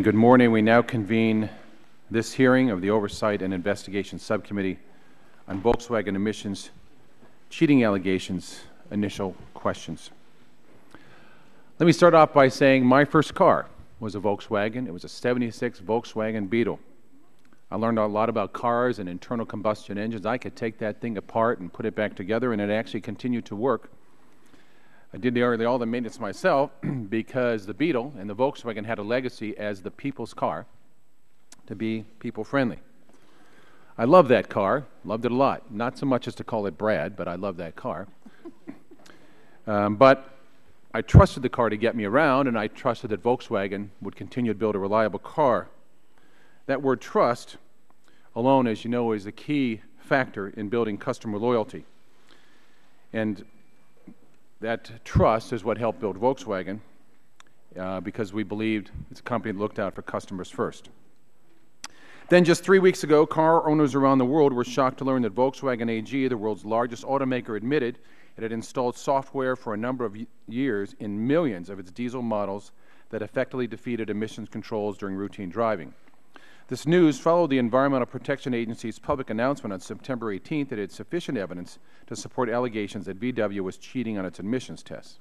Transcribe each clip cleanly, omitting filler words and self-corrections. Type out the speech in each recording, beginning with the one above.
Good morning. We now convene this hearing of the Oversight and Investigations Subcommittee on Volkswagen Emissions Cheating Allegations. Initial questions. Let me start off by saying my first car was a Volkswagen. It was a '76 Volkswagen Beetle. I learned a lot about cars and internal combustion engines. I could take that thing apart and put it back together, and it actually continued to work. I did all the maintenance myself because the Beetle and the Volkswagen had a legacy as the people's car to be people-friendly. I love that car, loved it a lot. Not so much as to call it Brad, but I love that car. But I trusted the car to get me around, and I trusted that Volkswagen would continue to build a reliable car. That word trust alone, as you know, is a key factor in building customer loyalty. And that trust is what helped build Volkswagen because we believed it's a company that looked out for customers first. Then just 3 weeks ago, car owners around the world were shocked to learn that Volkswagen AG, the world's largest automaker, admitted it had installed software for a number of years in millions of its diesel models that effectively defeated emissions controls during routine driving. This news followed the Environmental Protection Agency's public announcement on September 18th that it had sufficient evidence to support allegations that VW was cheating on its emissions tests.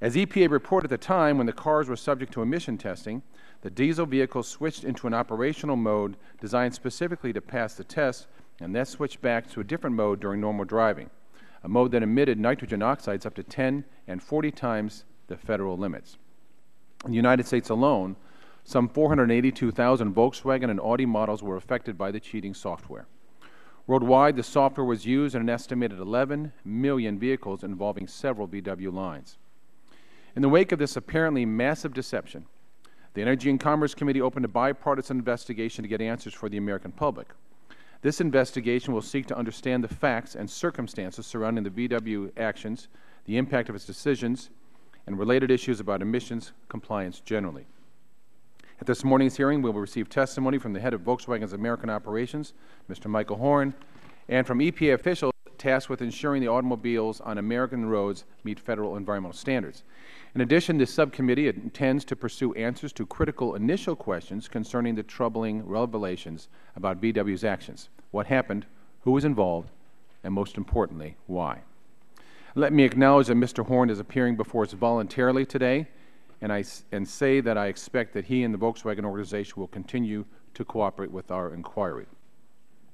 As EPA reported at the time, when the cars were subject to emission testing, the diesel vehicles switched into an operational mode designed specifically to pass the test, and then switched back to a different mode during normal driving, a mode that emitted nitrogen oxides up to 10 and 40 times the federal limits. In the United States alone, some 482,000 Volkswagen and Audi models were affected by the cheating software. Worldwide, the software was used in an estimated 11 million vehicles involving several VW lines. In the wake of this apparently massive deception, the Energy and Commerce Committee opened a bipartisan investigation to get answers for the American public. This investigation will seek to understand the facts and circumstances surrounding the VW actions, the impact of its decisions, and related issues about emissions compliance generally. At this morning's hearing, we will receive testimony from the head of Volkswagen's American operations, Mr. Michael Horn, and from EPA officials tasked with ensuring the automobiles on American roads meet federal environmental standards. In addition, this subcommittee intends to pursue answers to critical initial questions concerning the troubling revelations about VW's actions. What happened, who was involved, and most importantly, why. Let me acknowledge that Mr. Horn is appearing before us voluntarily today, and say that I expect that he and the Volkswagen organization will continue to cooperate with our inquiry.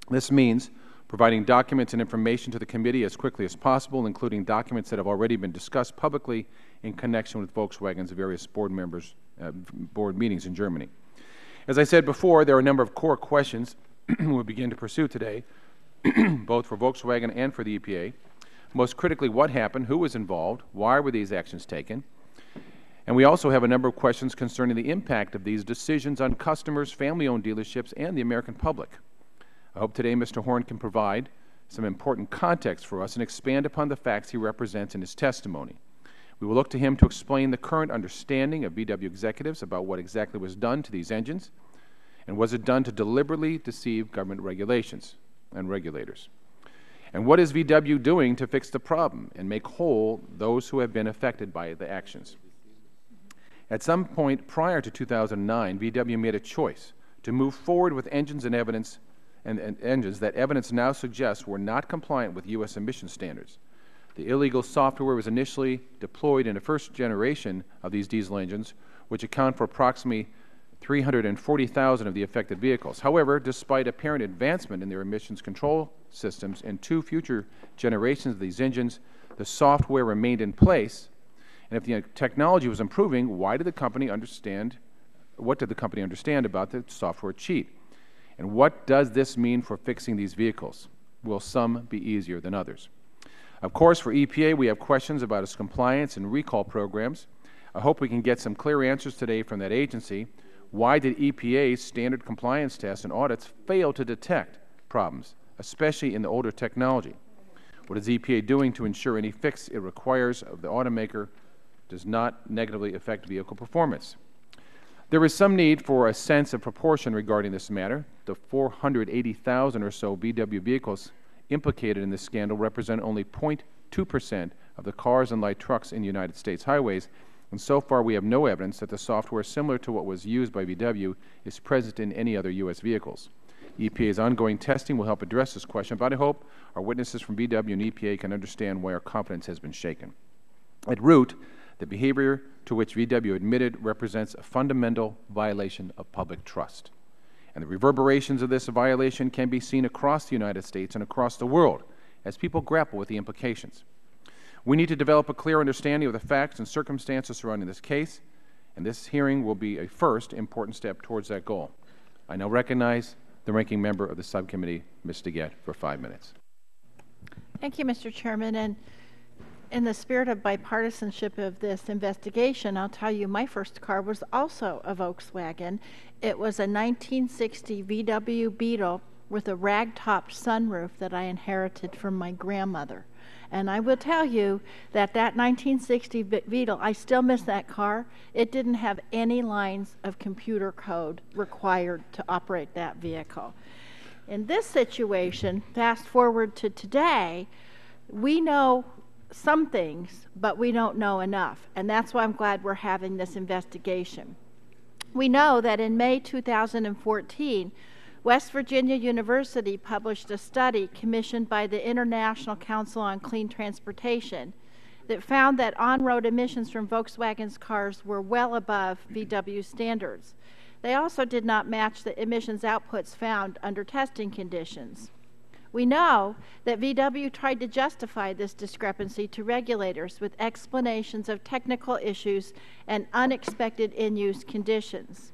This means providing documents and information to the committee as quickly as possible, including documents that have already been discussed publicly in connection with Volkswagen's various board meetings in Germany. As I said before, there are a number of core questions we'll begin to pursue today, both for Volkswagen and for the EPA. Most critically, what happened, who was involved, why were these actions taken? And we also have a number of questions concerning the impact of these decisions on customers, family-owned dealerships, and the American public. I hope today Mr. Horn can provide some important context for us and expand upon the facts he represents in his testimony. We will look to him to explain the current understanding of VW executives about what exactly was done to these engines, and was it done to deliberately deceive government regulations and regulators. And what is VW doing to fix the problem and make whole those who have been affected by the actions? At some point prior to 2009, VW made a choice to move forward with engines and evidence engines that evidence now suggests were not compliant with U.S. emission standards. The illegal software was initially deployed in the first generation of these diesel engines, which account for approximately 340,000 of the affected vehicles. However, despite apparent advancement in their emissions control systems in 2 future generations of these engines, the software remained in place. And if the technology was improving, what did the company understand about the software cheat? And what does this mean for fixing these vehicles? Will some be easier than others? Of course, for EPA, we have questions about its compliance and recall programs. I hope we can get some clear answers today from that agency. Why did EPA's standard compliance tests and audits fail to detect problems, especially in the older technology? What is EPA doing to ensure any fix it requires of the automaker does not negatively affect vehicle performance? There is some need for a sense of proportion regarding this matter. The 480,000 or so VW vehicles implicated in this scandal represent only 0.2% of the cars and light trucks in the United States highways, And so far, we have no evidence that the software similar to what was used by VW is present in any other U.S. vehicles. EPA's ongoing testing will help address this question, but I hope our witnesses from VW and EPA can understand why our confidence has been shaken. At root, the behavior to which VW admitted represents a fundamental violation of public trust. And the reverberations of this violation can be seen across the United States and across the world as people grapple with the implications. We need to develop a clear understanding of the facts and circumstances surrounding this case, and this hearing will be a first important step towards that goal. I now recognize the ranking member of the subcommittee, Ms. DeGette, for 5 minutes. Thank you, Mr. Chairman. And in the spirit of bipartisanship of this investigation, I'll tell you my first car was also a Volkswagen. It was a 1960 VW Beetle with a rag-topped sunroof that I inherited from my grandmother. And I will tell you that that 1960 Beetle, I still miss that car. It didn't have any lines of computer code required to operate that vehicle. In this situation, fast forward to today, we know some things, but we don't know enough. And that's why I'm glad we're having this investigation. We know that in May 2014, West Virginia University published a study commissioned by the International Council on Clean Transportation that found that on-road emissions from Volkswagen's cars were well above VW standards. They also did not match the emissions outputs found under testing conditions. We know that VW tried to justify this discrepancy to regulators with explanations of technical issues and unexpected in-use conditions.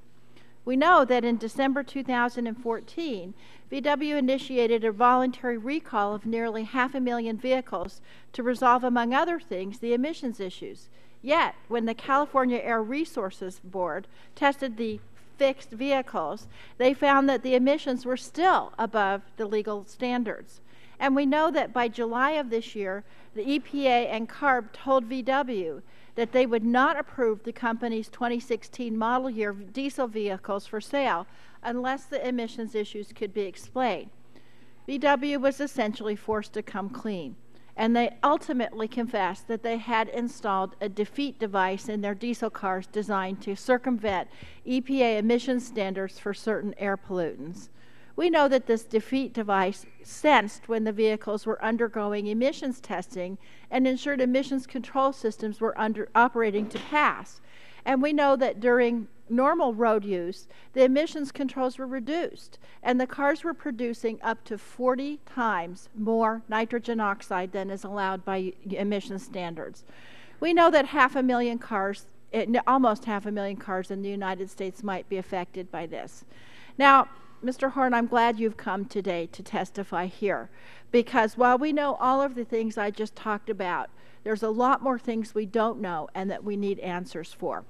We know that in December 2014, VW initiated a voluntary recall of nearly 500,000 vehicles to resolve, among other things, the emissions issues. Yet, when the California Air Resources Board tested the fixed vehicles, they found that the emissions were still above the legal standards. And we know that by July of this year, the EPA and CARB told VW that they would not approve the company's 2016 model year diesel vehicles for sale unless the emissions issues could be explained. VW was essentially forced to come clean, and they ultimately confessed that they had installed a defeat device in their diesel cars designed to circumvent EPA emission standards for certain air pollutants. We know that this defeat device sensed when the vehicles were undergoing emissions testing and ensured emissions control systems were operating to pass. And we know that during normal road use, the emissions controls were reduced, and the cars were producing up to 40 times more nitrogen oxide than is allowed by emission standards. We know that 500,000 cars, almost 500,000 cars in the United States might be affected by this. Now, Mr. Horn, I'm glad you've come today to testify here, because while we know all of the things I just talked about, there's a lot more things we don't know and that we need answers for.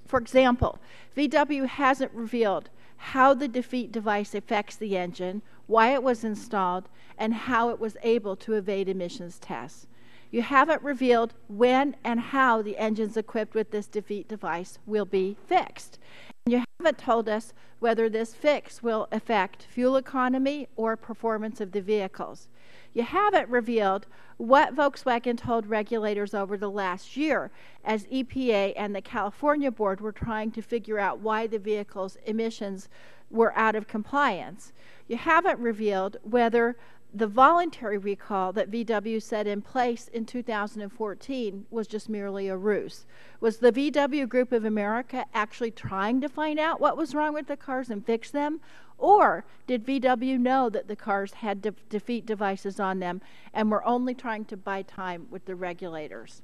For example, VW hasn't revealed how the defeat device affects the engine, why it was installed, and how it was able to evade emissions tests. You haven't revealed when and how the engines equipped with this defeat device will be fixed. And you haven't told us whether this fix will affect fuel economy or performance of the vehicles. You haven't revealed what Volkswagen told regulators over the last year as EPA and the California board were trying to figure out why the vehicle's emissions were out of compliance. You haven't revealed whether the voluntary recall that VW set in place in 2014 was just merely a ruse. Was the VW Group of America actually trying to find out what was wrong with the cars and fix them? Or did VW know that the cars had defeat devices on them and were only trying to buy time with the regulators?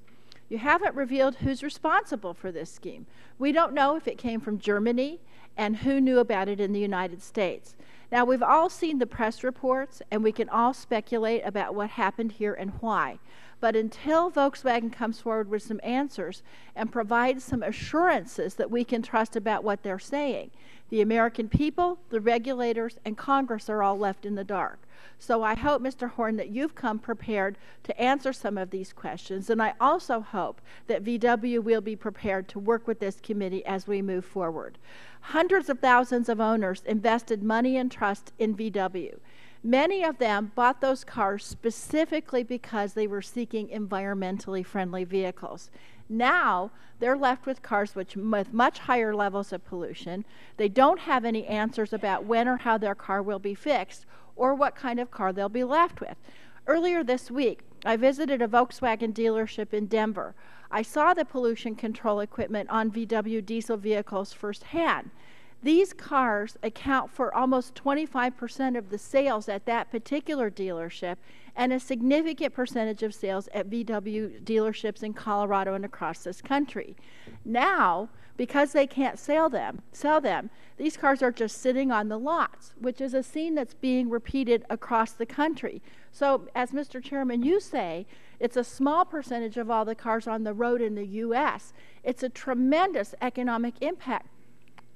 You haven't revealed who's responsible for this scheme. We don't know if it came from Germany and who knew about it in the United States. Now, we've all seen the press reports, and we can all speculate about what happened here and why. But until Volkswagen comes forward with some answers and provides some assurances that we can trust about what they're saying, the American people, the regulators, and Congress are all left in the dark. So I hope, Mr. Horn, that you've come prepared to answer some of these questions, and I also hope that VW will be prepared to work with this committee as we move forward. Hundreds of thousands of owners invested money and trust in VW. Many of them bought those cars specifically because they were seeking environmentally friendly vehicles. Now, they're left with cars with much higher levels of pollution. They don't have any answers about when or how their car will be fixed or what kind of car they'll be left with. Earlier this week, I visited a Volkswagen dealership in Denver. I saw the pollution control equipment on VW diesel vehicles firsthand. These cars account for almost 25% of the sales at that particular dealership and a significant percentage of sales at VW dealerships in Colorado and across this country. Now, because they can't sell them, these cars are just sitting on the lots, which is a scene that's being repeated across the country. So, as Mr. Chairman, you say, it's a small percentage of all the cars on the road in the U.S. It's a tremendous economic impact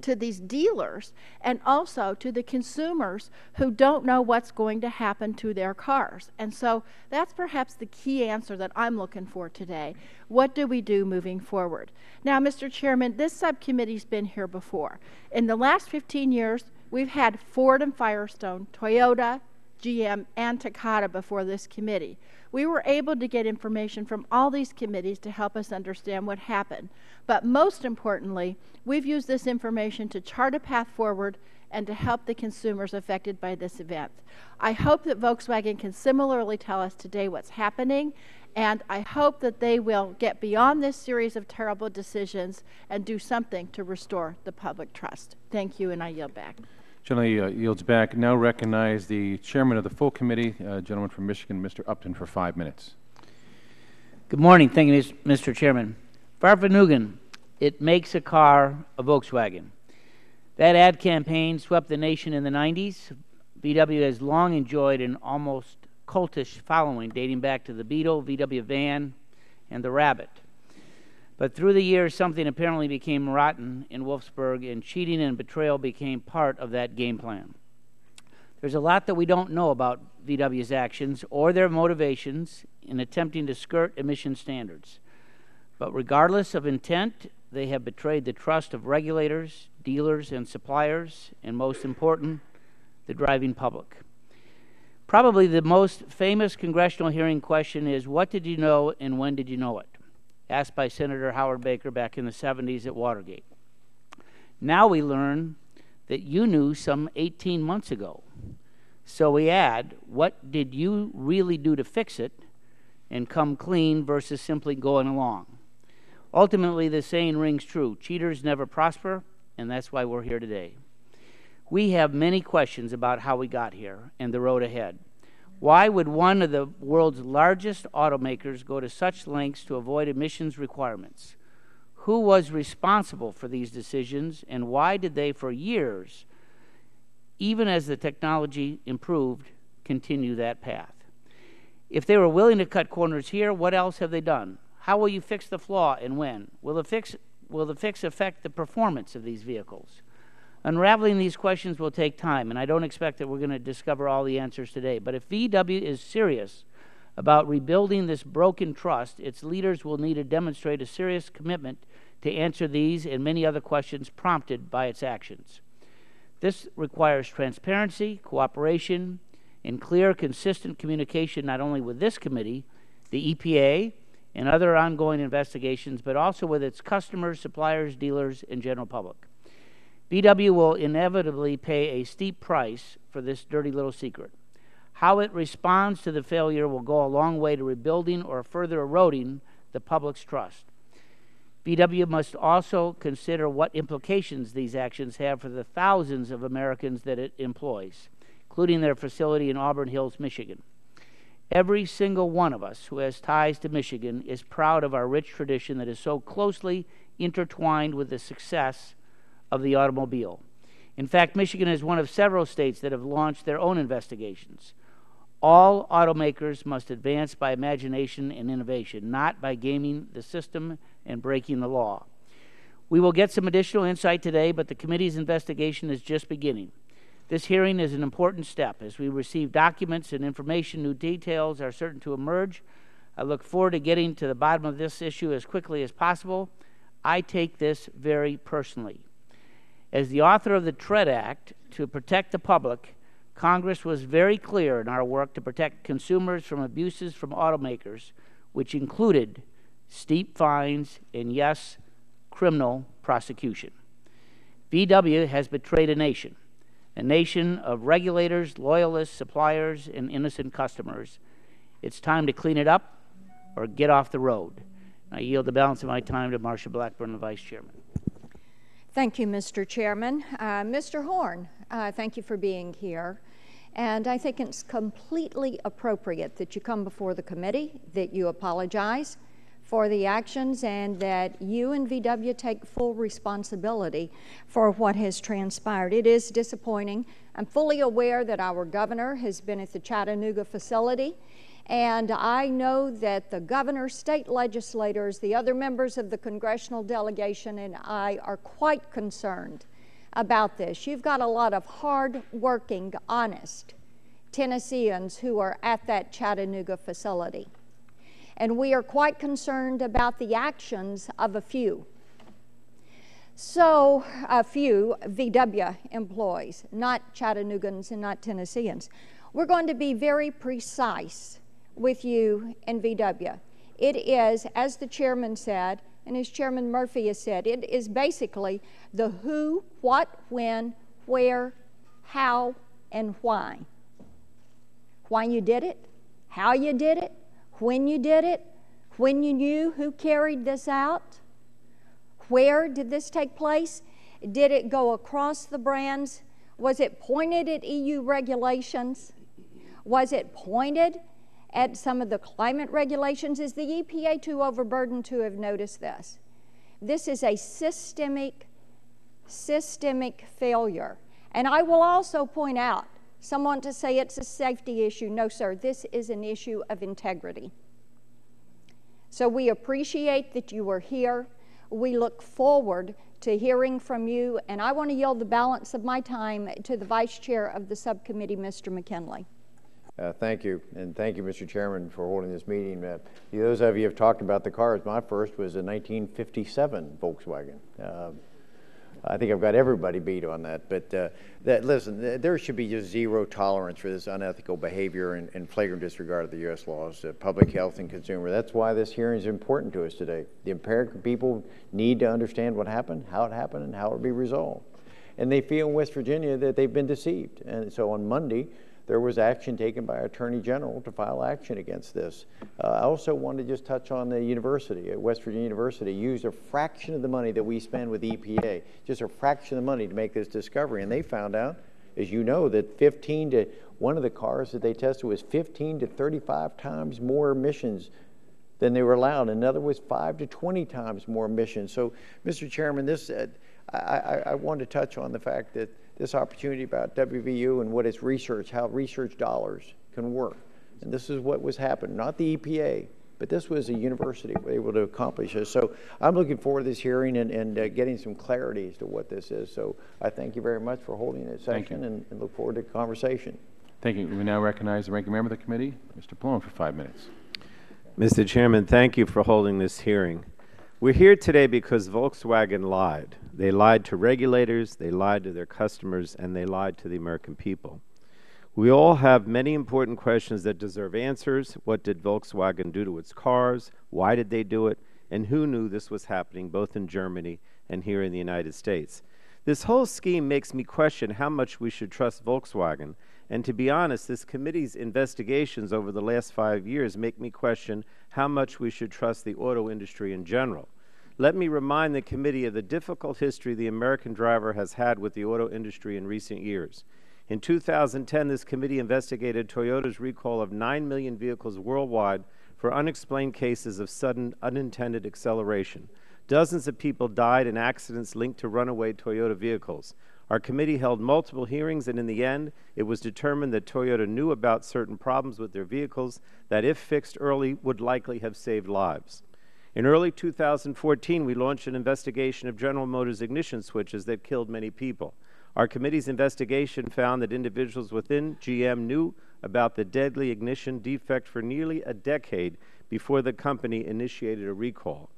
to these dealers and also to the consumers who don't know what's going to happen to their cars. And so that's perhaps the key answer that I'm looking for today. What do we do moving forward? Now, Mr. Chairman, this subcommittee's been here before. In the last 15 years, we've had Ford and Firestone, Toyota, GM, and Takata before this committee. We were able to get information from all these committees to help us understand what happened. But most importantly, we've used this information to chart a path forward and to help the consumers affected by this event. I hope that Volkswagen can similarly tell us today what's happening, and I hope that they will get beyond this series of terrible decisions and do something to restore the public trust. Thank you, and I yield back. Gentleman yields back. Now recognize the chairman of the full committee, gentleman from Michigan, Mr. Upton, for 5 minutes. Good morning. Thank you, Mr. Chairman. Farfanugan, it makes a car a Volkswagen. That ad campaign swept the nation in the 90s. VW has long enjoyed an almost cultish following dating back to the Beetle, VW Van, and the Rabbit. But through the years, something apparently became rotten in Wolfsburg, and cheating and betrayal became part of that game plan. There's a lot that we don't know about VW's actions or their motivations in attempting to skirt emission standards. But regardless of intent, they have betrayed the trust of regulators, dealers, and suppliers, and most important, the driving public. Probably the most famous congressional hearing question is, what did you know and when did you know it? Asked by Senator Howard Baker back in the 70s at Watergate. Now we learn that you knew some 18 months ago. So we add, what did you really do to fix it and come clean versus simply going along? Ultimately, the saying rings true. Cheaters never prosper, and that's why we're here today. We have many questions about how we got here and the road ahead. Why would one of the world's largest automakers go to such lengths to avoid emissions requirements? Who was responsible for these decisions, and why did they, for years, even as the technology improved, continue that path? If they were willing to cut corners here, what else have they done? How will you fix the flaw and when? Will the fix affect the performance of these vehicles? Unraveling these questions will take time, and I don't expect that we're going to discover all the answers today. But if VW is serious about rebuilding this broken trust, its leaders will need to demonstrate a serious commitment to answer these and many other questions prompted by its actions. This requires transparency, cooperation, and clear, consistent communication not only with this committee, the EPA, and other ongoing investigations, but also with its customers, suppliers, dealers, and general public. VW will inevitably pay a steep price for this dirty little secret. How it responds to the failure will go a long way to rebuilding or further eroding the public's trust. VW must also consider what implications these actions have for the thousands of Americans that it employs, including their facility in Auburn Hills, Michigan. Every single one of us who has ties to Michigan is proud of our rich tradition that is so closely intertwined with the success of the automobile. In fact, Michigan is one of several states that have launched their own investigations. All automakers must advance by imagination and innovation, not by gaming the system and breaking the law. We will get some additional insight today, but the committee's investigation is just beginning. This hearing is an important step. As we receive documents and information, new details are certain to emerge. I look forward to getting to the bottom of this issue as quickly as possible. I take this very personally. As the author of the TREAD Act to protect the public, Congress was very clear in our work to protect consumers from abuses from automakers, which included steep fines, and yes, criminal prosecution. VW has betrayed a nation of regulators, loyalists, suppliers, and innocent customers. It's time to clean it up or get off the road. I yield the balance of my time to Marcia Blackburn, the Vice Chairman. Thank you, Mr. Chairman. Mr. Horn, thank you for being here. And I think it's completely appropriate that you come before the committee, that you apologize for the actions, and that you and VW take full responsibility for what has transpired. It is disappointing. I'm fully aware that our governor has been at the Chattanooga facility, and I know that the governor, state legislators, the other members of the congressional delegation, and I are quite concerned about this. You've got a lot of hard-working, honest Tennesseans who are at that Chattanooga facility. And we are quite concerned about the actions of a few. So, a few VW employees, not Chattanoogans and not Tennesseans. We're going to be very precise with you and VW. It is, as the chairman said, and as Chairman Murphy has said, it is basically the who, what, when, where, how, and why. Why you did it, how you did it, when you did it, when you knew who carried this out, where did this take place, did it go across the brands, was it pointed at EU regulations, was it pointed at some of the climate regulations? Is the EPA too overburdened to have noticed this? This is a systemic failure. And I will also point out, someone to say it's a safety issue. No, sir, this is an issue of integrity. So we appreciate that you are here. We look forward to hearing from you, and I want to yield the balance of my time to the Vice Chair of the Subcommittee, Mr. McKinley. Thank you, and thank you, Mr. Chairman, for holding this meeting. Those of you have talked about the cars. My first was a 1957 Volkswagen. I think I've got everybody beat on that. But listen, there should be just zero tolerance for this unethical behavior and flagrant disregard of the U.S. laws, public health and consumer. That's why this hearing is important to us today. The American people need to understand what happened, and how it will be resolved. And they feel in West Virginia that they've been deceived. And so on Monday, there was action taken by Attorney General to file action against this. I also want to just touch on the university. West Virginia University used a fraction of the money that we spend with EPA, just a fraction of the money to make this discovery. And they found out, as you know, that one of the cars that they tested was 15 to 35 times more emissions than they were allowed. Another was 5 to 20 times more emissions. So, Mr. Chairman, I want to touch on the fact that this opportunity about WVU and what its research, how research dollars can work. And this is what was happening, not the EPA, but this was a university able to accomplish this. So I'm looking forward to this hearing and getting some clarity as to what this is. So I thank you very much for holding this session and look forward to the conversation. Thank you. We now recognize the ranking member of the committee, Mr. Pallone, for 5 minutes. Mr. Chairman, thank you for holding this hearing. We're here today because Volkswagen lied. They lied to regulators, they lied to their customers, and they lied to the American people. We all have many important questions that deserve answers. What did Volkswagen do to its cars? Why did they do it? And who knew this was happening both in Germany and here in the United States? This whole scheme makes me question how much we should trust Volkswagen. And to be honest, this committee's investigations over the last 5 years make me question how much we should trust the auto industry in general. Let me remind the committee of the difficult history the American driver has had with the auto industry in recent years. In 2010, this committee investigated Toyota's recall of 9 million vehicles worldwide for unexplained cases of sudden unintended acceleration. Dozens of people died in accidents linked to runaway Toyota vehicles. Our committee held multiple hearings, and in the end, it was determined that Toyota knew about certain problems with their vehicles that, if fixed early, would likely have saved lives. In early 2014, we launched an investigation of General Motors ignition switches that killed many people. Our committee's investigation found that individuals within GM knew about the deadly ignition defect for nearly a decade before the company initiated a recall.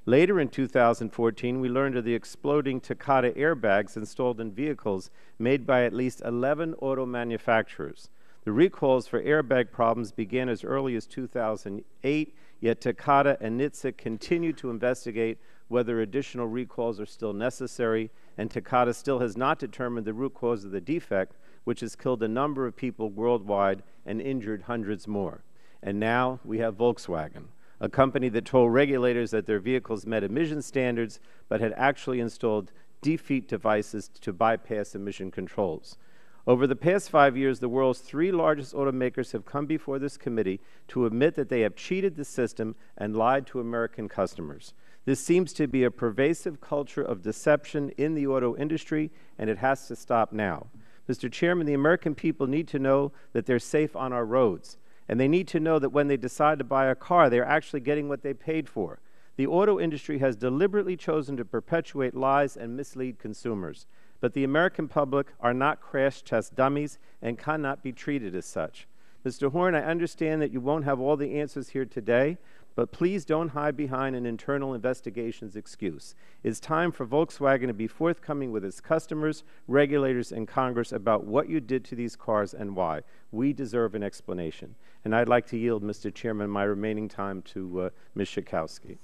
Later in 2014, we learned of the exploding Takata airbags installed in vehicles made by at least 11 auto manufacturers. The recalls for airbag problems began as early as 2008, Yet Takata and NHTSA continue to investigate whether additional recalls are still necessary, and Takata still has not determined the root cause of the defect, which has killed a number of people worldwide and injured hundreds more. And now we have Volkswagen, a company that told regulators that their vehicles met emission standards, but had actually installed defeat devices to bypass emission controls. Over the past 5 years, the world's 3 largest automakers have come before this committee to admit that they have cheated the system and lied to American customers. This seems to be a pervasive culture of deception in the auto industry, and it has to stop now. Mr. Chairman, the American people need to know that they're safe on our roads, and they need to know that when they decide to buy a car, they're actually getting what they paid for. The auto industry has deliberately chosen to perpetuate lies and mislead consumers, but the American public are not crash test dummies and cannot be treated as such. Mr. Horn, I understand that you won't have all the answers here today, but please don't hide behind an internal investigations excuse. It's time for Volkswagen to be forthcoming with its customers, regulators, and Congress about what you did to these cars and why. We deserve an explanation. And I'd like to yield, Mr. Chairman, my remaining time to Ms. Schakowsky.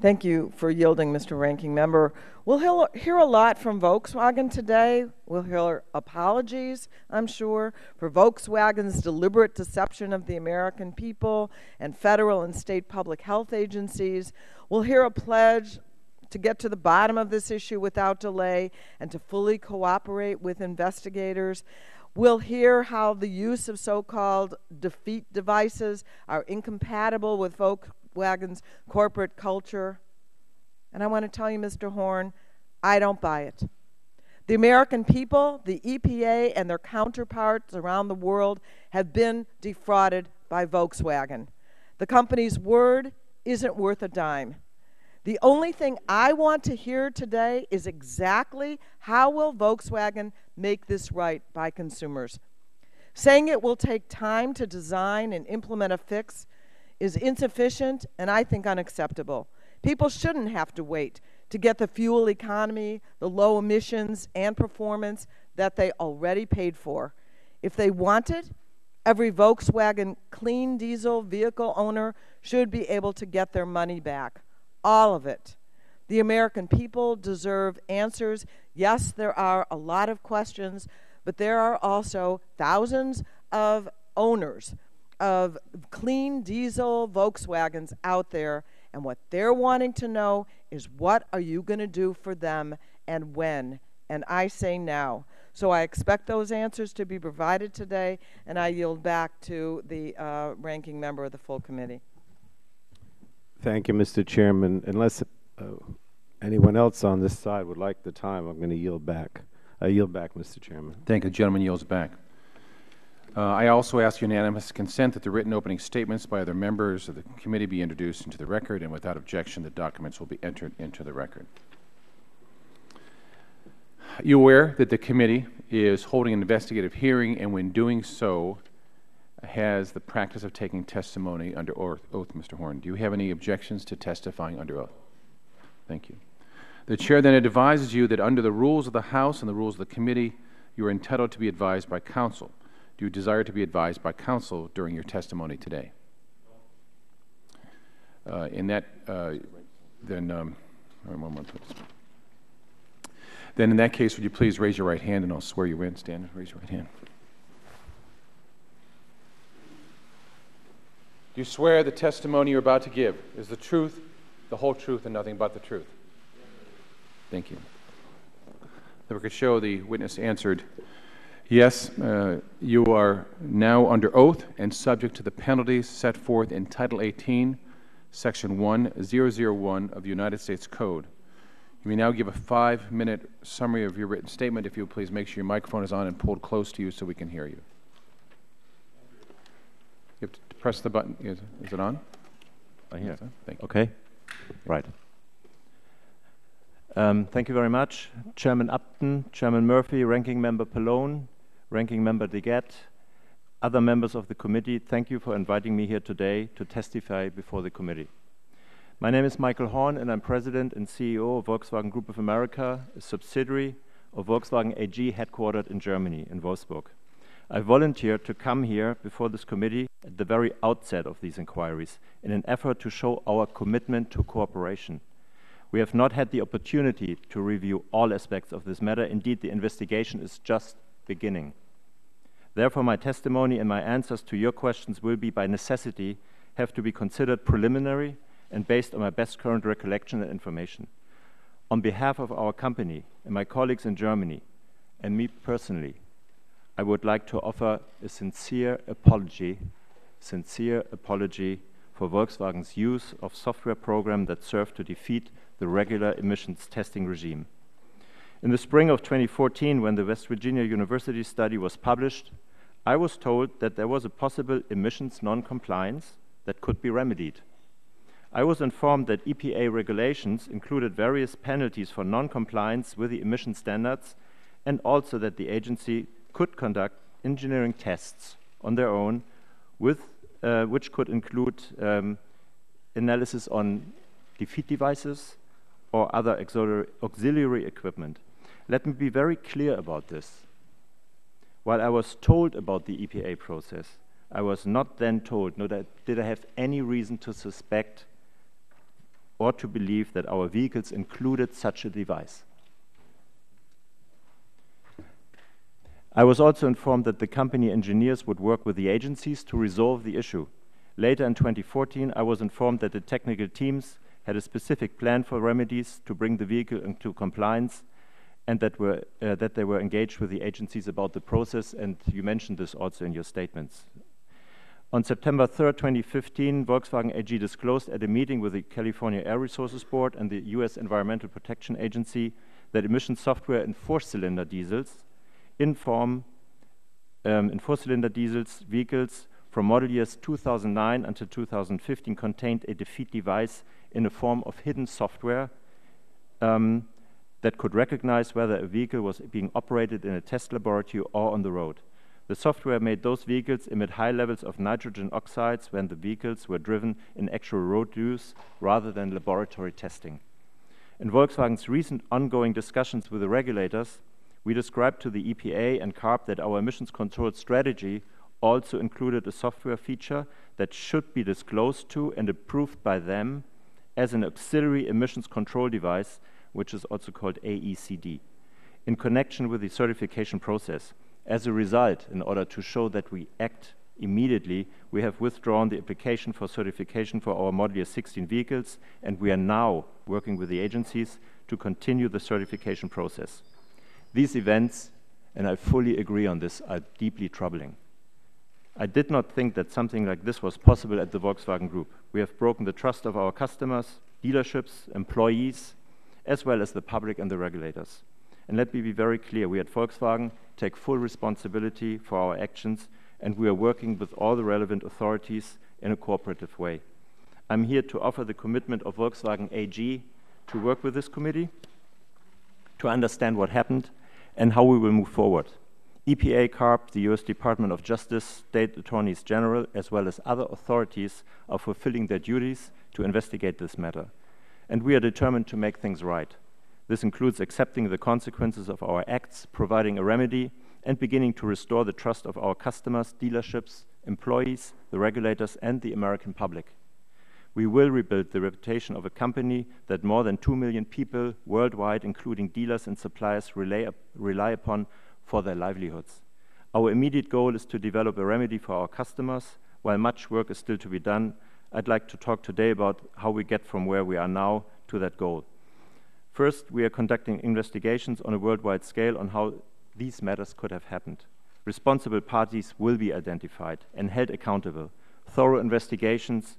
Thank you for yielding, Mr. Ranking Member. We'll hear a lot from Volkswagen today. We'll hear apologies, I'm sure, for Volkswagen's deliberate deception of the American people and federal and state public health agencies. We'll hear a pledge to get to the bottom of this issue without delay and to fully cooperate with investigators. We'll hear how the use of so-called defeat devices are incompatible with Volkswagen's corporate culture. And I want to tell you, Mr. Horn, I don't buy it. The American people, the EPA, and their counterparts around the world have been defrauded by Volkswagen. The company's word isn't worth a dime. The only thing I want to hear today is exactly how will Volkswagen make this right by consumers. Saying it will take time to design and implement a fix is insufficient and I think unacceptable. People shouldn't have to wait to get the fuel economy, the low emissions, and performance that they already paid for. If they want it, every Volkswagen clean diesel vehicle owner should be able to get their money back. All of it. The American people deserve answers. Yes, there are a lot of questions, but there are also thousands of owners of clean diesel Volkswagens out there, and what they're wanting to know is what are you going to do for them and when? And I say now. So I expect those answers to be provided today, and I yield back to the ranking member of the full committee. Thank you, Mr. Chairman. Unless anyone else on this side would like the time, I'm going to yield back. I yield back, Mr. Chairman. Thank you. The gentleman yields back. I also ask unanimous consent that the written opening statements by other members of the committee be introduced into the record, and without objection, the documents will be entered into the record. Are you aware that the committee is holding an investigative hearing, and when doing so, has the practice of taking testimony under oath, Mr. Horn? Do you have any objections to testifying under oath? Thank you. The chair then advises you that under the rules of the House and the rules of the committee, you are entitled to be advised by counsel. Do you desire to be advised by counsel during your testimony today? In that, then in that case, would you please raise your right hand and I'll swear you in. Stand and raise your right hand. Do you swear the testimony you're about to give is the truth, the whole truth, and nothing but the truth? Thank you. The record show the witness answered yes. You are now under oath and subject to the penalties set forth in Title 18, Section 1001 of the United States Code. You may now give a 5-minute summary of your written statement. If you will please make sure your microphone is on and pulled close to you so we can hear you. You have to press the button. Is it on? Here. Thank you. Okay. Right. Thank you very much. Chairman Upton, Chairman Murphy, Ranking Member Pallone, Ranking Member DeGette, other members of the committee, thank you for inviting me here today to testify before the committee. My name is Michael Horn, and I'm President and CEO of Volkswagen Group of America, a subsidiary of Volkswagen AG headquartered in Germany, in Wolfsburg. I volunteered to come here before this committee at the very outset of these inquiries in an effort to show our commitment to cooperation. We have not had the opportunity to review all aspects of this matter. Indeed, the investigation is just beginning. Therefore, my testimony and my answers to your questions will be, by necessity, have to be considered preliminary and based on my best current recollection and information. On behalf of our company and my colleagues in Germany, and me personally, I would like to offer a sincere apology for Volkswagen's use of software program that served to defeat the regular emissions testing regime. In the spring of 2014, when the West Virginia University study was published, I was told that there was a possible emissions non-compliance that could be remedied. I was informed that EPA regulations included various penalties for non-compliance with the emission standards, and also that the agency could conduct engineering tests on their own, which could include analysis on defeat devices or other auxiliary equipment. Let me be very clear about this. While I was told about the EPA process, I was not then told, nor did I have any reason to suspect or to believe that our vehicles included such a device. I was also informed that the company engineers would work with the agencies to resolve the issue. Later in 2014, I was informed that the technical teams had a specific plan for remedies to bring the vehicle into compliance, and that they were engaged with the agencies about the process, and you mentioned this also in your statements. On September 3rd, 2015, Volkswagen AG disclosed at a meeting with the California Air Resources Board and the US Environmental Protection Agency that emission software in four-cylinder diesels vehicles from model years 2009 until 2015 contained a defeat device in a form of hidden software that could recognize whether a vehicle was being operated in a test laboratory or on the road. The software made those vehicles emit high levels of nitrogen oxides when the vehicles were driven in actual road use rather than laboratory testing. In Volkswagen's recent ongoing discussions with the regulators, we described to the EPA and CARB that our emissions control strategy also included a software feature that should be disclosed to and approved by them as an auxiliary emissions control device, which is also called AECD, in connection with the certification process. As a result, in order to show that we act immediately, we have withdrawn the application for certification for our Model Year 16 vehicles, and we are now working with the agencies to continue the certification process. These events, and I fully agree on this, are deeply troubling. I did not think that something like this was possible at the Volkswagen Group. We have broken the trust of our customers, dealerships, employees, as well as the public and the regulators. And let me be very clear, we at Volkswagen take full responsibility for our actions, and we are working with all the relevant authorities in a cooperative way. I'm here to offer the commitment of Volkswagen AG to work with this committee, to understand what happened, and how we will move forward. EPA, CARB, the US Department of Justice, state attorneys general, as well as other authorities are fulfilling their duties to investigate this matter. And we are determined to make things right. This includes accepting the consequences of our acts, providing a remedy, and beginning to restore the trust of our customers, dealerships, employees, the regulators, and the American public. We will rebuild the reputation of a company that more than 2 million people worldwide, including dealers and suppliers, rely upon for their livelihoods. Our immediate goal is to develop a remedy for our customers. While much work is still to be done, I'd like to talk today about how we get from where we are now to that goal. First, we are conducting investigations on a worldwide scale on how these matters could have happened. Responsible parties will be identified and held accountable. Thorough investigations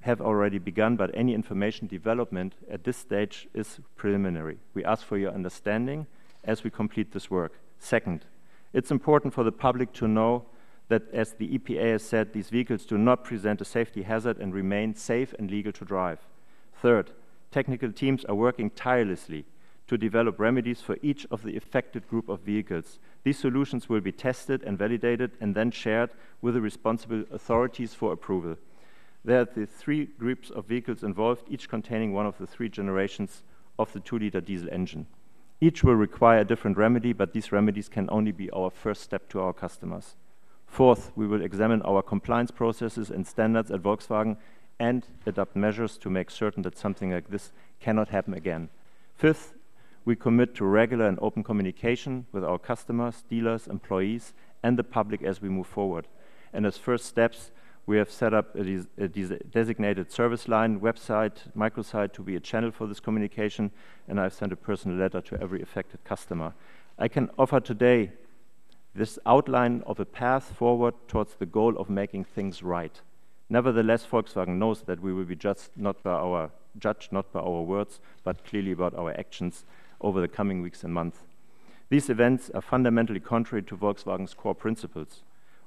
have already begun, but any information development at this stage is preliminary. We ask for your understanding as we complete this work. Second, it's important for the public to know that, as the EPA has said, these vehicles do not present a safety hazard and remain safe and legal to drive. Third, technical teams are working tirelessly to develop remedies for each of the affected group of vehicles. These solutions will be tested and validated and then shared with the responsible authorities for approval. There are the 3 groups of vehicles involved, each containing one of the 3 generations of the 2-liter diesel engine. Each will require a different remedy, but these remedies can only be our first step to our customers. Fourth, we will examine our compliance processes and standards at Volkswagen and adopt measures to make certain that something like this cannot happen again. Fifth, we commit to regular and open communication with our customers, dealers, employees, and the public as we move forward. And as first steps, we have set up a designated service line, website, microsite to be a channel for this communication, and I've sent a personal letter to every affected customer. I can offer today this outline of a path forward towards the goal of making things right. Nevertheless, Volkswagen knows that we will be judged not by our words, but clearly about our actions over the coming weeks and months. These events are fundamentally contrary to Volkswagen's core principles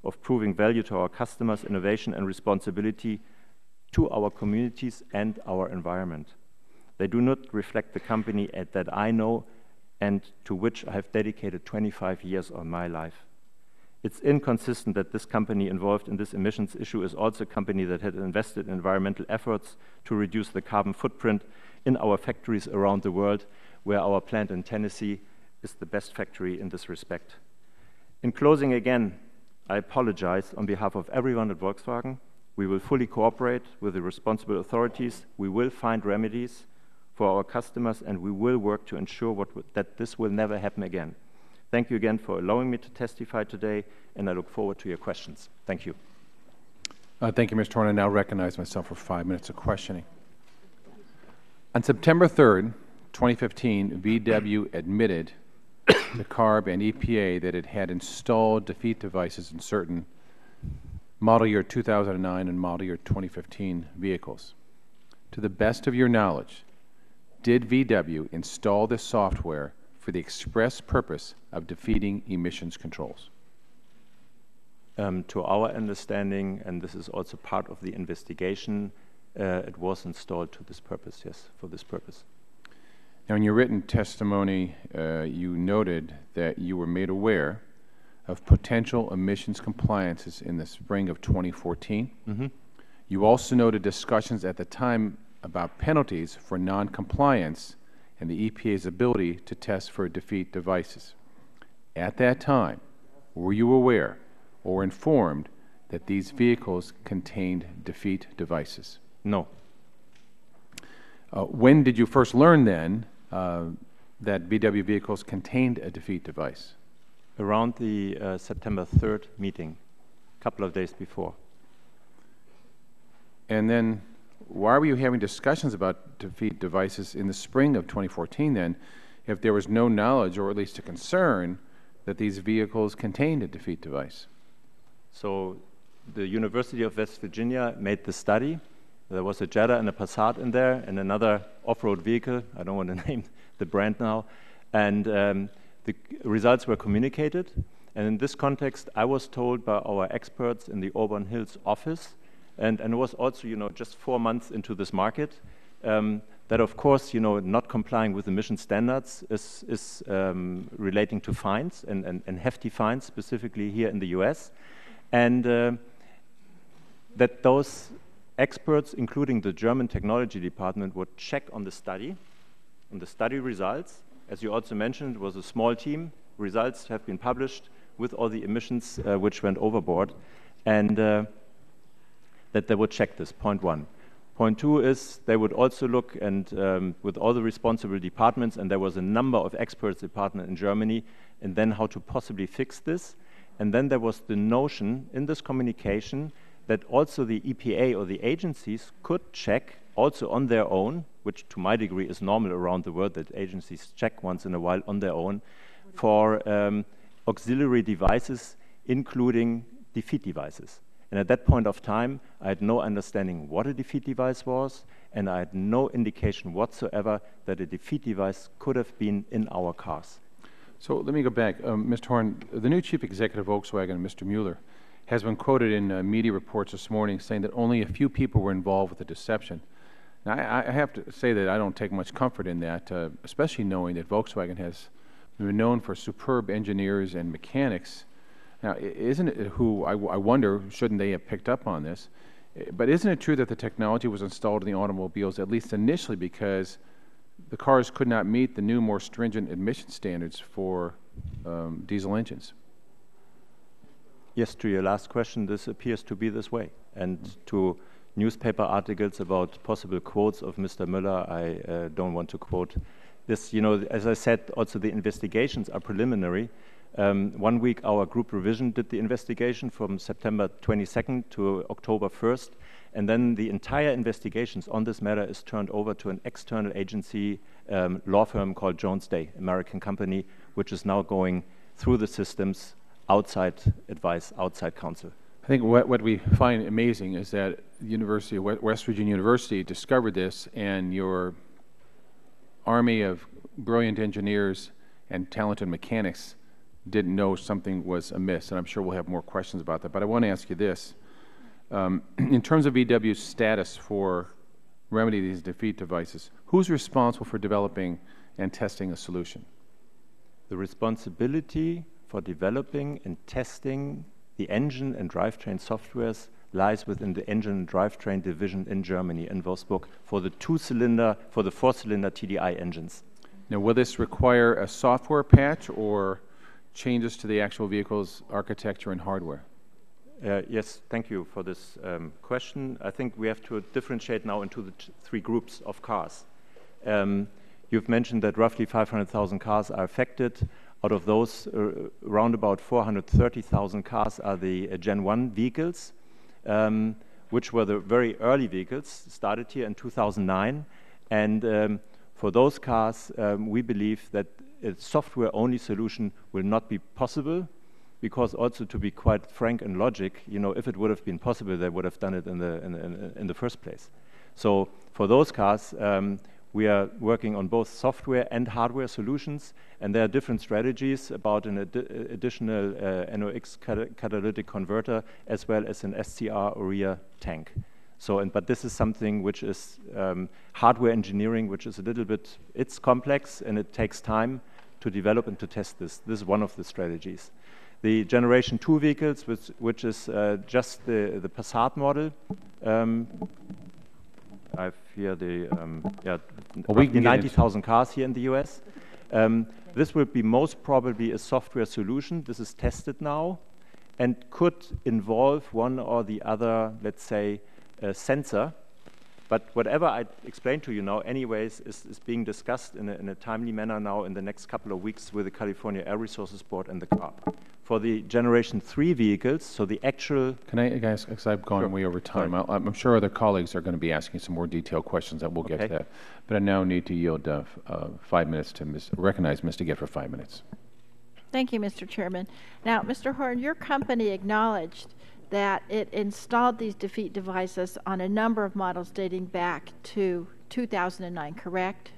of proving value to our customers, innovation and responsibility to our communities and our environment. They do not reflect the company that I know and to which I have dedicated 25 years of my life. It's inconsistent that this company involved in this emissions issue is also a company that had invested in environmental efforts to reduce the carbon footprint in our factories around the world, where our plant in Tennessee is the best factory in this respect. In closing again, I apologize on behalf of everyone at Volkswagen. We will fully cooperate with the responsible authorities. We will find remedies for our customers, and we will work to ensure that this will never happen again. Thank you again for allowing me to testify today, and I look forward to your questions. Thank you. Thank you, Mr. Horn. I now recognize myself for 5 minutes of questioning. On September 3rd, 2015, VW admitted to CARB and EPA that it had installed defeat devices in certain model year 2009 and model year 2015 vehicles. To the best of your knowledge, did VW install this software for the express purpose of defeating emissions controls? To our understanding, and this is also part of the investigation, it was installed to this purpose, yes, for this purpose. Now, in your written testimony, you noted that you were made aware of potential emissions compliances in the spring of 2014. Mm-hmm. You also noted discussions at the time about penalties for non-compliance and the EPA's ability to test for defeat devices. At that time, were you aware or informed that these vehicles contained defeat devices? No. When did you first learn then that VW vehicles contained a defeat device? Around the September 3rd meeting, a couple of days before. And then why were you having discussions about defeat devices in the spring of 2014 then, if there was no knowledge or at least a concern that these vehicles contained a defeat device? So the University of West Virginia made the study. There was a Jetta and a Passat in there and another off-road vehicle. I don't want to name the brand now. And the results were communicated. And in this context, I was told by our experts in the Auburn Hills office, and it was also, just 4 months into this market, that of course, not complying with emission standards is relating to fines and hefty fines, specifically here in the US. And that those experts, including the German technology department, would check on the study results. As you also mentioned, it was a small team. Results have been published with all the emissions which went overboard, and that they would check this, point one. Point two is they would also look and with all the responsible departments, and there was a number of experts department in Germany, and then how to possibly fix this. And then there was the notion in this communication that also the EPA or the agencies could check also on their own, which to my degree is normal around the world, that agencies check once in a while on their own, for auxiliary devices, including defeat devices. And at that point of time, I had no understanding what a defeat device was, and I had no indication whatsoever that a defeat device could have been in our cars. So let me go back. Mr. Horn, the new chief executive of Volkswagen, Mr. Mueller, has been quoted in media reports this morning saying that only a few people were involved with the deception. Now, I have to say that I don't take much comfort in that, especially knowing that Volkswagen has been known for superb engineers and mechanics. Now, isn't it who, I wonder, shouldn't they have picked up on this? But isn't it true that the technology was installed in the automobiles, at least initially, because the cars could not meet the new, more stringent emission standards for diesel engines. Yes, to your last question, this appears to be this way. And to newspaper articles about possible quotes of Mr. Müller, I don't want to quote this. You know, as I said, also the investigations are preliminary. 1 week our group revision did the investigation from September 22nd to October 1st. And then the entire investigations on this matter is turned over to an external agency, law firm called Jones Day, American company, which is now going through the systems, outside advice, outside counsel. I think what we find amazing is that University of West Virginia University discovered this, and your army of brilliant engineers and talented mechanics didn't know something was amiss, and I'm sure we'll have more questions about that. But I want to ask you this. In terms of VW's status for remedy these defeat devices, who's responsible for developing and testing a solution? The responsibility for developing and testing the engine and drivetrain softwares lies within the engine and drivetrain division in Germany, in Wolfsburg, for the four-cylinder TDI engines. Now, will this require a software patch or changes to the actual vehicle's architecture and hardware? Yes, thank you for this question. I think we have to differentiate now into the three groups of cars. You've mentioned that roughly 500,000 cars are affected. Out of those, around about 430,000 cars are the Gen 1 vehicles, which were the very early vehicles, started here in 2009. And for those cars, we believe that a software-only solution will not be possible, because also, to be quite frank and logic, you know, if it would have been possible, they would have done it in the first place. So for those cars, we are working on both software and hardware solutions, and there are different strategies about an additional NOx catalytic converter, as well as an SCR or rear tank. So, but this is something which is hardware engineering, which is a little bit, it's complex and it takes time to develop and to test this. This is one of the strategies. The Generation 2 vehicles, which is just the Passat model. I've here the well, 90,000 cars here in the US. This will be most probably a software solution. This is tested now and could involve one or the other, let's say, sensor. But whatever I explained to you now anyways is being discussed in a timely manner now in the next couple of weeks with the California Air Resources Board and the CARB. For the Generation 3 vehicles, so the actual... Can I, guys, because I've gone way over time, I'm sure other colleagues are going to be asking some more detailed questions, and we'll get to that. But I now need to yield 5 minutes to recognize Ms. DeGette for 5 minutes. Thank you, Mr. Chairman. Now, Mr. Horn, your company acknowledged that it installed these defeat devices on a number of models dating back to 2009, correct?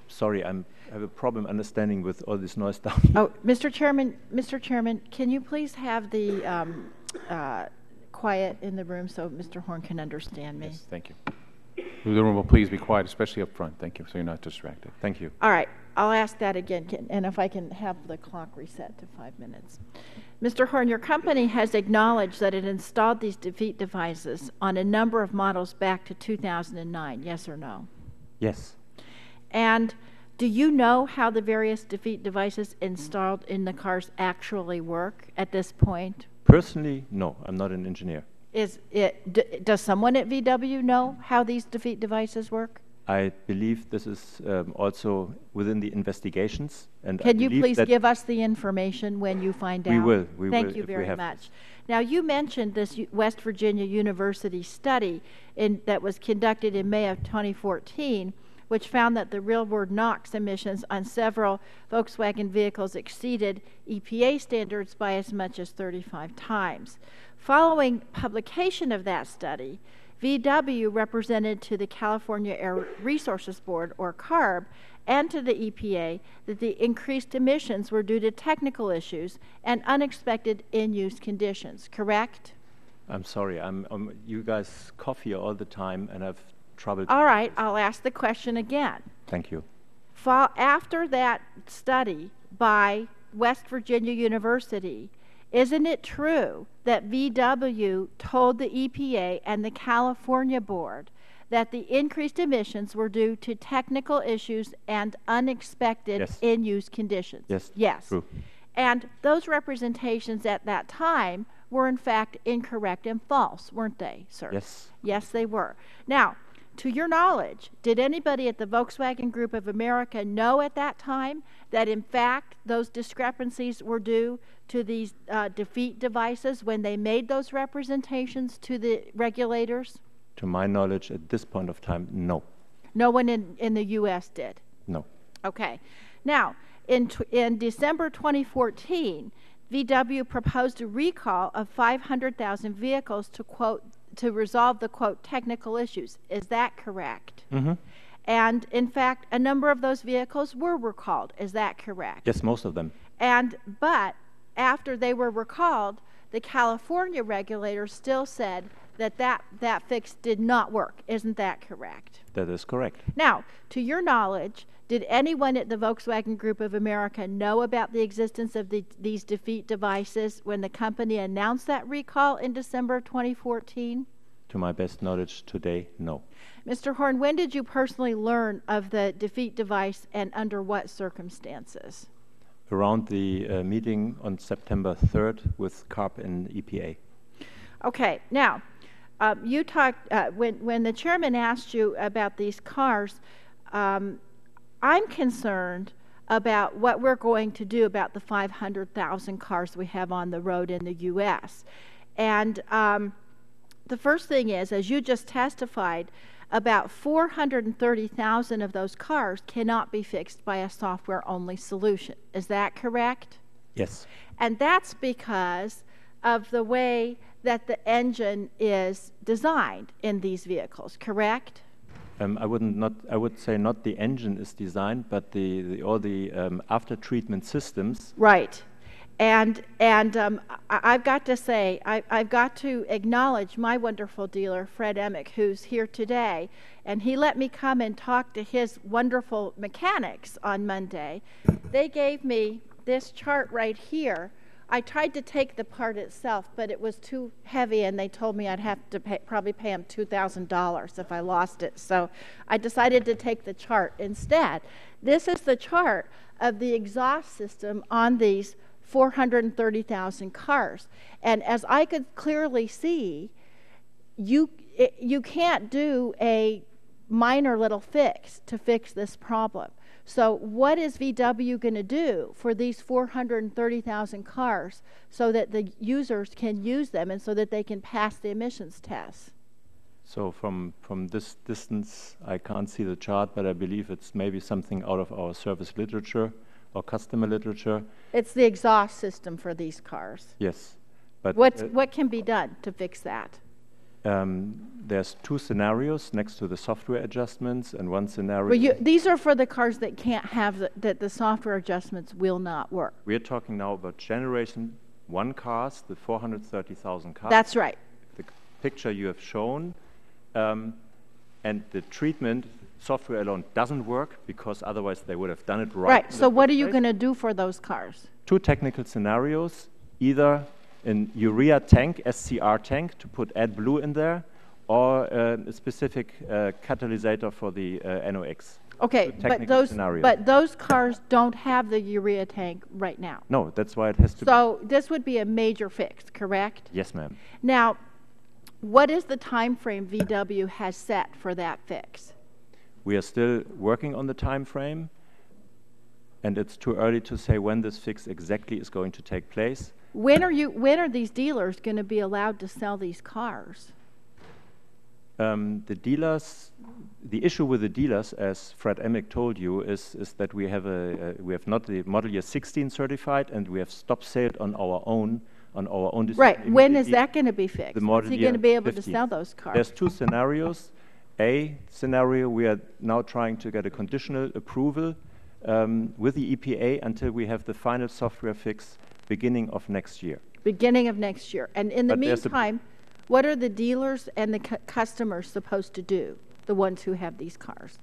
Sorry, I have a problem understanding with all this noise down here. Oh, Mr. Chairman, can you please have the quiet in the room so Mr. Horn can understand me? Yes, thank you. The room will please be quiet, especially up front. Thank you, so you're not distracted. Thank you. All right, I'll ask that again, and if I can have the clock reset to 5 minutes. Mr. Horn, your company has acknowledged that it installed these defeat devices on a number of models back to 2009, yes or no? Yes. And do you know how the various defeat devices installed in the cars actually work at this point? Personally, no, I'm not an engineer. Does someone at VW know how these defeat devices work? I believe this is also within the investigations. And can you please give us the information when you find out? We will. Thank you very much. Now, you mentioned this West Virginia University study that was conducted in May of 2014, which found that the real-world NOx emissions on several Volkswagen vehicles exceeded EPA standards by as much as 35 times. Following publication of that study, VW represented to the California Air Resources Board, or CARB, and to the EPA that the increased emissions were due to technical issues and unexpected in-use conditions, correct? I'm sorry, you guys cough here all the time and have trouble. All right, I'll ask the question again. Thank you. After that study by West Virginia University, isn't it true that VW told the EPA and the California board that the increased emissions were due to technical issues and unexpected Yes. in-use conditions. Yes, Yes. true. And those representations at that time were in fact incorrect and false, weren't they, sir? Yes. Yes, they were. Now, to your knowledge, did anybody at the Volkswagen Group of America know at that time that in fact those discrepancies were due to these defeat devices when they made those representations to the regulators? To my knowledge, at this point of time, no. No one in the U.S. did? No. Okay. Now, in December 2014, VW proposed a recall of 500,000 vehicles to resolve the, quote, technical issues. Is that correct? Mm-hmm. And in fact, a number of those vehicles were recalled. Is that correct? Yes, most of them. But after they were recalled, the California regulators still said that fix did not work. Isn't that correct? That is correct. Now, to your knowledge, did anyone at the Volkswagen Group of America know about the existence of these defeat devices when the company announced that recall in December 2014? To my best knowledge today, no. Mr. Horn, when did you personally learn of the defeat device and under what circumstances? Around the meeting on September 3rd with CARB and EPA. Okay, now, you talked, when the chairman asked you about these cars, I'm concerned about what we're going to do about the 500,000 cars we have on the road in the U.S. And the first thing is, as you just testified, about 430,000 of those cars cannot be fixed by a software-only solution. Is that correct? Yes. And that's because of the way that the engine is designed in these vehicles, correct? I would say not the engine is designed, but all the after treatment systems. Right. And I've got to say, I've got to acknowledge my wonderful dealer, Fred Emick, who's here today, and he let me come and talk to his wonderful mechanics on Monday. They gave me this chart right here. I tried to take the part itself, but it was too heavy, and they told me I'd have to probably pay them $2,000 if I lost it. So I decided to take the chart instead. This is the chart of the exhaust system on these 430,000 cars. And as I could clearly see, you can't do a minor little fix to fix this problem. So what is VW going to do for these 430,000 cars so that the users can use them and so that they can pass the emissions tests? So from this distance, I can't see the chart, but I believe it's maybe something out of our service literature or customer literature. It's the exhaust system for these cars. Yes. But what can be done to fix that? There's two scenarios next to the software adjustments, and one scenario. Well, these are for the cars that can't have that the software adjustments will not work. We're talking now about generation 1 cars, the 430,000 cars. That's right. The picture you have shown, and the treatment software alone doesn't work because otherwise they would have done it right. Right. So what are you going to do for those cars? Two technical scenarios: either an urea tank, SCR tank, to put AdBlue in there, or a specific catalysator for the NOx. Okay, but those cars don't have the urea tank right now. No, that's why it has to be. So this would be a major fix, correct? Yes, ma'am. Now, what is the time frame VW has set for that fix? We are still working on the time frame, and it's too early to say when this fix exactly is going to take place. When are these dealers going to be allowed to sell these cars? The issue with the dealers, as Fred Emick told you, is that we have not the model year 16 certified, and we have stop sale on our own Right. When is that going to be fixed? The model is he year going to be able 15. to sell those cars? There's two scenarios. A scenario, we are now trying to get a conditional approval with the EPA until we have the final software fix beginning of next year. Beginning of next year. And in the meantime, what are the dealers and the customers supposed to do, the ones who have these cars?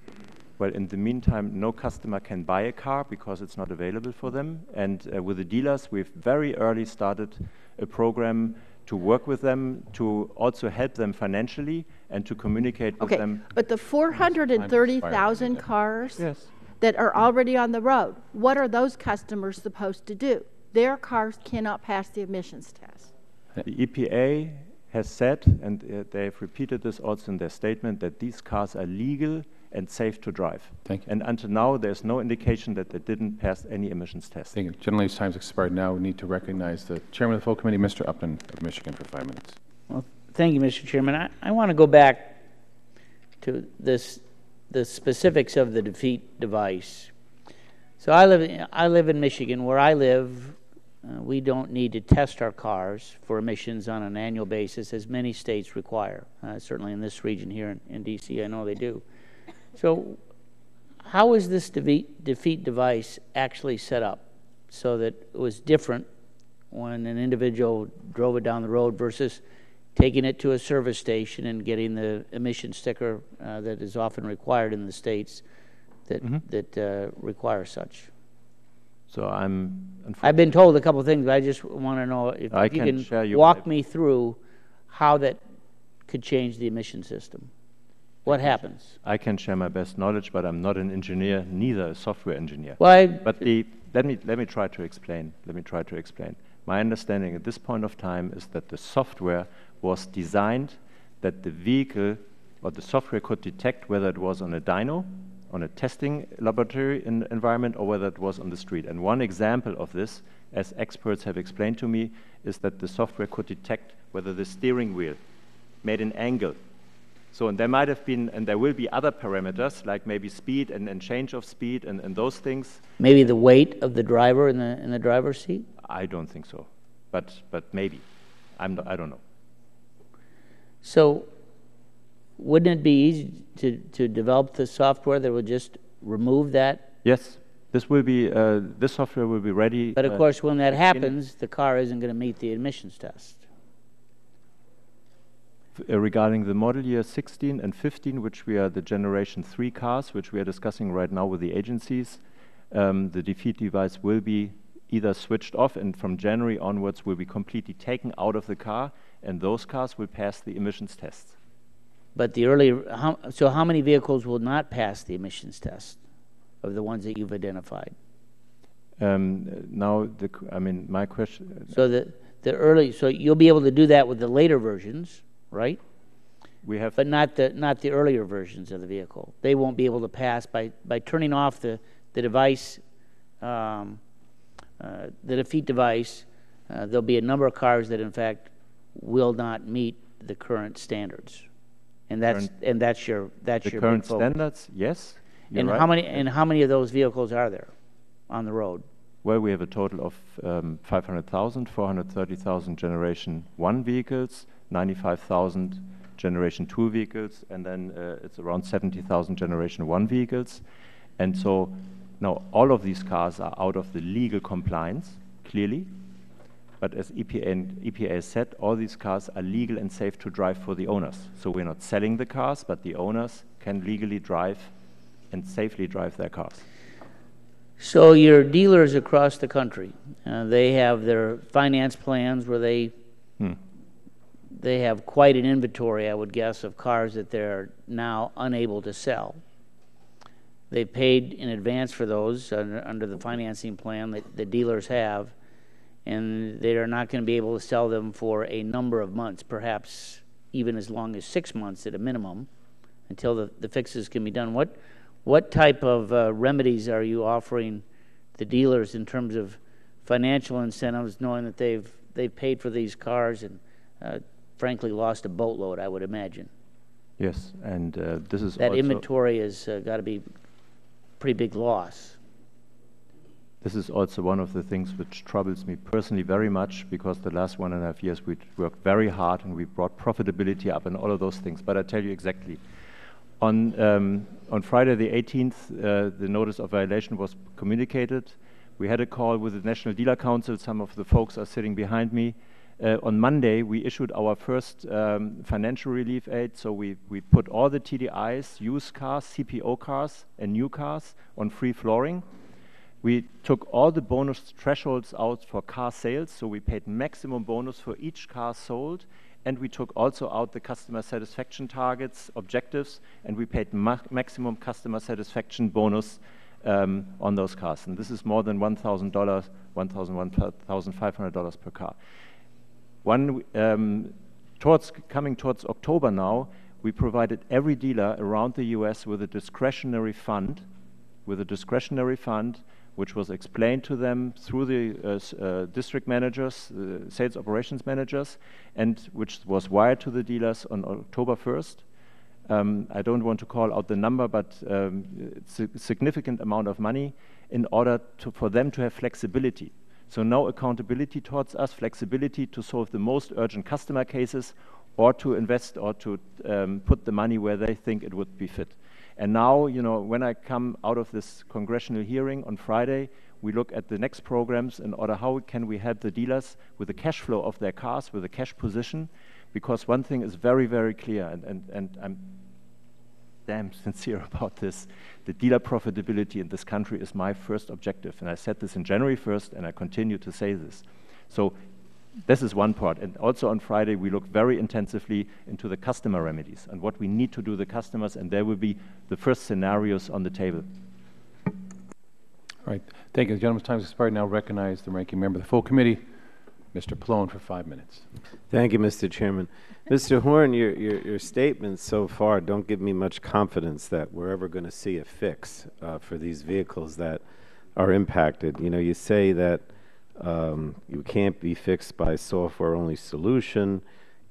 Well, in the meantime, no customer can buy a car because it's not available for them. And with the dealers, we've very early started a program to work with them, to also help them financially, and to communicate with Okay, them. but the 430,000 cars Yes. that are already on the road, what are those customers supposed to do? Their cars cannot pass the emissions test. The EPA has said, and they've repeated this also in their statement, that these cars are legal and safe to drive. Thank you. And until now, there's no indication that they didn't pass any emissions test. Thank you. Gentleman's time's expired. Now we need to recognize the chairman of the full committee, Mr. Upton of Michigan, for 5 minutes. Well, thank you, Mr. Chairman. I want to go back to the specifics of the defeat device. So I live in Michigan. Where I live, we don't need to test our cars for emissions on an annual basis, as many states require. Certainly in this region here in D.C., I know they do. So how is this defeat device actually set up so that it was different when an individual drove it down the road versus taking it to a service station and getting the emission sticker that is often required in the states that require such? So I've been told a couple of things, but I just want to know if you can walk me through how that could change the emission system. What happens? I can share my best knowledge, but I'm not an engineer, neither a software engineer. Well, but let me try to explain. My understanding at this point of time is that the software was designed that the vehicle or the software could detect whether it was on a dyno, on a testing laboratory environment, or whether it was on the street. And one example of this, as experts have explained to me, is that the software could detect whether the steering wheel made an angle. So, and there might have been, and there will be other parameters, like maybe speed and change of speed and those things. Maybe the weight of the driver in the driver's seat? I don't think so, but maybe. I don't know. So, wouldn't it be easy to develop the software that would just remove that? Yes, this software will be ready. But of course, when that happens, the car isn't going to meet the emissions test. Regarding the model year 16 and 15, which we are the generation 3 cars, which we are discussing right now with the agencies, the defeat device will be either switched off and from January onwards will be completely taken out of the car, and those cars will pass the emissions tests. But so how many vehicles will not pass the emissions test of the ones that you've identified? Now, my question. So you'll be able to do that with the later versions, right? We have, but not the earlier versions of the vehicle. They won't be able to pass by turning off the device, the defeat device. There'll be a number of cars that, in fact, will not meet the current standards, and that's your current standards. Yes. And right. How many of those vehicles are there on the road? Well, we have a total of 500,000, 430,000 Generation 1 vehicles, 95,000 Generation 2 vehicles, and then it's around 70,000 Generation 1 vehicles. And so now all of these cars are out of the legal compliance, clearly. But as EPA said, all these cars are legal and safe to drive for the owners. So we're not selling the cars, but the owners can legally drive and safely drive their cars. So your dealers across the country, they have their finance plans where they have quite an inventory, I would guess, of cars that they're now unable to sell. They paid in advance for those under the financing plan that the dealers have, and they are not going to be able to sell them for a number of months, perhaps even as long as 6 months at a minimum, until the fixes can be done. What type of remedies are you offering the dealers in terms of financial incentives, knowing that they've paid for these cars and frankly lost a boatload, I would imagine? Yes, and this is that also inventory has got to be pretty big loss. This is also one of the things which troubles me personally very much, because the last 1.5 years we worked very hard and we brought profitability up and all of those things. But I tell you exactly. On Friday the 18th, the notice of violation was communicated. We had a call with the National Dealer Council. Some of the folks are sitting behind me. On Monday, we issued our first financial relief aid. So we put all the TDIs, used cars, CPO cars, and new cars on free flooring. We took all the bonus thresholds out for car sales, so we paid maximum bonus for each car sold, and we took also out the customer satisfaction targets, objectives, and we paid maximum customer satisfaction bonus on those cars. And this is more than $1,000, $1,500 per car. Coming towards October now, we provided every dealer around the US with a discretionary fund, which was explained to them through the district managers, sales operations managers, and which was wired to the dealers on October 1st. I don't want to call out the number, but it's a significant amount of money in order for them to have flexibility. So no accountability towards us, flexibility to solve the most urgent customer cases, or to invest or to put the money where they think it would be fit. And now, you know, when I come out of this congressional hearing on Friday, we look at the next programs in order how can we help the dealers with the cash flow of their cars, with the cash position, because one thing is very, very clear, and I'm damn sincere about this. The dealer profitability in this country is my first objective, and I said this in January 1st, and I continue to say this. So this is one part, and also on Friday we look very intensively into the customer remedies and what we need to do the customers, and there will be the first scenarios on the table. All right, thank you. The gentleman's time has expired. Now recognize the ranking member of the full committee, Mr. Pallone, for 5 minutes. Thank you, Mr. Chairman. Mr. Horn, your statements so far don't give me much confidence that we're ever going to see a fix for these vehicles that are impacted. You know, you say that you can't be fixed by software-only solution.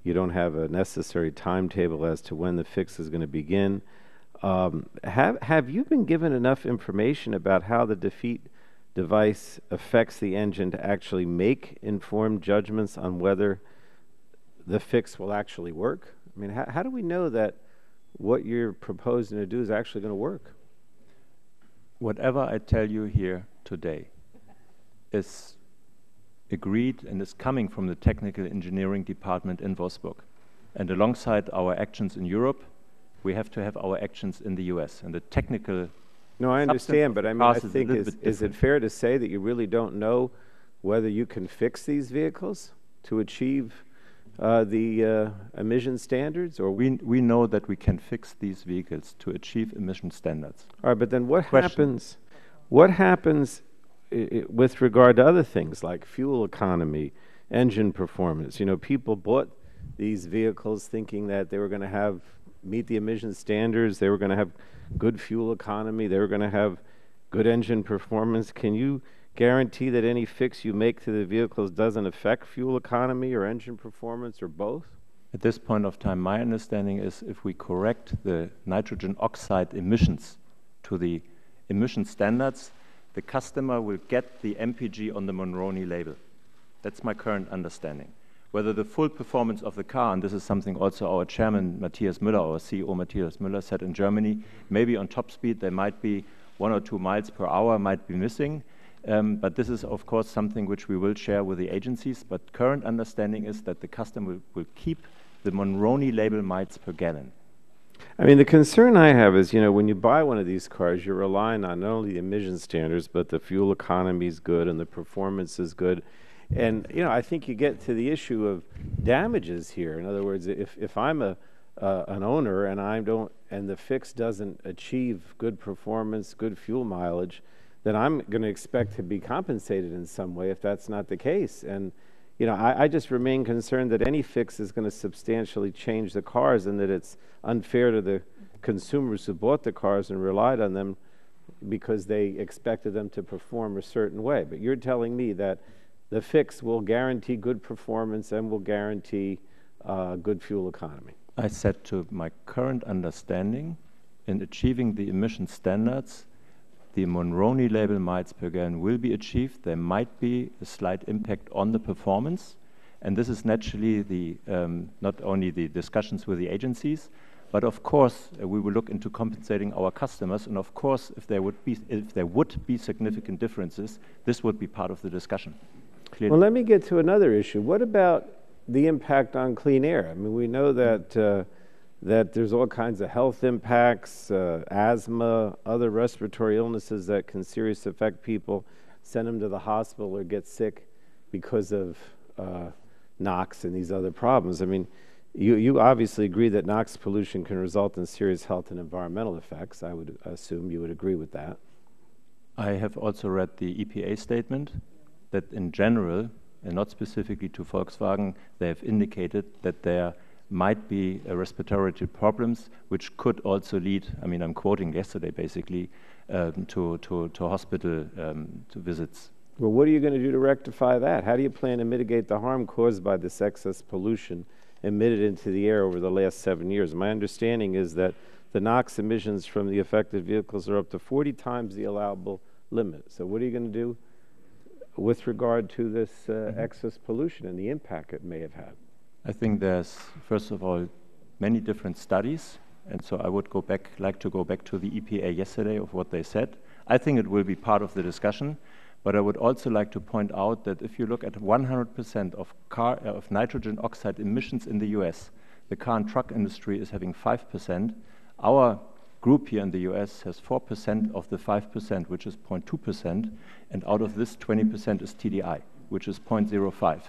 You don't have a necessary timetable as to when the fix is going to begin. Have you been given enough information about how the defeat device affects the engine to actually make informed judgments on whether the fix will actually work? I mean, how do we know that what you're proposing to do is actually going to work? Whatever I tell you here today is agreed and is coming from the technical engineering department in Wolfsburg. And alongside our actions in Europe, we have to have our actions in the US. And the technical... No, I understand, but I mean, I think, is it fair to say that you really don't know whether you can fix these vehicles to achieve the emission standards? Or we know that we can fix these vehicles to achieve emission standards. All right, but then what happens? What happens with regard to other things like fuel economy, engine performance? You know, people bought these vehicles thinking that they were going to meet the emission standards, they were going to have good fuel economy, they were going to have good engine performance. Can you guarantee that any fix you make to the vehicles doesn't affect fuel economy or engine performance or both? At this point of time, my understanding is if we correct the nitrogen oxide emissions to the emission standards, the customer will get the MPG on the Monroney label. That's my current understanding. Whether the full performance of the car, and this is something also our chairman, Matthias Müller, our CEO, Matthias Müller, said in Germany, maybe on top speed there might be 1 or 2 miles per hour might be missing. But this is, of course, something which we will share with the agencies. But current understanding is that the customer will keep the Monroney label miles per gallon. I mean, the concern I have is, you know, when you buy one of these cars, you're relying on not only the emission standards, but the fuel economy is good and the performance is good. And, you know, I think you get to the issue of damages here. In other words, if I'm an owner and the fix doesn't achieve good performance, good fuel mileage, then I'm going to expect to be compensated in some way if that's not the case. And, you know, I just remain concerned that any fix is going to substantially change the cars and that it's unfair to the consumers who bought the cars and relied on them because they expected them to perform a certain way. But you're telling me that the fix will guarantee good performance and will guarantee good fuel economy. I said to my current understanding, in achieving the emission standards, the Monroney label miles per gallon will be achieved. There might be a slight impact on the performance, and this is naturally the not only the discussions with the agencies, but of course we will look into compensating our customers. And of course, if there would be significant differences, this would be part of the discussion. Clearly. Well, let me get to another issue. What about the impact on clean air? I mean, we know that that there's all kinds of health impacts, asthma, other respiratory illnesses that can seriously affect people, send them to the hospital or get sick because of NOx and these other problems. I mean, you obviously agree that NOx pollution can result in serious health and environmental effects. I would assume you would agree with that. I have also read the EPA statement that in general, and not specifically to Volkswagen, they have indicated that there might be respiratory problems, which could also lead, I mean, I'm quoting yesterday basically, to hospital to visits. Well, what are you going to do to rectify that? How do you plan to mitigate the harm caused by this excess pollution emitted into the air over the last 7 years? My understanding is that the NOx emissions from the affected vehicles are up to 40 times the allowable limit. So what are you going to do with regard to this excess pollution and the impact it may have had? I think there's, first of all, many different studies, and so I would like to go back to the EPA yesterday of what they said. I think it will be part of the discussion, but I would also like to point out that if you look at 100% of nitrogen oxide emissions in the US, the car and truck industry is having 5%. Our group here in the US has 4% of the 5%, which is 0.2%, and out of this, 20% is TDI, which is 0.05.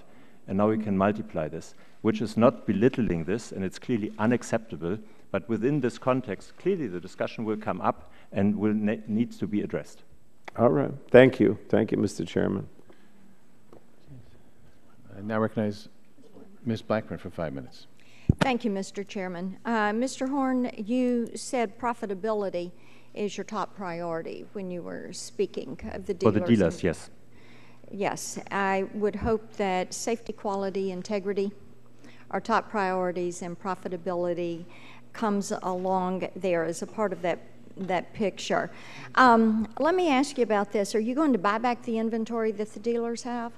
And now we can multiply this, which is not belittling this, and it's clearly unacceptable, but within this context, clearly the discussion will come up and needs to be addressed. All right. Thank you. Thank you, Mr. Chairman. I now recognize Ms. Blackburn for 5 minutes. Thank you, Mr. Chairman. Mr. Horn, you said profitability is your top priority when you were speaking of the dealers. For the dealers, yes. Yes, I would hope that safety, quality, integrity are top priorities, and profitability comes along there as a part of that picture. Let me ask you about this. Are you going to buy back the inventory that the dealers have?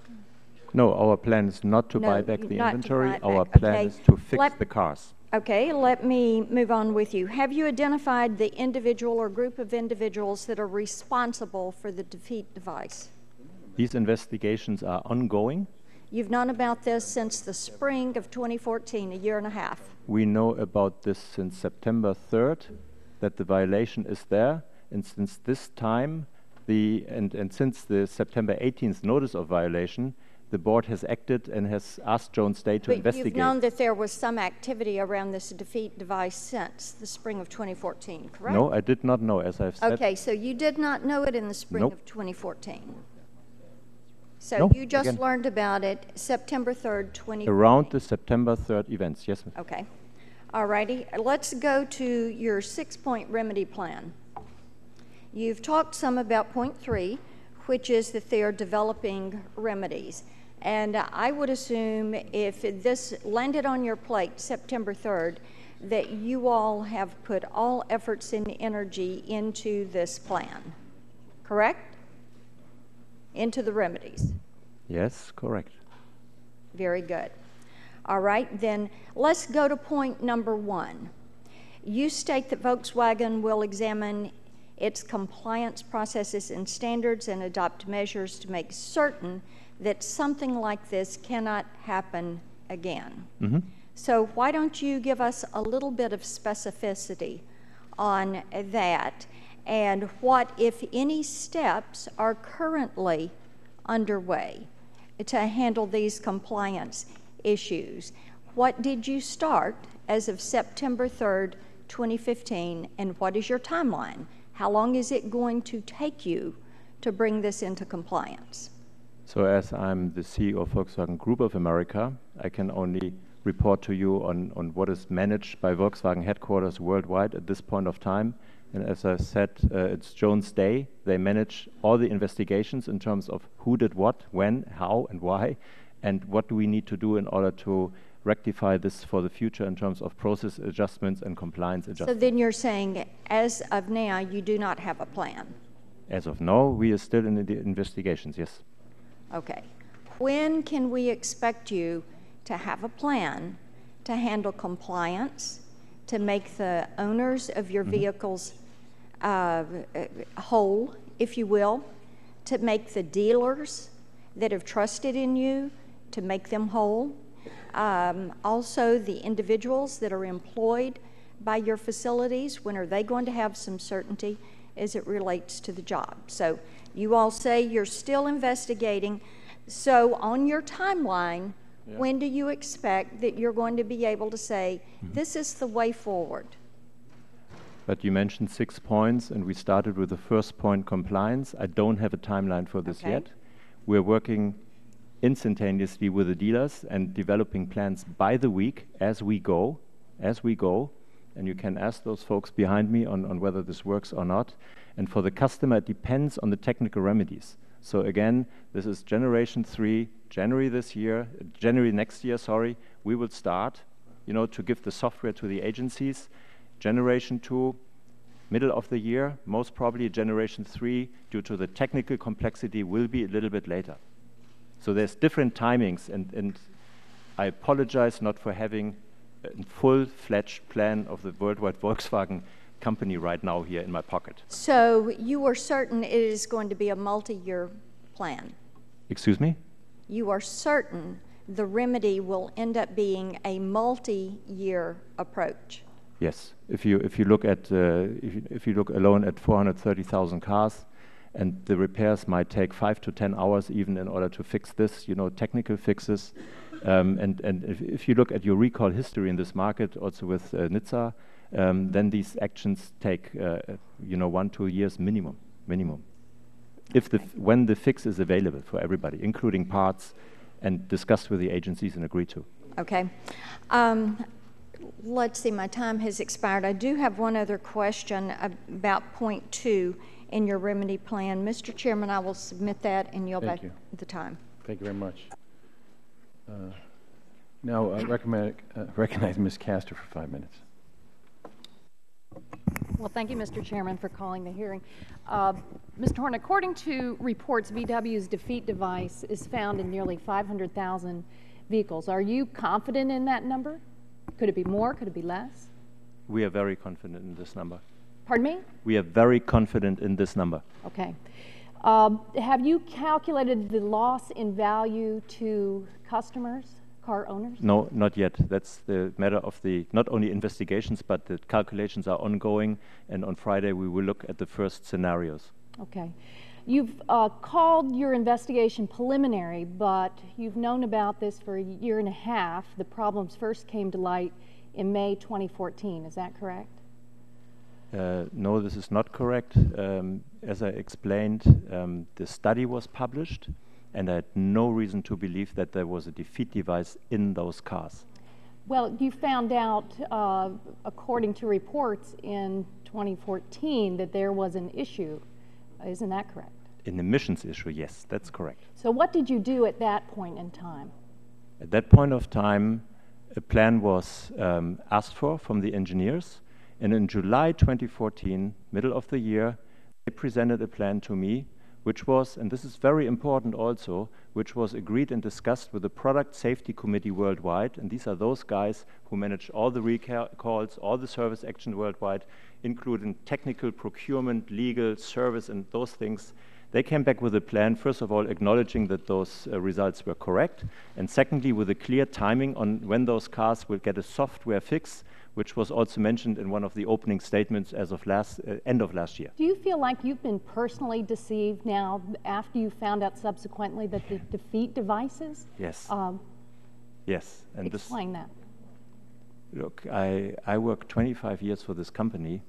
No, our plan is not to buy back the inventory. Our plan is to fix the cars. Okay, let me move on with you. Have you identified the individual or group of individuals that are responsible for the defeat device? These investigations are ongoing. You've known about this since the spring of 2014, a year and a half. We know about this since September 3rd, that the violation is there, and since this time, and since the September 18th notice of violation, the board has acted and has asked Jones Day to investigate. But you've known that there was some activity around this defeat device since the spring of 2014, correct? No, I did not know, as I've said. Okay, so you did not know it in the spring of 2014. So No, you just learned about it September 3rd, 2014. Around the September 3rd events, yes. Okay. All righty. Let's go to your 6-point remedy plan. You've talked some about point 3, which is that they are developing remedies. And I would assume if this landed on your plate September 3rd, that you all have put all efforts and energy into this plan, correct? Into the remedies. Yes, correct. Very good. All right, then let's go to point number 1. You state that Volkswagen will examine its compliance processes and standards and adopt measures to make certain that something like this cannot happen again. Mm-hmm. So why don't you give us a little bit of specificity on that, and what, if any, steps are currently underway to handle these compliance issues? What did you start as of September 3rd, 2015, and what is your timeline? How long is it going to take you to bring this into compliance? So as I'm the CEO of Volkswagen Group of America, I can only report to you on what is managed by Volkswagen headquarters worldwide at this point of time. And as I said, it's Jones Day. They manage all the investigations in terms of who did what, when, how, and why, and what do we need to do in order to rectify this for the future in terms of process adjustments and compliance adjustments. So then you're saying, as of now, you do not have a plan? As of now, we are still in the investigations, yes. Okay. When can we expect you to have a plan to handle compliance, to make the owners of your vehicles whole, if you will, to make the dealers that have trusted in you, to make them whole, also the individuals that are employed by your facilities? When are they going to have some certainty as it relates to the job? So you all say you're still investigating. So on your timeline, when do you expect that you're going to be able to say, this is the way forward? But you mentioned 6 points, and we started with the first point, compliance. I don't have a timeline for this yet. We're working instantaneously with the dealers and developing plans by the week as we go. And you can ask those folks behind me on whether this works or not. And for the customer, it depends on the technical remedies. So again, this is generation 3, January next year, sorry, we will start, to give the software to the agencies. Generation 2, middle of the year, most probably generation 3, due to the technical complexity, will be a little bit later. So there's different timings, and I apologize not for having a full-fledged plan of the worldwide Volkswagen company right now here in my pocket. So you are certain it is going to be a multi-year plan? Excuse me? You are certain the remedy will end up being a multi-year approach? Yes. If you look at if you look alone at 430,000 cars, and the repairs might take 5 to 10 hours even in order to fix this, technical fixes. And if you look at your recall history in this market, also with NHTSA, then these actions take 1-2 years minimum. When the fix is available for everybody, including parts, and discussed with the agencies and agreed to. Okay. Let's see, my time has expired. I do have one other question about point 2 in your remedy plan. Mr. Chairman, I will submit that and yield back the time. Thank you very much. Now, recognize Ms. Castor for 5 minutes. Well, thank you, Mr. Chairman, for calling the hearing. Mr. Horn, according to reports, VW's defeat device is found in nearly 500,000 vehicles. Are you confident in that number? Could it be more? Could it be less? We are very confident in this number. Pardon me? We are very confident in this number. Okay. Have you calculated the loss in value to customers, car owners? No, not yet. That's the matter of the not only investigations, but the calculations are ongoing, and on Friday we will look at the first scenarios. Okay. You've called your investigation preliminary, but you've known about this for a year and a half. The problems first came to light in May 2014. Is that correct? No, this is not correct. As I explained, the study was published, and I had no reason to believe that there was a defeat device in those cars. Well, you found out, according to reports in 2014, that there was an issue. Isn't that correct? An emissions issue, yes, that's correct. So what did you do at that point in time? At that point of time, a plan was asked for from the engineers, and in July 2014, middle of the year, they presented a plan to me, which was, and this is very important also, which was agreed and discussed with the Product Safety Committee worldwide, and these are those guys who manage all the recalls, all the service action worldwide, including technical, procurement, legal, service, and those things. They came back with a plan, first of all, acknowledging that those results were correct, and secondly, with a clear timing on when those cars will get a software fix, which was also mentioned in one of the opening statements as of end of last year. Do you feel like you've been personally deceived now after you found out subsequently that the defeat devices? Yes. Yes. And explain that. Look, I worked 25 years for this company,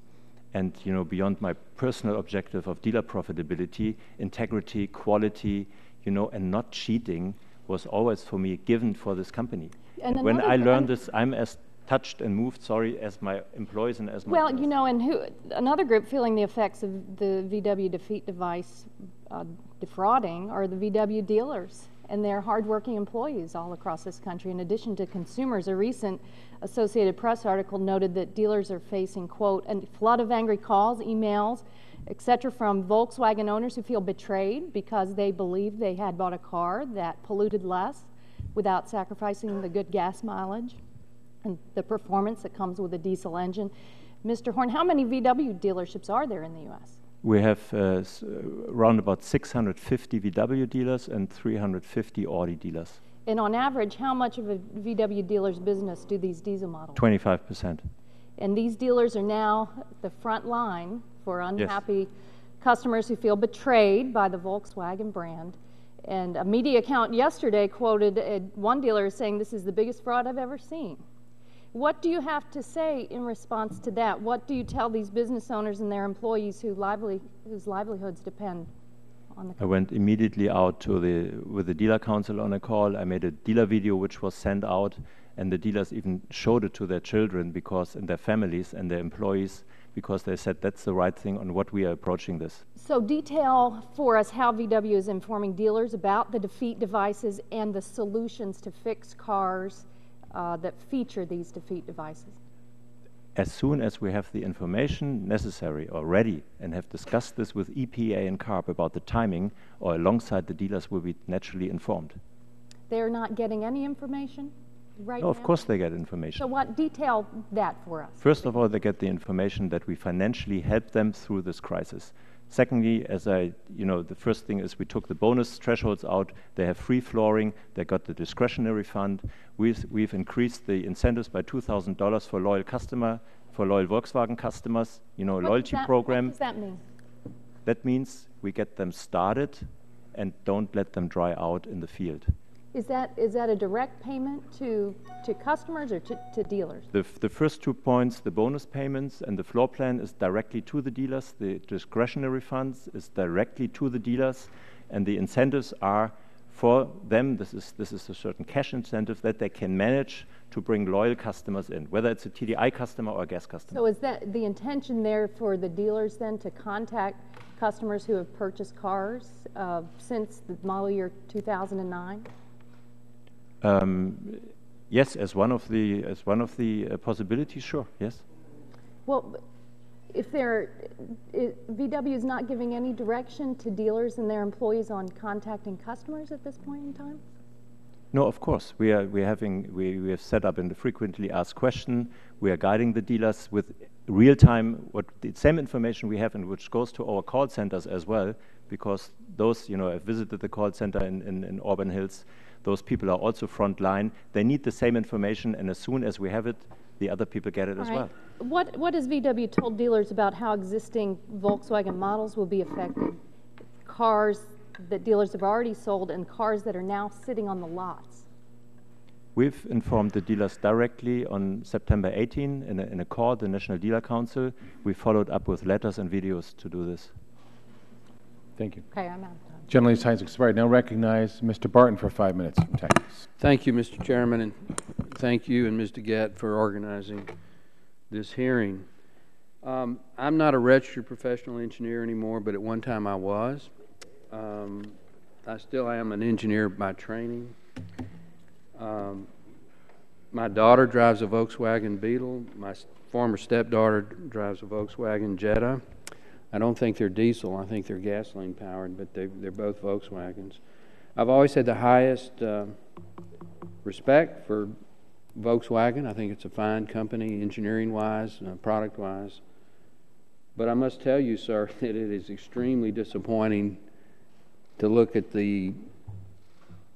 and beyond my personal objective of dealer profitability, integrity, quality, and not cheating was always for me given for this company. And when I learned this, I'm as touched and moved, as my employees and as my well, and another group feeling the effects of the VW defeat device defrauding are the VW dealers and their hardworking employees all across this country. In addition to consumers, a recent Associated Press article noted that dealers are facing, quote, a flood of angry calls, emails, etc., from Volkswagen owners who feel betrayed because they believe they had bought a car that polluted less without sacrificing the good gas mileage and the performance that comes with a diesel engine. Mr. Horn, how many VW dealerships are there in the U.S.? We have around about 650 VW dealers and 350 Audi dealers. And on average, how much of a VW dealer's business do these diesel models? 25%. And these dealers are now the front line for unhappy customers who feel betrayed by the Volkswagen brand. And a media account yesterday quoted one dealer saying, "This is the biggest fraud I've ever seen." What do you have to say in response to that? What do you tell these business owners and their employees whose livelihoods depend on the company? I went immediately out to with the dealer council on a call. I made a dealer video which was sent out, and the dealers even showed it to their children and their families and their employees, because they said that's the right thing on what we are approaching this. So detail for us how VW is informing dealers about the defeat devices and the solutions to fix cars that feature these defeat devices. As soon as we have the information necessary or ready and have discussed this with EPA and CARB about the timing, or alongside the dealers will be naturally informed. They're not getting any information right now? No, of course they get information. So what, detail that for us. First of all, they get the information that we financially help them through this crisis. Secondly, the first thing is we took the bonus thresholds out. They have free flooring. They got the discretionary fund. We've increased the incentives by $2,000 for loyal Volkswagen customers. Loyalty program. What does that mean? That means we get them started and don't let them dry out in the field. Is that a direct payment to customers or to dealers? The first 2 points, the bonus payments and the floor plan, is directly to the dealers. The discretionary funds is directly to the dealers, and the incentives are for them. This is a certain cash incentive that they can manage to bring loyal customers in, whether it's a TDI customer or a gas customer. So is that the intention there for the dealers then to contact customers who have purchased cars since the model year 2009? Yes, as one of the possibilities, sure. Yes. Well, if VW is not giving any direction to dealers and their employees on contacting customers at this point in time? No, of course. We have set up in the frequently asked question. We are guiding the dealers with real time the same information we have, and which goes to our call centers as well, because those I've visited the call center in Auburn Hills. Those people are also front line. They need the same information, and as soon as we have it, the other people get it as well. What has VW told dealers about how existing Volkswagen models will be affected? Cars that dealers have already sold and cars that are now sitting on the lots. We've informed the dealers directly on September 18 in a call, the National Dealer Council. We followed up with letters and videos to do this. Thank you. Okay, I'm out of time. Gentleman's time has expired. Now recognize Mr. Barton for 5 minutes. Thank you, Mr. Chairman, and thank you and Ms. DeGette for organizing this hearing. I'm not a registered professional engineer anymore, but at one time I was. I still am an engineer by training. My daughter drives a Volkswagen Beetle. My former stepdaughter drives a Volkswagen Jetta. I don't think they're diesel. I think they're gasoline powered, but they're both Volkswagens. I've always had the highest respect for Volkswagen. I think it's a fine company, engineering-wise, product-wise. But I must tell you, sir, that it is extremely disappointing to look at the,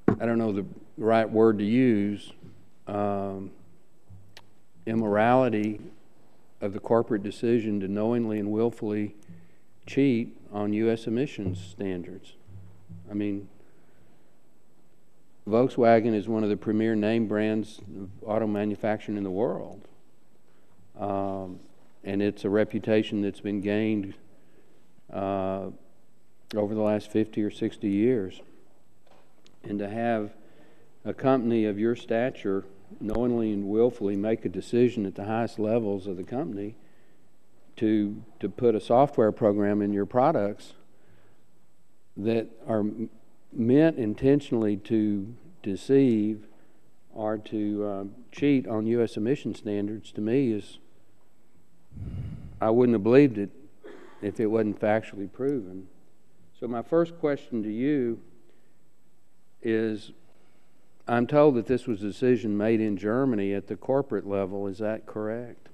I don't know the right word to use, immorality of the corporate decision to knowingly and willfully cheat on U.S. emissions standards. I mean, Volkswagen is one of the premier name brands of auto manufacturing in the world. And it's a reputation that's been gained over the last 50 or 60 years. And to have a company of your stature knowingly and willfully make a decision at the highest levels of the company to put a software program in your products that are meant intentionally to deceive or to cheat on U.S. emission standards, to me is, I wouldn't have believed it if it wasn't factually proven. So my first question to you is, I'm told that this was a decision made in Germany at the corporate level. Is that correct?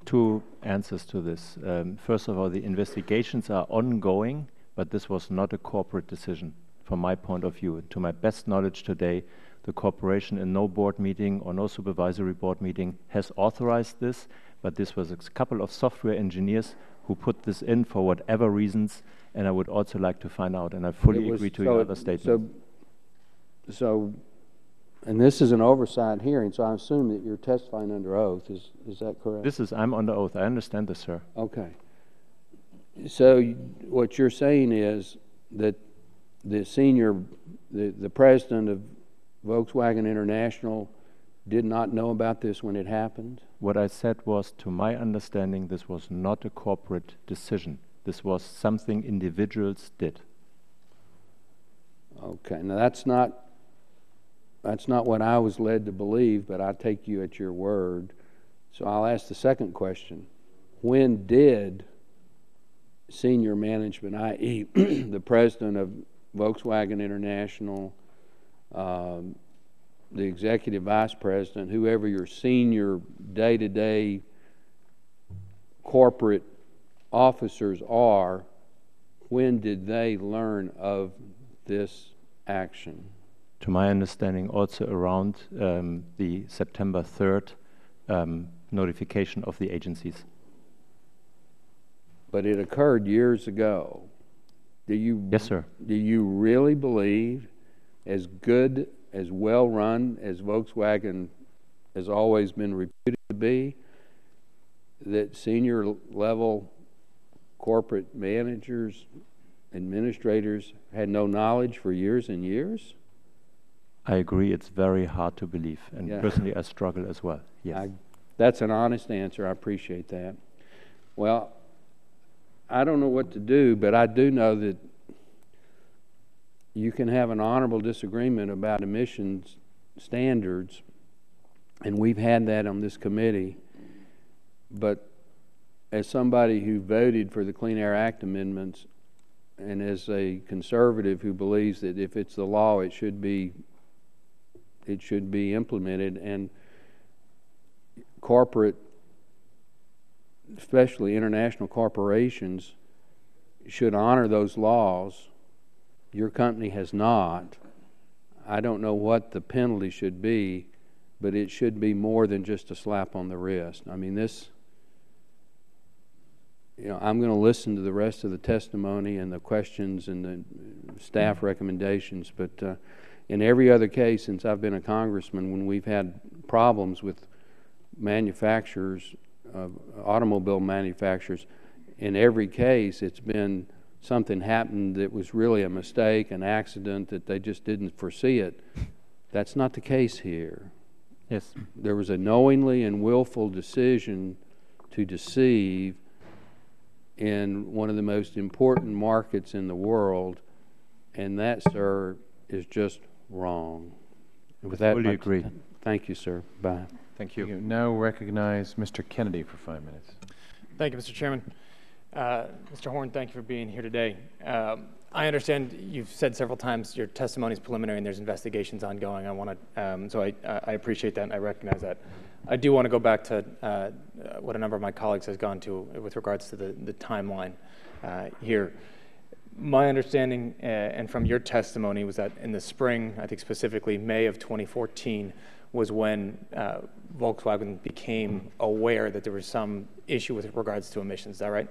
Two answers to this. First of all, the investigations are ongoing, but this was not a corporate decision. from my point of view. To my best knowledge today, the corporation in no board meeting or no supervisory board meeting has authorized this, but this was a couple of software engineers who put this in for whatever reasons, and I would also like to find out, and I fully agree to your other statement. So, and this is an oversight hearing, so I assume that you're testifying under oath. Is that correct? I'm under oath. I understand this, sir. Okay. So what you're saying is that the president of Volkswagen International did not know about this when it happened? What I said was, to my understanding, this was not a corporate decision. This was something individuals did. Okay. Now that's not what I was led to believe, but I take you at your word. So I'll ask the second question. When did senior management, i.e. the president of Volkswagen International, the executive vice president, whoever your senior day-to-day corporate officers are, when did they learn of this action? To my understanding, also around the September 3rd notification of the agencies. But it occurred years ago. Yes, sir. Do you really believe, as good, as well run as Volkswagen has always been reputed to be, that senior level corporate managers, administrators had no knowledge for years and years? I agree, it's very hard to believe, and personally I struggle as well. Yes. That's an honest answer. I appreciate that. Well, I don't know what to do, but I do know that you can have an honorable disagreement about emissions standards, and we've had that on this committee. But as somebody who voted for the Clean Air Act amendments, and as a conservative who believes that if it's the law, it should be implemented, and corporate, especially international corporations, should honor those laws. Your company has not. I don't know what the penalty should be, but it should be more than just a slap on the wrist. I mean, this, I'm going to listen to the rest of the testimony and the questions and the staff recommendations, but in every other case since I've been a congressman, when we've had problems with manufacturers, automobile manufacturers, in every case it's been something happened that was really a mistake, an accident, that they just didn't foresee it. That's not the case here. Yes. There was a knowingly and willful decision to deceive in one of the most important markets in the world, and that, sir, is just wrong. And with that, fully agree. Thank you, sir. Bye. Thank you. You now recognize Mr. Kennedy for 5 minutes. Thank you, Mr. Chairman. Mr. Horn, thank you for being here today. I understand you've said several times your testimony is preliminary and there's investigations ongoing. So I appreciate that and I recognize that. I do want to go back to what a number of my colleagues has gone to with regards to the timeline here. My understanding, and from your testimony, was that in the spring, I think specifically May of 2014, was when Volkswagen became aware that there was some issue with regards to emissions. Is that right?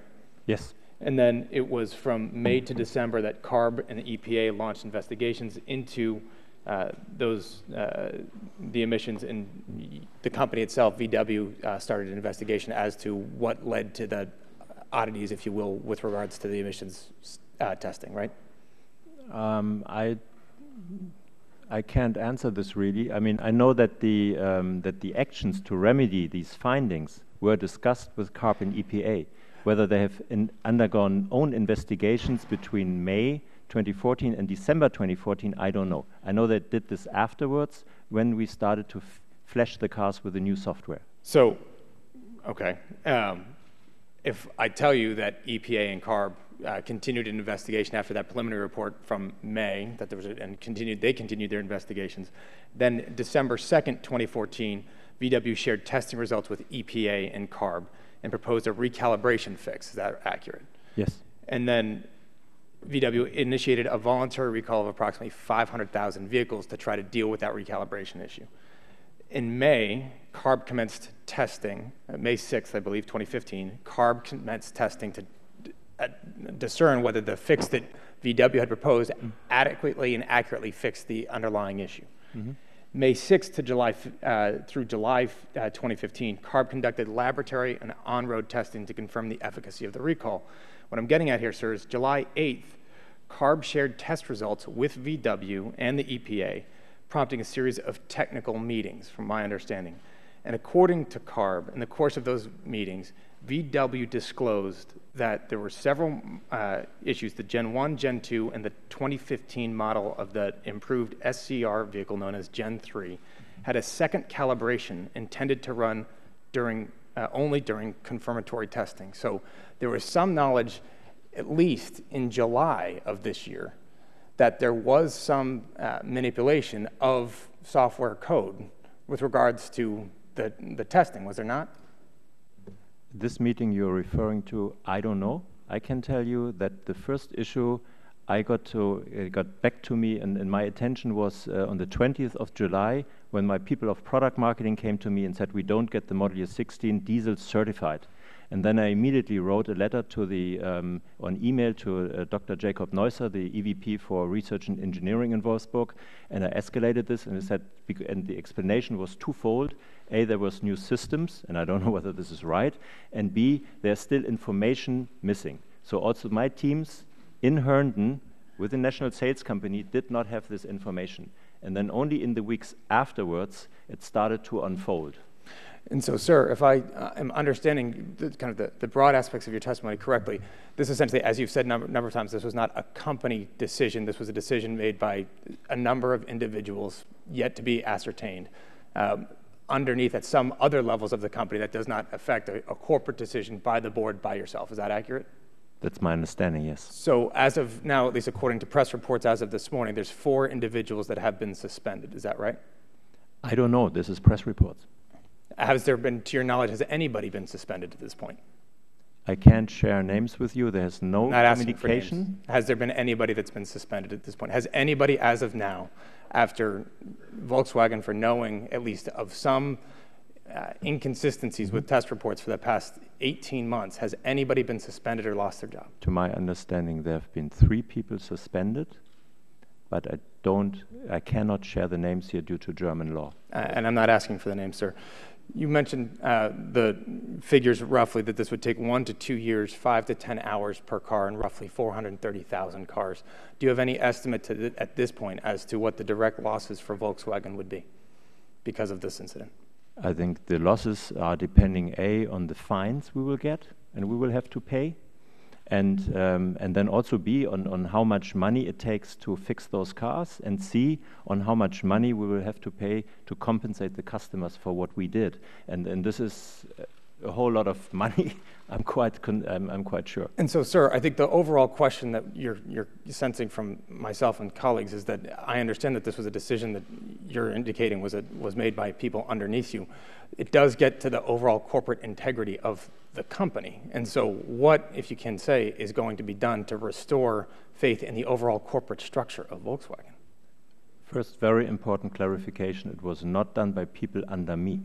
Yes. And then it was from May to December that CARB and the EPA launched investigations into the emissions, and the company itself, VW, started an investigation as to what led to the oddities, if you will, with regards to the emissions testing, right? I can't answer this really. I mean, I know that the actions to remedy these findings were discussed with CARB and EPA. Whether they have undergone own investigations between May 2014 and December 2014, I don't know. I know they did this afterwards when we started to flash the cars with the new software. So, okay. If I tell you that EPA and CARB continued an investigation after that preliminary report from May, that there was they continued their investigations. Then December 2nd, 2014, VW shared testing results with EPA and CARB and proposed a recalibration fix. Is that accurate? Yes. And then VW initiated a voluntary recall of approximately 500,000 vehicles to try to deal with that recalibration issue. In May, CARB commenced testing, May 6th, I believe, 2015, CARB commenced testing to discern whether the fix that VW had proposed adequately and accurately fixed the underlying issue. May 6th to July, through July 2015, CARB conducted laboratory and on-road testing to confirm the efficacy of the recall. What I'm getting at here, sir, is July 8th, CARB shared test results with VW and the EPA, prompting a series of technical meetings, from my understanding. And according to CARB, in the course of those meetings, VW disclosed that there were several issues, the Gen 1, Gen 2, and the 2015 model of the improved SCR vehicle known as Gen 3 had a second calibration intended to run during only during confirmatory testing. So there was some knowledge, at least in July of this year, that there was some manipulation of software code with regards to the testing, was there not? This meeting you're referring to, I don't know. I can tell you that the first issue it got back to me and my attention was on the 20th of July when my people of product marketing came to me and said we don't get the Model Year 16 diesel certified. And then I immediately wrote a letter to the, on email to Dr. Jacob Neusser, the EVP for Research and Engineering in Wolfsburg, and I escalated this and I said, and the explanation was twofold. A, there was new systems, and I don't know whether this is right, and B, there's still information missing. So also my teams in Herndon with the National Sales Company did not have this information. And then only in the weeks afterwards, it started to unfold. And so, sir, if I am understanding the broad aspects of your testimony correctly, this essentially, as you've said a number of times, this was not a company decision. This was a decision made by a number of individuals yet to be ascertained underneath at some other levels of the company that does not affect a corporate decision by the board, by yourself. Is that accurate? That's my understanding, yes. So as of now, at least according to press reports as of this morning, there's 4 individuals that have been suspended. Is that right? I don't know. This is press reports. Has there been, to your knowledge, has anybody been suspended at this point? I can't share names with you. There's no communication. Has there been anybody that's been suspended at this point? Has anybody as of now, after Volkswagen for knowing at least of some inconsistencies with test reports for the past 18 months, has anybody been suspended or lost their job? To my understanding, there have been 3 people suspended, but I cannot share the names here due to German law. And I'm not asking for the names, sir. You mentioned the figures roughly that this would take 1 to 2 years, 5 to 10 hours per car, and roughly 430,000 cars. Do you have any estimate at this point as to what the direct losses for Volkswagen would be because of this incident? I think the losses are depending A, on the fines we will get and we will have to pay, and then also B, on how much money it takes to fix those cars, and C, on how much money we will have to pay to compensate the customers for what we did. And this is a whole lot of money, I'm quite sure. And so, sir, I think the overall question that you're sensing from myself and colleagues is that I understand that this was a decision that you're indicating was made by people underneath you. It does get to the overall corporate integrity of the company. And so what, if you can say, is going to be done to restore faith in the overall corporate structure of Volkswagen? First, very important clarification, it was not done by people under me.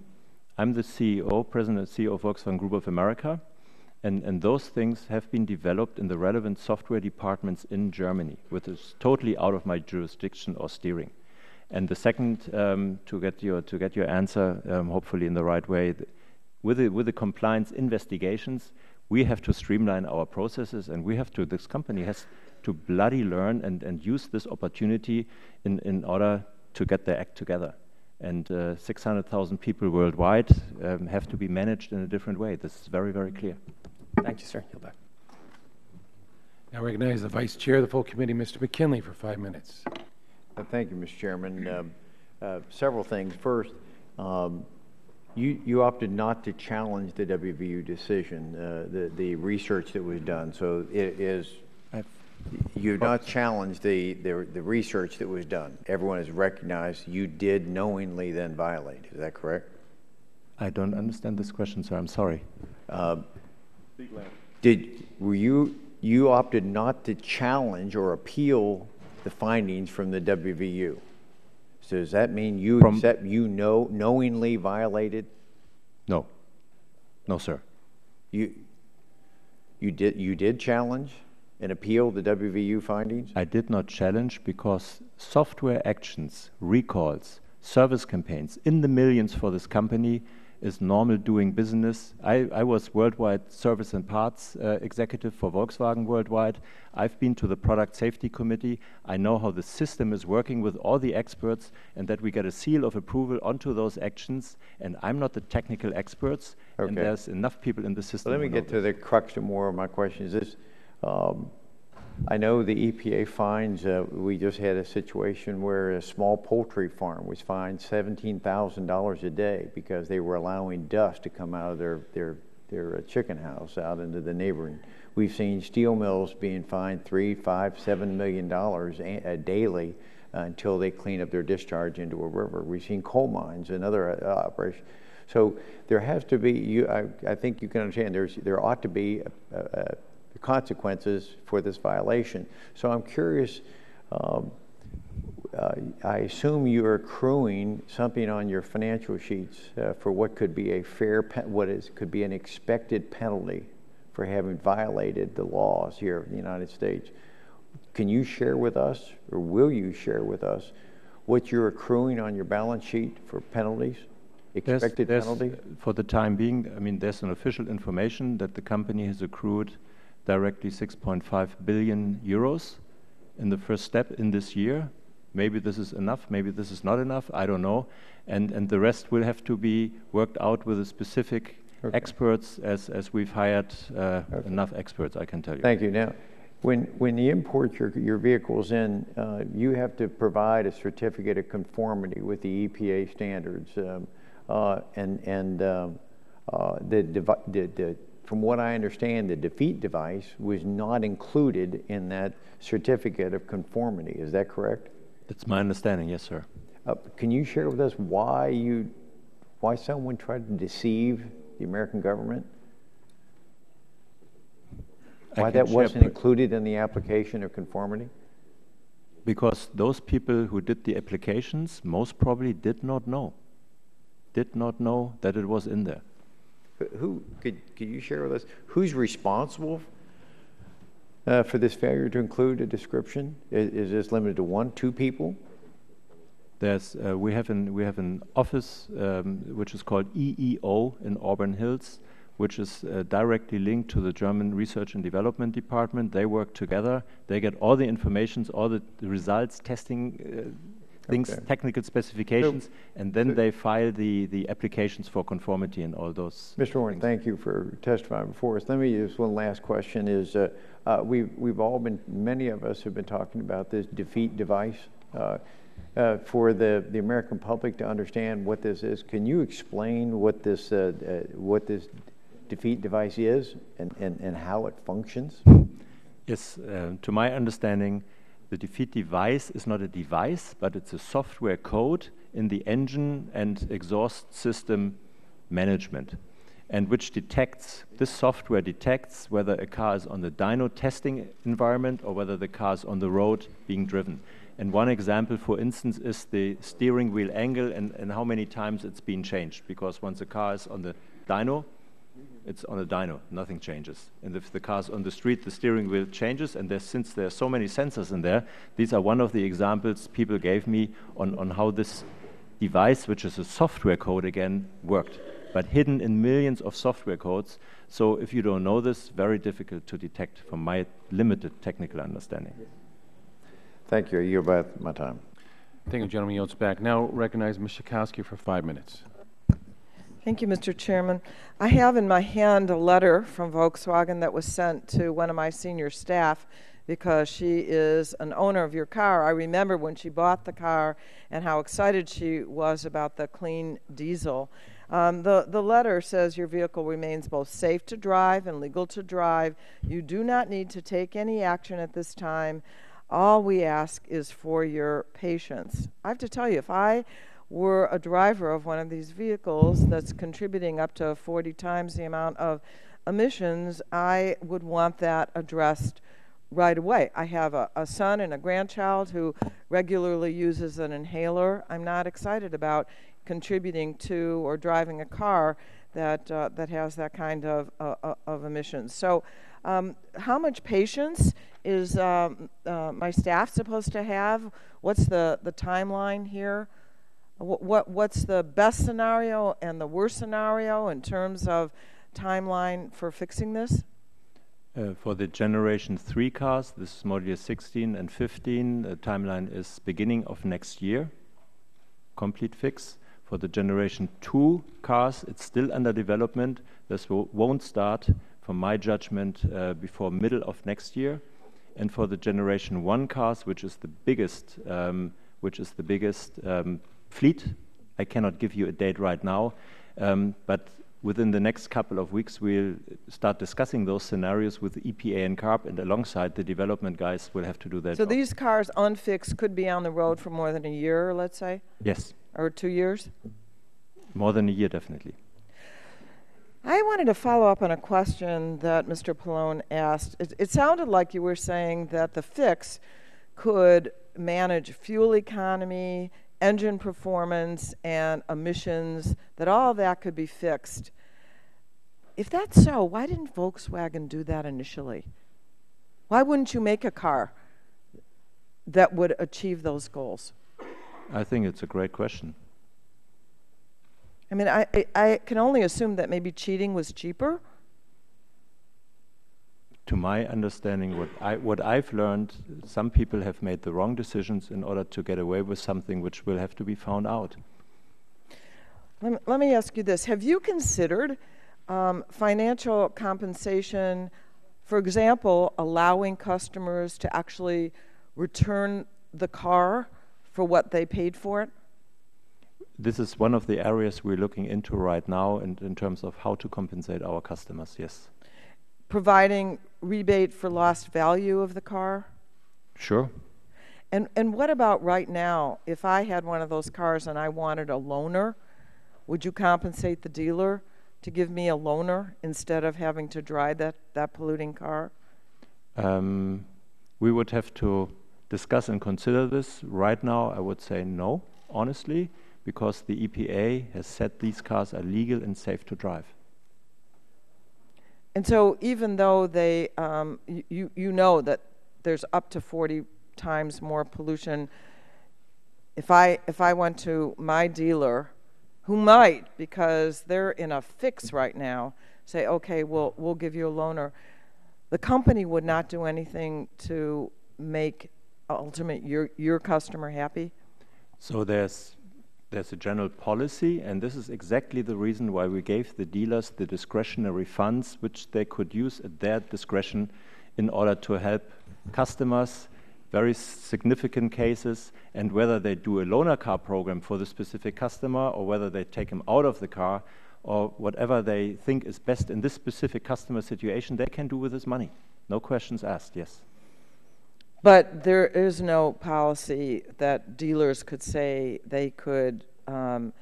I'm the CEO, President and CEO of Volkswagen Group of America, and those things have been developed in the relevant software departments in Germany, which is totally out of my jurisdiction or steering. And the second, to get your answer, hopefully in the right way, with the compliance investigations, we have to streamline our processes, and this company has to bloody learn and use this opportunity in order to get their act together. And 600,000 people worldwide have to be managed in a different way. This is very, very clear. Thank you, sir. Yield back. Now recognize the Vice Chair of the full committee, Mr. McKinley, for 5 minutes. Thank you, Mr. Chairman. Several things. First, you opted not to challenge the WVU decision, the research that was done. So it is, you've not challenged the research that was done. Everyone has recognized you did knowingly then violate. Is that correct? I don't understand this question, sir. I'm sorry. Were you you opted not to challenge or appeal the findings from the WVU. So does that mean you accept you knowingly violated? No. No, sir. You did challenge and appeal the WVU findings? I did not challenge because software actions, recalls, service campaigns in the millions for this company is normal doing business. I was worldwide service and parts executive for Volkswagen worldwide. I've been to the product safety committee. I know how the system is working with all the experts and that we get a seal of approval onto those actions. And I'm not the technical experts, and there's enough people in the system. Well, let me get to the crux of more of my question. Is this, I know the EPA fines, we just had a situation where a small poultry farm was fined $17,000 a day because they were allowing dust to come out of their chicken house out into the neighboring. We've seen steel mills being fined $3, $5, $7 million daily until they clean up their discharge into a river. We've seen coal mines and other operations. So there has to be, I think you can understand, there ought to be consequences for this violation. So I'm curious, I assume you're accruing something on your financial sheets for what could be a could be an expected penalty for having violated the laws here in the United States. Can you share with us, or will you share with us, what you're accruing on your balance sheet for penalties, expected penalty? For the time being, I mean, there's an official information that the company has accrued directly 6.5 billion euros in the first step in this year. Maybe this is enough, maybe this is not enough, I don't know. And the rest will have to be worked out with the specific experts as we've hired enough experts, I can tell you. Thank you. Now, when you import your vehicles in, you have to provide a certificate of conformity with the EPA standards. From what I understand, the defeat device was not included in that certificate of conformity. Is that correct? That's my understanding, yes, sir. Can you share with us why someone tried to deceive the American government? Why that wasn't included in the application of conformity? Because those people who did the applications most probably did not know that it was in there. Who could you share with us who's responsible for this failure to include a description? Is this limited to one, two people? There's we have an office which is called EEO in Auburn Hills, which is directly linked to the German Research and Development Department. They work together. They get all the information, all the results, testing things, technical specifications, and then they file the applications for conformity and all those. Mr. Horn, thank you for testifying before us. Let me use one last question. Is many of us have been talking about this defeat device. For the American public to understand what this is, can you explain what this defeat device is and how it functions? Yes, to my understanding, the defeat device is not a device, but it's a software code in the engine and exhaust system management, and which this software detects whether a car is on the dyno testing environment or whether the car is on the road being driven. And one example, for instance, is the steering wheel angle and how many times it's been changed. Because once a car is on the dyno, it's on a dyno, nothing changes. And if the car's on the street, the steering wheel changes, and since there are so many sensors in there, these are one of the examples people gave me on how this device, which is a software code again, worked, but hidden in millions of software codes. So if you don't know this, very difficult to detect from my limited technical understanding. Thank you. I yield back my time. Thank you, gentleman. Yields back. Now recognize Ms. Schakowsky for 5 minutes. Thank you, Mr. Chairman. I have in my hand a letter from Volkswagen that was sent to one of my senior staff because she is an owner of your car. I remember when she bought the car and how excited she was about the clean diesel. The letter says your vehicle remains both safe to drive and legal to drive. You do not need to take any action at this time. All we ask is for your patience. I have to tell you, if I were a driver of one of these vehicles that's contributing up to 40 times the amount of emissions, I would want that addressed right away. I have a son and a grandchild who regularly uses an inhaler. I'm not excited about contributing to or driving a car that that has that kind of emissions. So how much patience is my staff supposed to have? What's the timeline here? What's the best scenario and the worst scenario in terms of timeline for fixing this? For the Generation 3 cars, this is model year 16 and 15, the timeline is beginning of next year, complete fix. For the Generation 2 cars, it's still under development. This won't start, from my judgment, before middle of next year. And for the Generation 1 cars, which is the biggest, fleet, I cannot give you a date right now, but within the next couple of weeks, we'll start discussing those scenarios with the EPA and CARB, and alongside the development guys will have to do that. So these cars unfixed could be on the road for more than a year, let's say? Yes. Or 2 years? More than a year, definitely. I wanted to follow up on a question that Mr. Pallone asked. It sounded like you were saying that the fix could manage fuel economy, engine performance, and emissions, that all that could be fixed. If that's so, why didn't Volkswagen do that initially? Why wouldn't you make a car that would achieve those goals? I think it's a great question. I mean, I can only assume that maybe cheating was cheaper. To my understanding, what I've learned, some people have made the wrong decisions in order to get away with something which will have to be found out. Let me ask you this. Have you considered financial compensation, for example, allowing customers to actually return the car for what they paid for it? This is one of the areas we're looking into right now in terms of how to compensate our customers, yes. Providing rebate for lost value of the car? Sure. And what about right now? If I had one of those cars and I wanted a loaner, would you compensate the dealer to give me a loaner instead of having to drive that polluting car? We would have to discuss and consider this. Right now, I would say no, honestly, because the EPA has said these cars are legal and safe to drive. And so even though they, you know that there's up to 40 times more pollution, if I went to my dealer, who might, because they're in a fix right now, say, okay, we'll give you a loaner, the company would not do anything to make ultimate your customer happy? So there's a general policy, and this is exactly the reason why we gave the dealers the discretionary funds which they could use at their discretion in order to help customers, very significant cases, and whether they do a loaner car program for the specific customer or whether they take him out of the car or whatever they think is best in this specific customer situation, they can do with this money. No questions asked, yes. But there is no policy that dealers could say they could, that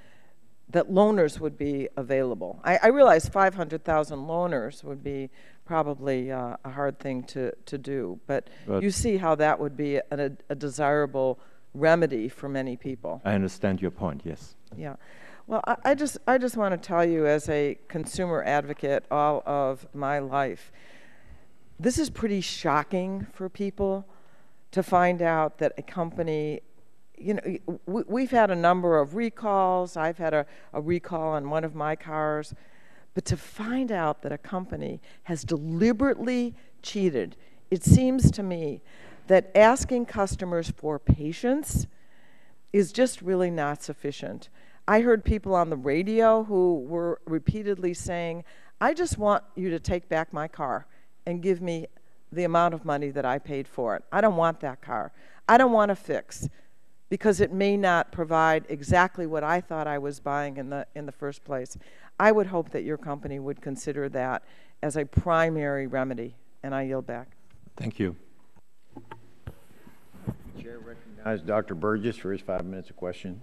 loaners would be available. I realize 500,000 loaners would be probably a hard thing to do, but you see how that would be a desirable remedy for many people. I understand your point, yes. Yeah. Well, I just want to tell you, as a consumer advocate all of my life, this is pretty shocking for people to find out that a company, you know, we've had a number of recalls. I've had a recall on one of my cars. But to find out that a company has deliberately cheated, it seems to me that asking customers for patience is just really not sufficient. I heard people on the radio who were repeatedly saying, I just want you to take back my car and give me the amount of money that I paid for it. I don't want that car. I don't want a fix because it may not provide exactly what I thought I was buying in the first place. I would hope that your company would consider that as a primary remedy, and I yield back. Thank you. The chair recognizes Dr. Burgess for his 5 minutes of question.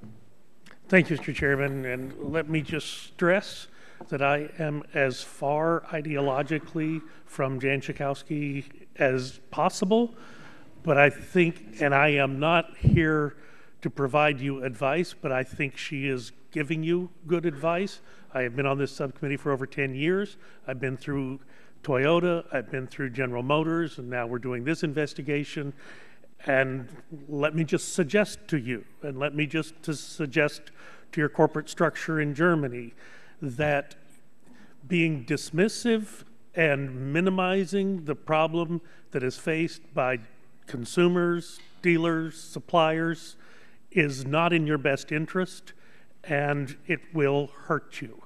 Thank you, Mr. Chairman, and let me just stress that I am as far ideologically from Jan Schakowsky as possible, but I think, and I am not here to provide you advice, but I think she is giving you good advice. I have been on this subcommittee for over 10 years. I've been through Toyota, I've been through General Motors, and now we're doing this investigation. And let me just suggest to you, and let me just suggest to your corporate structure in Germany, that being dismissive and minimizing the problem that is faced by consumers, dealers, suppliers is not in your best interest, and it will hurt you.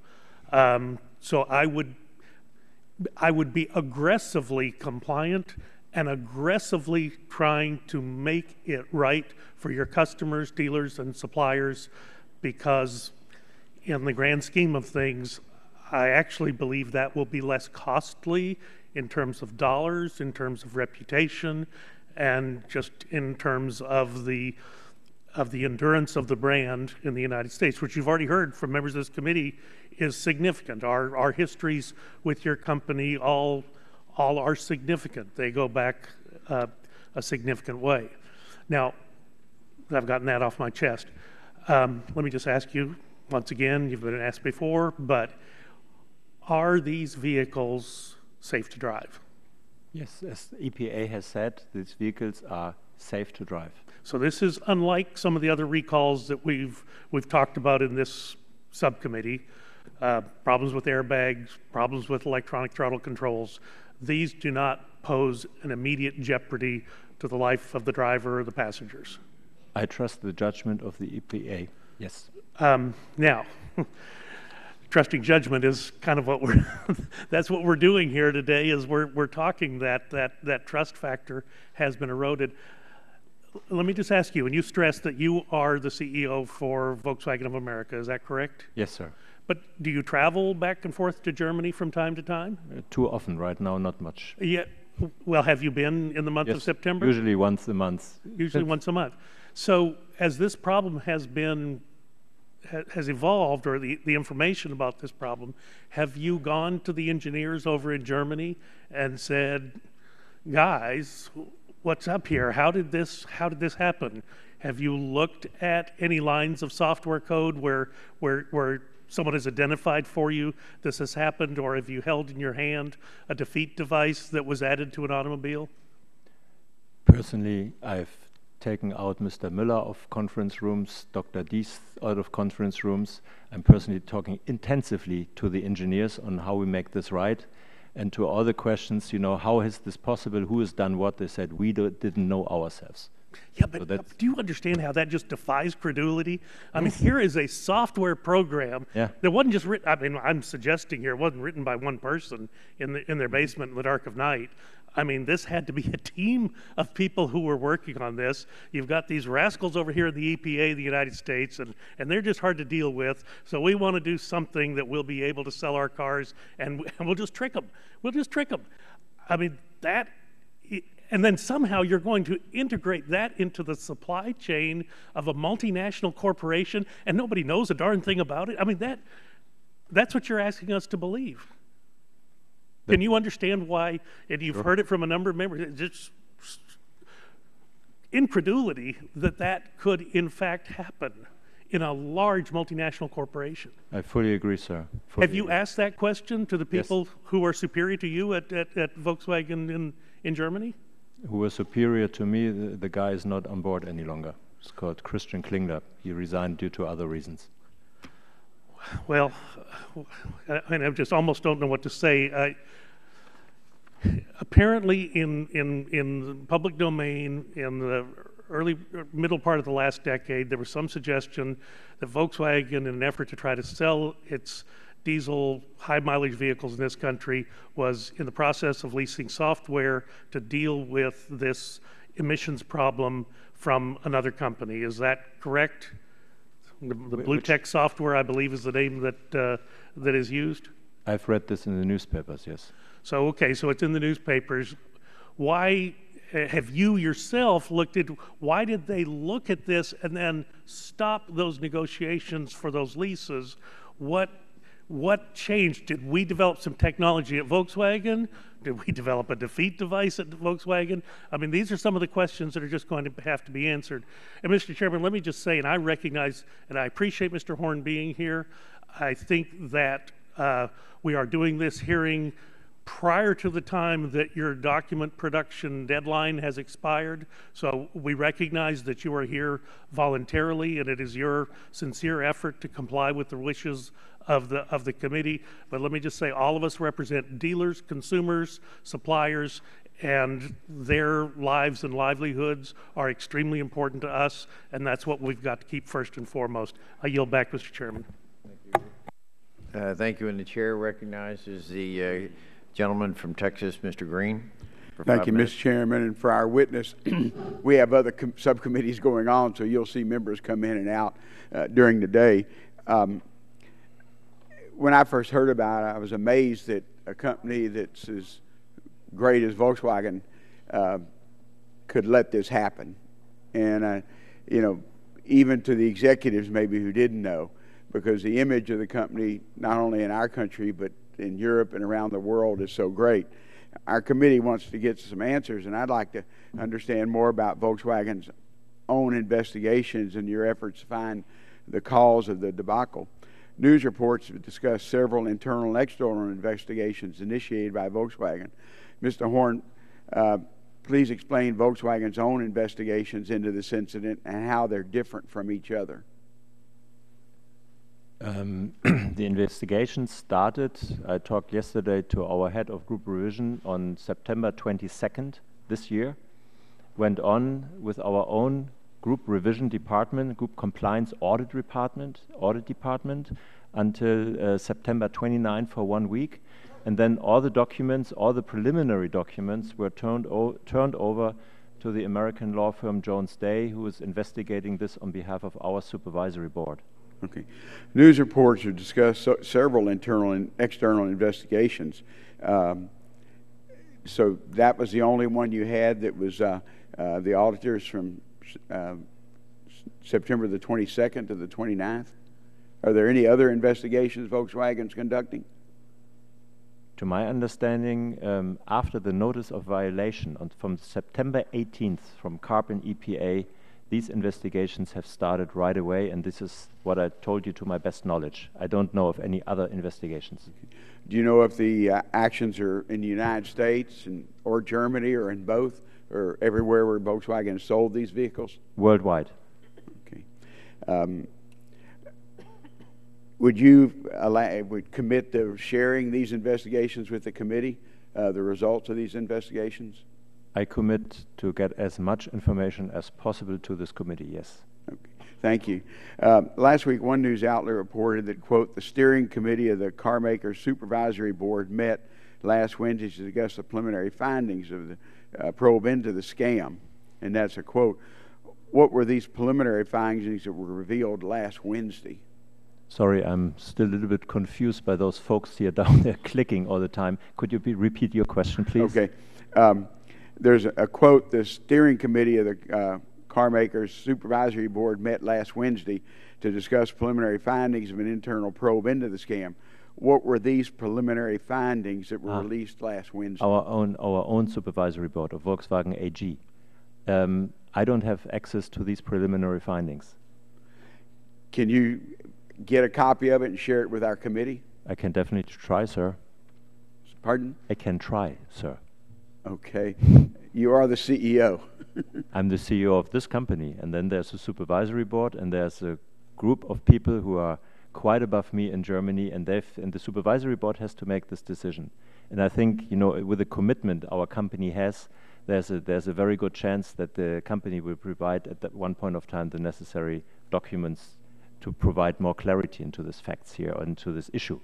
So I would be aggressively compliant and aggressively trying to make it right for your customers, dealers, and suppliers, because in the grand scheme of things, I actually believe that will be less costly in terms of dollars, in terms of reputation, and just in terms of the endurance of the brand in the United States, which you've already heard from members of this committee is significant. Our histories with your company all are significant. They go back a significant way. Now, I've gotten that off my chest. Let me just ask you once again, you've been asked before, but are these vehicles safe to drive? Yes, as EPA has said, these vehicles are safe to drive. So this is unlike some of the other recalls that we've talked about in this subcommittee. Problems with airbags, problems with electronic throttle controls. These do not pose an immediate jeopardy to the life of the driver or the passengers. I trust the judgment of the EPA. Yes. Now, trusting judgment is kind of what that's what we're doing here today, is we're talking that trust factor has been eroded. Let me just ask you, and you stressed that you are the CEO for Volkswagen of America, is that correct? Yes, sir. But do you travel back and forth to Germany from time to time? Too often right now, not much. Yeah. Well, have you been in the month of September? Usually once a month. Usually once a month. So as this problem has evolved, or the information about this problem, have you gone to the engineers over in Germany and said, guys, what's up here? How did this happen? Have you looked at any lines of software code where someone has identified for you this has happened, or have you held in your hand a defeat device that was added to an automobile? Personally, I've taken out Mr. Müller of conference rooms, Dr. Dies out of conference rooms. I'm personally talking intensively to the engineers on how we make this right. And to all the questions, how is this possible? Who has done what? They said, we didn't know ourselves. Yeah, but do you understand how that just defies credulity? I mean, here is a software program that wasn't just written. I mean, I'm suggesting here it wasn't written by one person in their basement in the dark of night. I mean, this had to be a team of people who were working on this. You've got these rascals over here in the EPA, the United States, and they're just hard to deal with. So we want to do something that we'll be able to sell our cars, and we'll just trick them. We'll just trick them. I mean, and then somehow you're going to integrate that into the supply chain of a multinational corporation, and nobody knows a darn thing about it. I mean, that's what you're asking us to believe. Can you understand why, and you've heard it from a number of members, it's just incredulity that could in fact happen in a large multinational corporation? I fully agree, sir. Have you asked that question to the people who are superior to you at Volkswagen in Germany? Who was superior to me, the guy is not on board any longer. It's called Christian Klingler. He resigned due to other reasons. Well, I just almost don't know what to say. Apparently, in the public domain, in the middle part of the last decade, there was some suggestion that Volkswagen, in an effort to try to sell its diesel high-mileage vehicles in this country, was in the process of leasing software to deal with this emissions problem from another company. Is that correct? The Blue Tech software, I believe, is the name that is used? I've read this in the newspapers, yes. So, okay, so it's in the newspapers. Why have you yourself looked at, why did they look at this and then stop those negotiations for those leases? What What changed? Did we develop some technology at Volkswagen? Did we develop a defeat device at Volkswagen? I mean, these are some of the questions that are just going to have to be answered. And Mr. Chairman, let me just say, and I recognize and I appreciate Mr. Horn being here. I think that we are doing this hearing prior to the time that your document production deadline has expired. So we recognize that you are here voluntarily, and it is your sincere effort to comply with the wishes of the committee. But let me just say, all of us represent dealers, consumers, suppliers, and their lives and livelihoods are extremely important to us, and that's what we've got to keep first and foremost. I yield back, Mr. Chairman. Thank you. And the chair recognizes the gentleman from Texas, Mr. Green. Thank you, Mr. Chairman. And for our witness, we have other subcommittees going on, so you'll see members come in and out during the day. When I first heard about it, I was amazed that a company that's as great as Volkswagen could let this happen. And, you know, even to the executives maybe who didn't know, because the image of the company, not only in our country, but in Europe and around the world, is so great. Our committee wants to get some answers, and I'd like to understand more about Volkswagen's own investigations and your efforts to find the cause of the debacle. News reports have discussed several internal and external investigations initiated by Volkswagen. Mr. Horn, please explain Volkswagen's own investigations into this incident and how they're different from each other. The investigation started, I talked yesterday to our head of group revision on September 22nd this year, went on with our own group revision department, group compliance audit department until September 29 for 1 week. And then all the documents, all the preliminary documents were turned over to the American law firm Jones Day, who is investigating this on behalf of our supervisory board. Okay. News reports have discussed several internal and external investigations. So that was the only one you had that was the auditors from September the 22nd to the 29th? Are there any other investigations Volkswagen's conducting? To my understanding, after the notice of violation from September 18th from CARB and EPA, these investigations have started right away, and this is what I told you to my best knowledge. I don't know of any other investigations. Do you know if the actions are in the United States or Germany or in both, or everywhere where Volkswagen sold these vehicles? Worldwide. Okay. Would you commit to sharing these investigations with the committee, the results of these investigations? I commit to get as much information as possible to this committee, yes. Okay. Thank you. Last week, one news outlet reported that, quote, the steering committee of the car maker's supervisory board met last Wednesday to discuss the preliminary findings of the probe into the scam. And that's a quote. What were these preliminary findings that were revealed last Wednesday? Sorry, I'm still a little bit confused by those folks here down there clicking all the time. Could you repeat your question, please? Okay. There's a quote, the steering committee of the car maker's supervisory board met last Wednesday to discuss preliminary findings of an internal probe into the scam. What were these preliminary findings that were released last Wednesday? Our own supervisory board of Volkswagen AG. I don't have access to these preliminary findings. Can you get a copy of it and share it with our committee? I can definitely try, sir. Pardon? I can try, sir. Okay. You are the CEO. I'm the CEO of this company, and then there's a supervisory board, and there's a group of people who are quite above me in Germany, and the supervisory board has to make this decision. And I think, you know, with the commitment our company has, there's a very good chance that the company will provide at that one point of time the necessary documents to provide more clarity into these facts here and to this issue.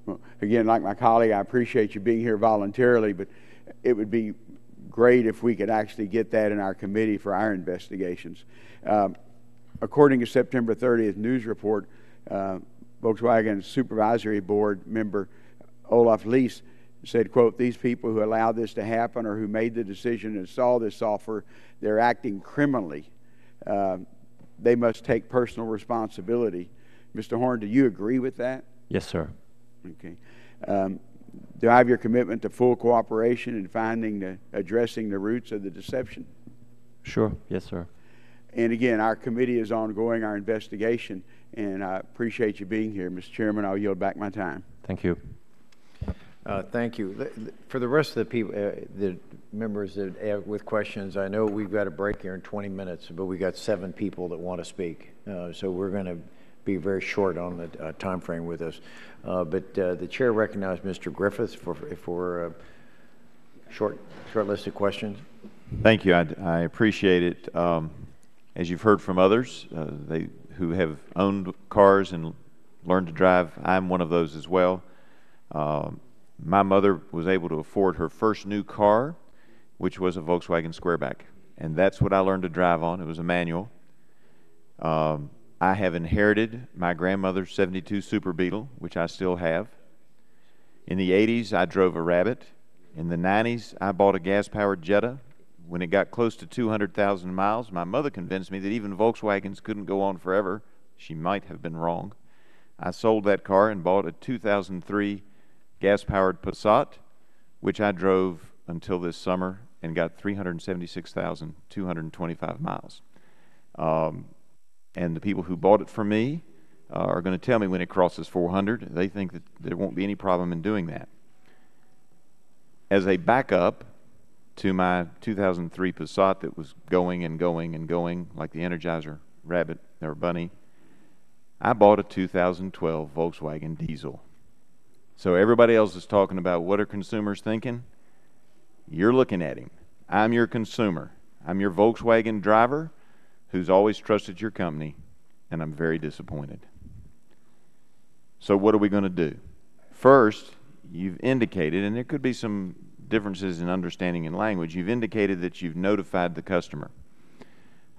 Well, again, like my colleague, I appreciate you being here voluntarily, but it would be great if we could actually get that in our committee for our investigations. According to September 30th news report, Volkswagen's supervisory board member Olaf Lees said, quote, these people who allowed this to happen or who made the decision to install this software, they're acting criminally. They must take personal responsibility. Mr. Horn, do you agree with that? Yes, sir. Okay. Do I have your commitment to full cooperation in addressing the roots of the deception? Sure. Yes, sir. And again, our committee is ongoing our investigation, and I appreciate you being here. Mr. Chairman, I'll yield back my time. Thank you. Thank you. For the rest of the people, the members that have, with questions, I know we've got a break here in 20 minutes, but we got 7 people that want to speak. So we're going to be very short on the time frame with us. But the chair recognized Mr. Griffiths for a short list of questions. Thank you. I appreciate it. As you've heard from others, who have owned cars and learned to drive, I'm one of those as well. My mother was able to afford her first new car, which was a Volkswagen Squareback, and that's what I learned to drive on. It was a manual. I have inherited my grandmother's 72 Super Beetle, which I still have. In the 80s, I drove a Rabbit. In the 90s, I bought a gas-powered Jetta. When it got close to 200,000 miles, my mother convinced me that even Volkswagens couldn't go on forever. She might have been wrong. I sold that car and bought a 2003 gas-powered Passat, which I drove until this summer and got 376,225 miles. And the people who bought it from me are going to tell me when it crosses 400. They think that there won't be any problem in doing that. As a backup to my 2003 Passat that was going and going and going like the Energizer Rabbit or Bunny, I bought a 2012 Volkswagen diesel. So everybody else is talking about what are consumers thinking? You're looking at him. I'm your consumer. I'm your Volkswagen driver who's always trusted your company, and I'm very disappointed. So what are we going to do? First, you've indicated, and there could be some differences in understanding and language, you've indicated that you've notified the customer.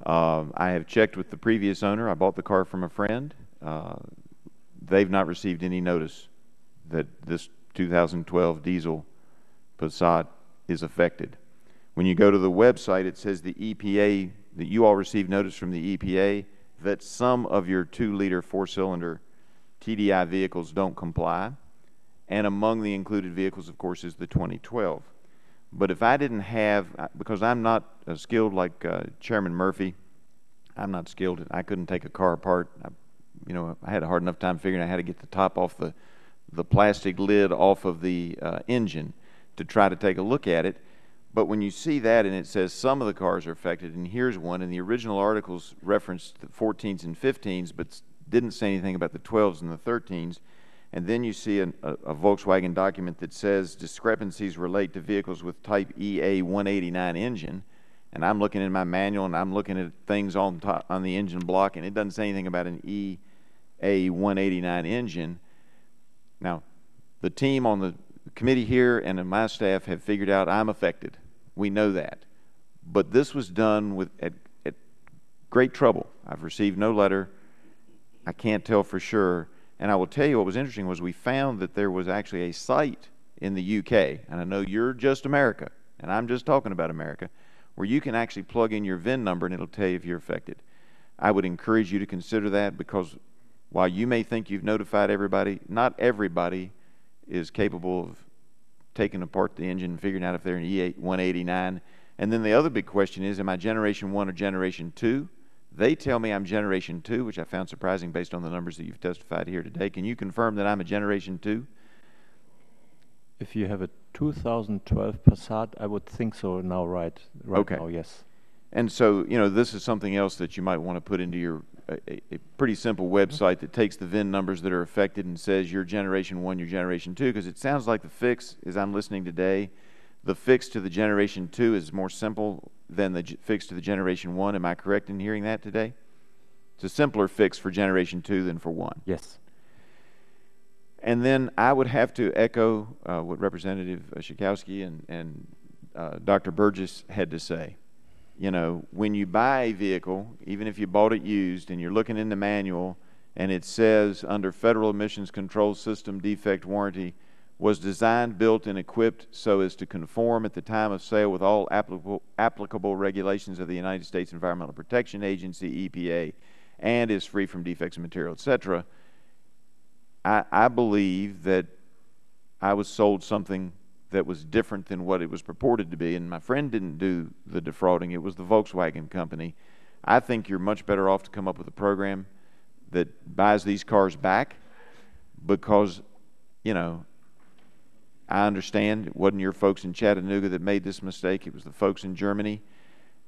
I have checked with the previous owner. I bought the car from a friend. They've not received any notice that this 2012 diesel Passat is affected. When you go to the website, it says the EPA, that you all received notice from the EPA that some of your 2-liter 4-cylinder TDI vehicles don't comply. And among the included vehicles, of course, is the 2012. But if I didn't have, because I'm not skilled like Chairman Murphy, I'm not skilled. I couldn't take a car apart. I had a hard enough time figuring out how to get the top off the plastic lid off of the engine to try to take a look at it. But when you see that and it says some of the cars are affected, and here's one, and the original articles referenced the 14s and 15s, but didn't say anything about the 12s and the 13s, and then you see a Volkswagen document that says discrepancies relate to vehicles with type EA 189 engine, and I'm looking in my manual and I'm looking at things on the engine block, and it doesn't say anything about an EA 189 engine. Now, the team on the committee here and my staff have figured out I'm affected. We know that. But this was done at great trouble. I've received no letter. I can't tell for sure. And I will tell you what was interesting was we found that there was actually a site in the UK, and I know you're just America, and I'm just talking about America, where you can actually plug in your VIN number and it'll tell you if you're affected. I would encourage you to consider that, because while you may think you've notified everybody, not everybody is capable of taking apart the engine and figuring out if they're an E8 189. And then the other big question is, am I Generation 1 or Generation 2? They tell me I'm Generation 2, which I found surprising based on the numbers that you've testified here today. Can you confirm that I'm a Generation 2? If you have a 2012 Passat, I would think so now, right okay. Now, yes. And so, this is something else that you might want to put into your a pretty simple website that takes the VIN numbers that are affected and says you're Generation 1, you're Generation 2, because it sounds like the fix, as I'm listening today, the fix to the Generation 2 is more simple than the fix to the Generation 1. Am I correct in hearing that today? It's a simpler fix for Generation 2 than for 1. Yes. And then I would have to echo what Representative Schakowsky and Dr. Burgess had to say. When you buy a vehicle, even if you bought it used and you're looking in the manual and it says under Federal Emissions Control System defect warranty, was designed, built, and equipped so as to conform at the time of sale with all applicable regulations of the United States Environmental Protection Agency, EPA, and is free from defects in material, etc. I believe that I was sold something that was different than what it was purported to be, and my friend didn't do the defrauding. It was the Volkswagen company. I think you're much better off to come up with a program that buys these cars back, because, you know, I understand it wasn't your folks in Chattanooga that made this mistake. It was the folks in Germany.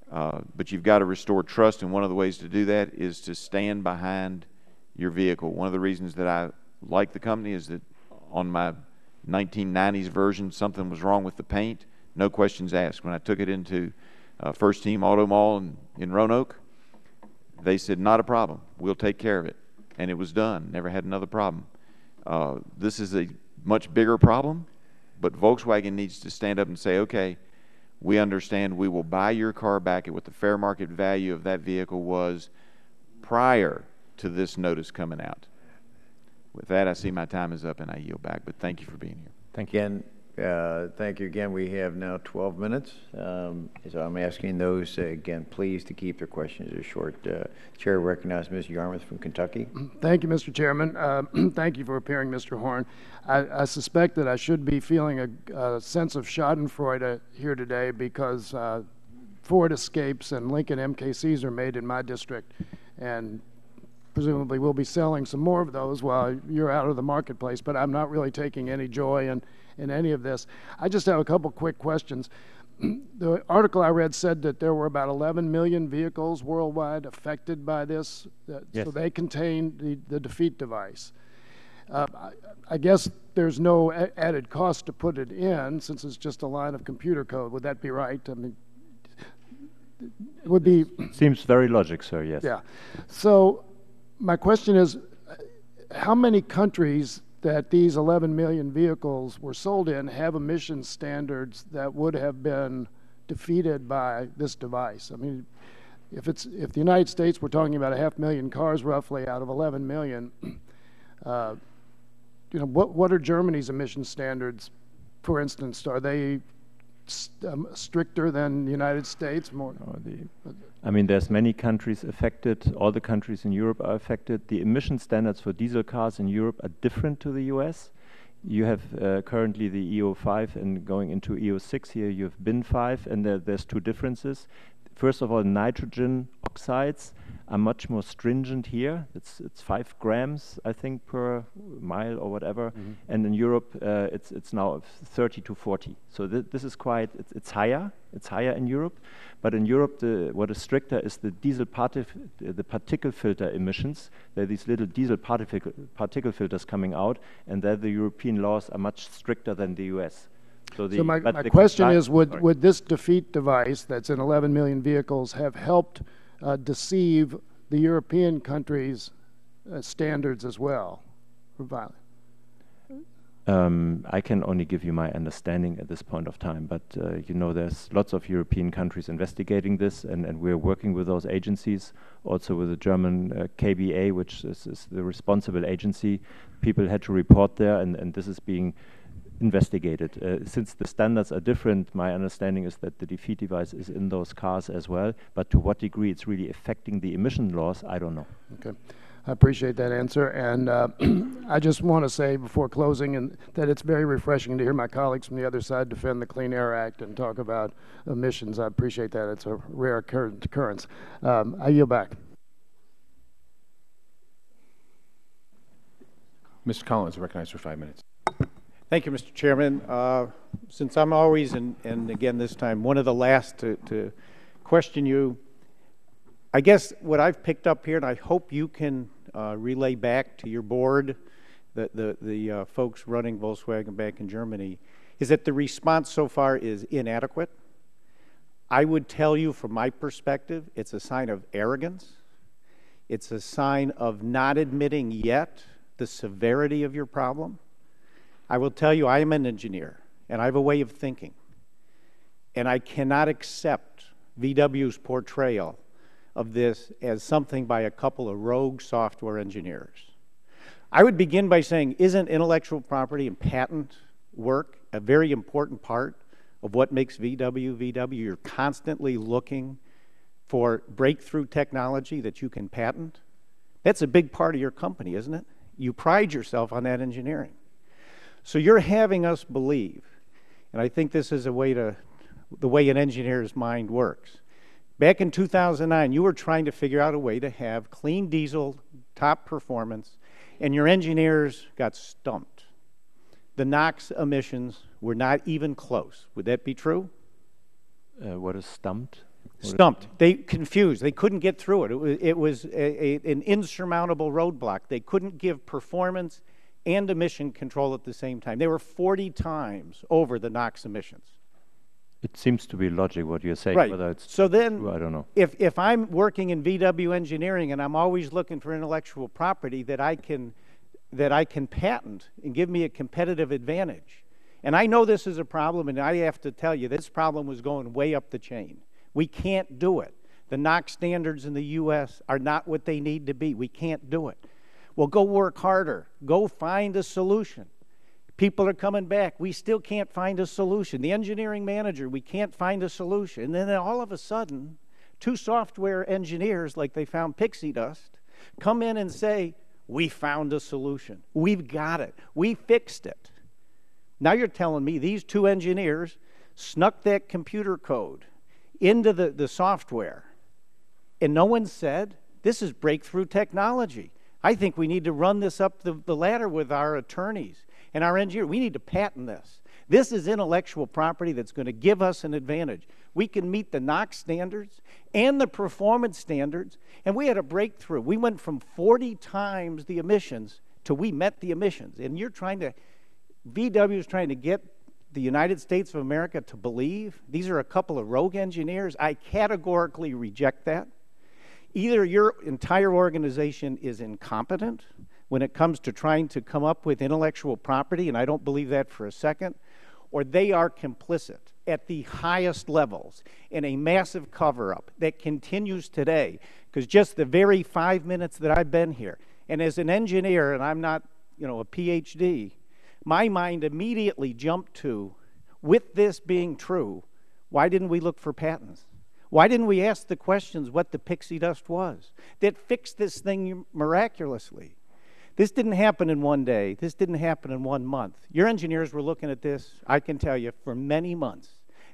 But you've got to restore trust, and one of the ways to do that is to stand behind your vehicle. One of the reasons that I like the company is that on my 1990s version, something was wrong with the paint. No questions asked. When I took it into First Team Auto Mall in Roanoke, they said, not a problem. We'll take care of it. And it was done. Never had another problem. This is a much bigger problem, but Volkswagen needs to stand up and say, okay, we understand, we will buy your car back at what the fair market value of that vehicle was prior to this notice coming out. With that, I see my time is up and I yield back, but thank you for being here. Thank you. Again, thank you again. We have now 12 minutes. So I'm asking those, again, please to keep their questions as short. Chair recognizes Ms. Yarmouth from Kentucky. Thank you, Mr. Chairman. Thank you for appearing, Mr. Horn. I suspect that I should be feeling a sense of schadenfreude here today because Ford Escapes and Lincoln MKCs are made in my district, and presumably we'll be selling some more of those while you're out of the marketplace, but I'm not really taking any joy in any of this. I just have a couple quick questions. The article I read said that there were about 11 million vehicles worldwide affected by this, yes. So they contain the defeat device. I guess there's no added cost to put it in since it's just a line of computer code. Would that be right? I mean, it would be... Seems very logic, sir, yes. Yeah. So my question is, how many countries that these 11 million vehicles were sold in have emission standards that would have been defeated by this device? I mean, if the United States, we're talking about 500,000 cars roughly out of 11 million, you know, what are Germany's emission standards, for instance? Are they stricter than the United States? More? I mean, there's many countries affected. All the countries in Europe are affected. The emission standards for diesel cars in Europe are different to the US. You have currently the EO5 and going into EO6 here, you have BIN 5, and there's two differences. First of all, nitrogen oxides are much more stringent here. It's 5 grams, I think, per mile or whatever. Mm-hmm. And in Europe, it's now 30 to 40. So this is quite, it's higher. It's higher in Europe. But in Europe, what is stricter is the the particle filter emissions. There are these little diesel particle filters coming out, and there the European laws are much stricter than the US. So my question is, would this defeat device that's in 11 million vehicles have helped deceive the European countries' standards as well? I can only give you my understanding at this point of time, but you know, there's lots of European countries investigating this, and we're working with those agencies, also with the German KBA, which is the responsible agency. People had to report there, and this is being investigated. Since the standards are different, my understanding is that the defeat device is in those cars as well, but to what degree it's really affecting the emission laws, I don't know. Okay. I appreciate that answer, and I just want to say before closing that it's very refreshing to hear my colleagues from the other side defend the Clean Air Act and talk about emissions. I appreciate that. It's a rare occurrence. I yield back. Mr. Collins, recognized for 5 minutes. Thank you, Mr. Chairman. Since I'm always, and again this time, one of the last to question you, I guess what I've picked up here, and I hope you can relay back to your board, the folks running Volkswagen Bank in Germany, is that the response so far is inadequate. I would tell you from my perspective, it's a sign of arrogance. It's a sign of not admitting yet the severity of your problem. I will tell you, I am an engineer, and I have a way of thinking, and I cannot accept VW's portrayal of this as something by a couple of rogue software engineers. I would begin by saying, isn't intellectual property and patent work a very important part of what makes VW? You're constantly looking for breakthrough technology that you can patent. That's a big part of your company, isn't it? You pride yourself on that engineering. So you're having us believe, and I think this is the way an engineer's mind works. Back in 2009, you were trying to figure out a way to have clean diesel, top performance, and your engineers got stumped. The NOx emissions were not even close. Would that be true? What is stumped? Stumped. They confused. They couldn't get through it. It was an insurmountable roadblock. They couldn't give performance and emission control at the same time. They were 40 times over the NOx emissions. It seems to be logic what you're saying. Right. Whether it's so then, true, I don't know. If I'm working in VW engineering and I'm always looking for intellectual property that I can patent and give me a competitive advantage, and I know this is a problem, and I have to tell you, this problem was going way up the chain. We can't do it. The NOx standards in the U.S. are not what they need to be. We can't do it. Well, go work harder. Go find a solution. People are coming back. We still can't find a solution. The engineering manager, we can't find a solution. And then all of a sudden, two software engineers, like they found pixie dust, come in and say, we found a solution. We've got it. We fixed it. Now you're telling me these two engineers snuck that computer code into the software, and no one said, this is breakthrough technology. I think we need to run this up the ladder with our attorneys and our engineers. We need to patent this. This is intellectual property that's going to give us an advantage. We can meet the NOx standards and the performance standards, and we had a breakthrough. We went from 40 times the emissions to we met the emissions. And VW is trying to get the United States of America to believe these are a couple of rogue engineers. I categorically reject that. Either your entire organization is incompetent when it comes to trying to come up with intellectual property, and I don't believe that for a second, or they are complicit at the highest levels in a massive cover-up that continues today. Because just the very 5 minutes that I've been here, and as an engineer, and I'm not, a PhD, my mind immediately jumped to, with this being true, why didn't we look for patents? Why didn't we ask the questions what the pixie dust was that fixed this thing miraculously? This didn't happen in one day. This didn't happen in 1 month. Your engineers were looking at this, I can tell you, for many months.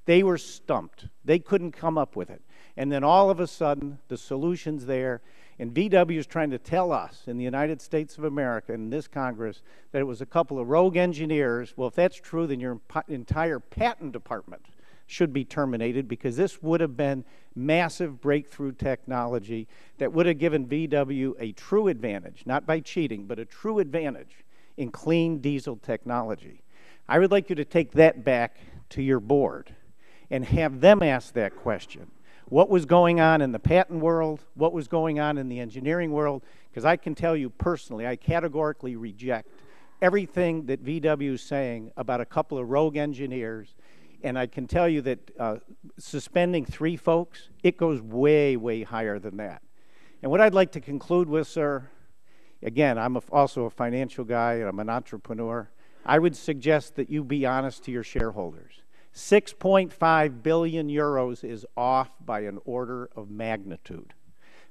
They were stumped. They couldn't come up with it. And then all of a sudden, the solution's there, and VW is trying to tell us in the United States of America, in this Congress, that it was a couple of rogue engineers. Well, if that's true, then your entire patent department should be terminated, because this would have been massive breakthrough technology that would have given VW a true advantage, not by cheating, but a true advantage in clean diesel technology. I would like you to take that back to your board and have them ask that question. What was going on in the patent world? What was going on in the engineering world? Because I can tell you personally, I categorically reject everything that VW is saying about a couple of rogue engineers. And I can tell you that suspending 3 folks, it goes way, way higher than that. And what I'd like to conclude with, sir, again, I'm also a financial guy and I'm an entrepreneur. I would suggest that you be honest to your shareholders. 6.5 billion euros is off by an order of magnitude.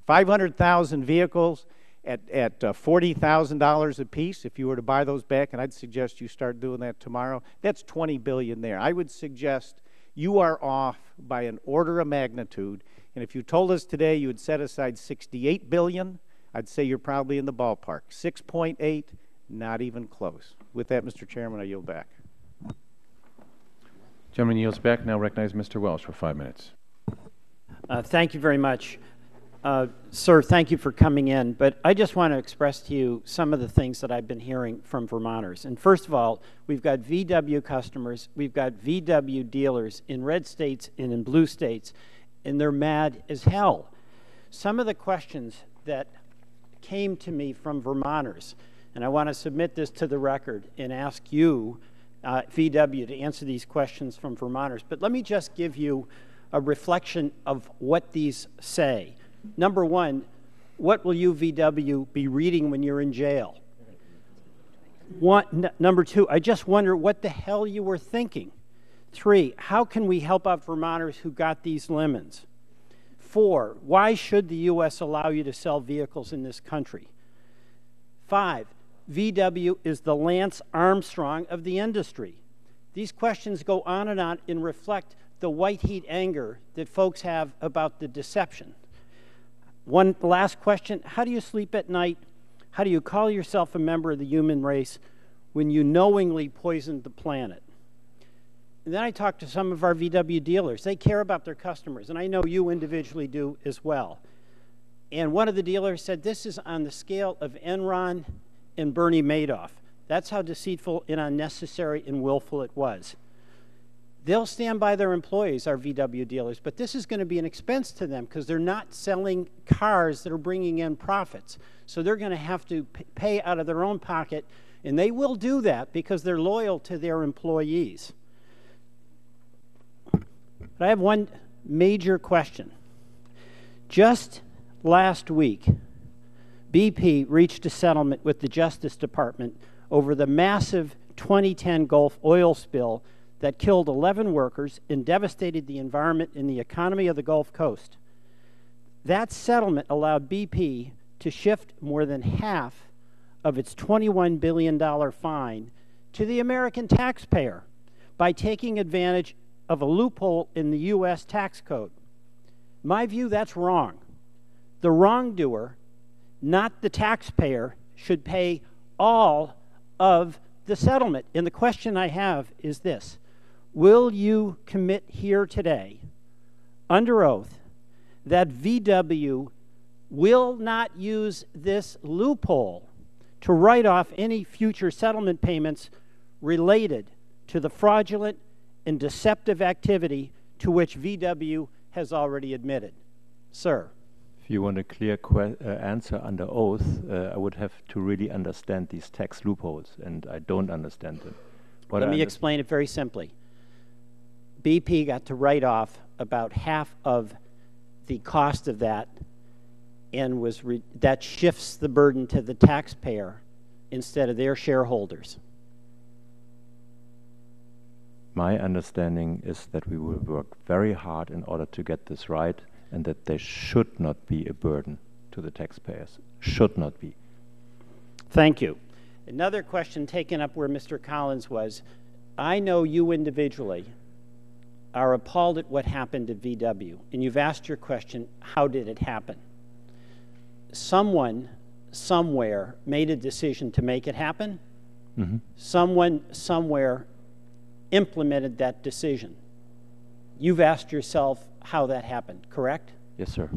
500,000 vehicles at $40,000 a piece, if you were to buy those back, and I'd suggest you start doing that tomorrow, that's 20 billion there. I would suggest you are off by an order of magnitude, and if you told us today you would set aside 68 billion, I'd say you're probably in the ballpark. 6.8, not even close. With that, Mr. Chairman, I yield back. Gentleman yields back. Now recognize Mr. Welsh for 5 minutes. Thank you very much. Sir, thank you for coming in, but I just want to express to you some of the things that I've been hearing from Vermonters. And first of all, we've got VW customers, we've got VW dealers in red states and in blue states, and they're mad as hell. Some of the questions that came to me from Vermonters, and I want to submit this to the record and ask you, VW, to answer these questions from Vermonters, but let me just give you a reflection of what these say. Number one, what will you, VW, be reading when you're in jail? Number two, I just wonder what the hell you were thinking. 3, how can we help out Vermonters who got these lemons? 4, why should the U.S. allow you to sell vehicles in this country? 5, VW is the Lance Armstrong of the industry. These questions go on and reflect the white heat anger that folks have about the deception. One last question: how do you sleep at night? How do you call yourself a member of the human race when you knowingly poisoned the planet? And then I talked to some of our VW dealers. They care about their customers, and I know you individually do as well. And one of the dealers said this is on the scale of Enron and Bernie Madoff. That's how deceitful and unnecessary and willful it was. They'll stand by their employees, our VW dealers, but this is going to be an expense to them because they're not selling cars that are bringing in profits. So they're going to have to pay out of their own pocket, and they will do that because they're loyal to their employees. But I have one major question. Just last week, BP reached a settlement with the Justice Department over the massive 2010 Gulf oil spill that killed 11 workers and devastated the environment and the economy of the Gulf Coast. That settlement allowed BP to shift more than half of its $21 billion fine to the American taxpayer by taking advantage of a loophole in the U.S. tax code. In my view, that's wrong. The wrongdoer, not the taxpayer, should pay all of the settlement. And the question I have is this: will you commit here today, under oath, that VW will not use this loophole to write off any future settlement payments related to the fraudulent and deceptive activity to which VW has already admitted? Sir. If you want a clear answer under oath, I would have to really understand these tax loopholes, and I don't understand them. Let me explain it very simply. BP got to write off about half of the cost of that, and that shifts the burden to the taxpayer instead of their shareholders. My understanding is that we will work very hard in order to get this right, and that they should not be a burden to the taxpayers. Should not be. Thank you. Another question taken up where Mr. Collins was: I know you individually are appalled at what happened at VW, and you've asked your question, how did it happen? Someone, somewhere, made a decision to make it happen. Mm-hmm. Someone, somewhere, implemented that decision. You've asked yourself how that happened, correct? Yes, sir.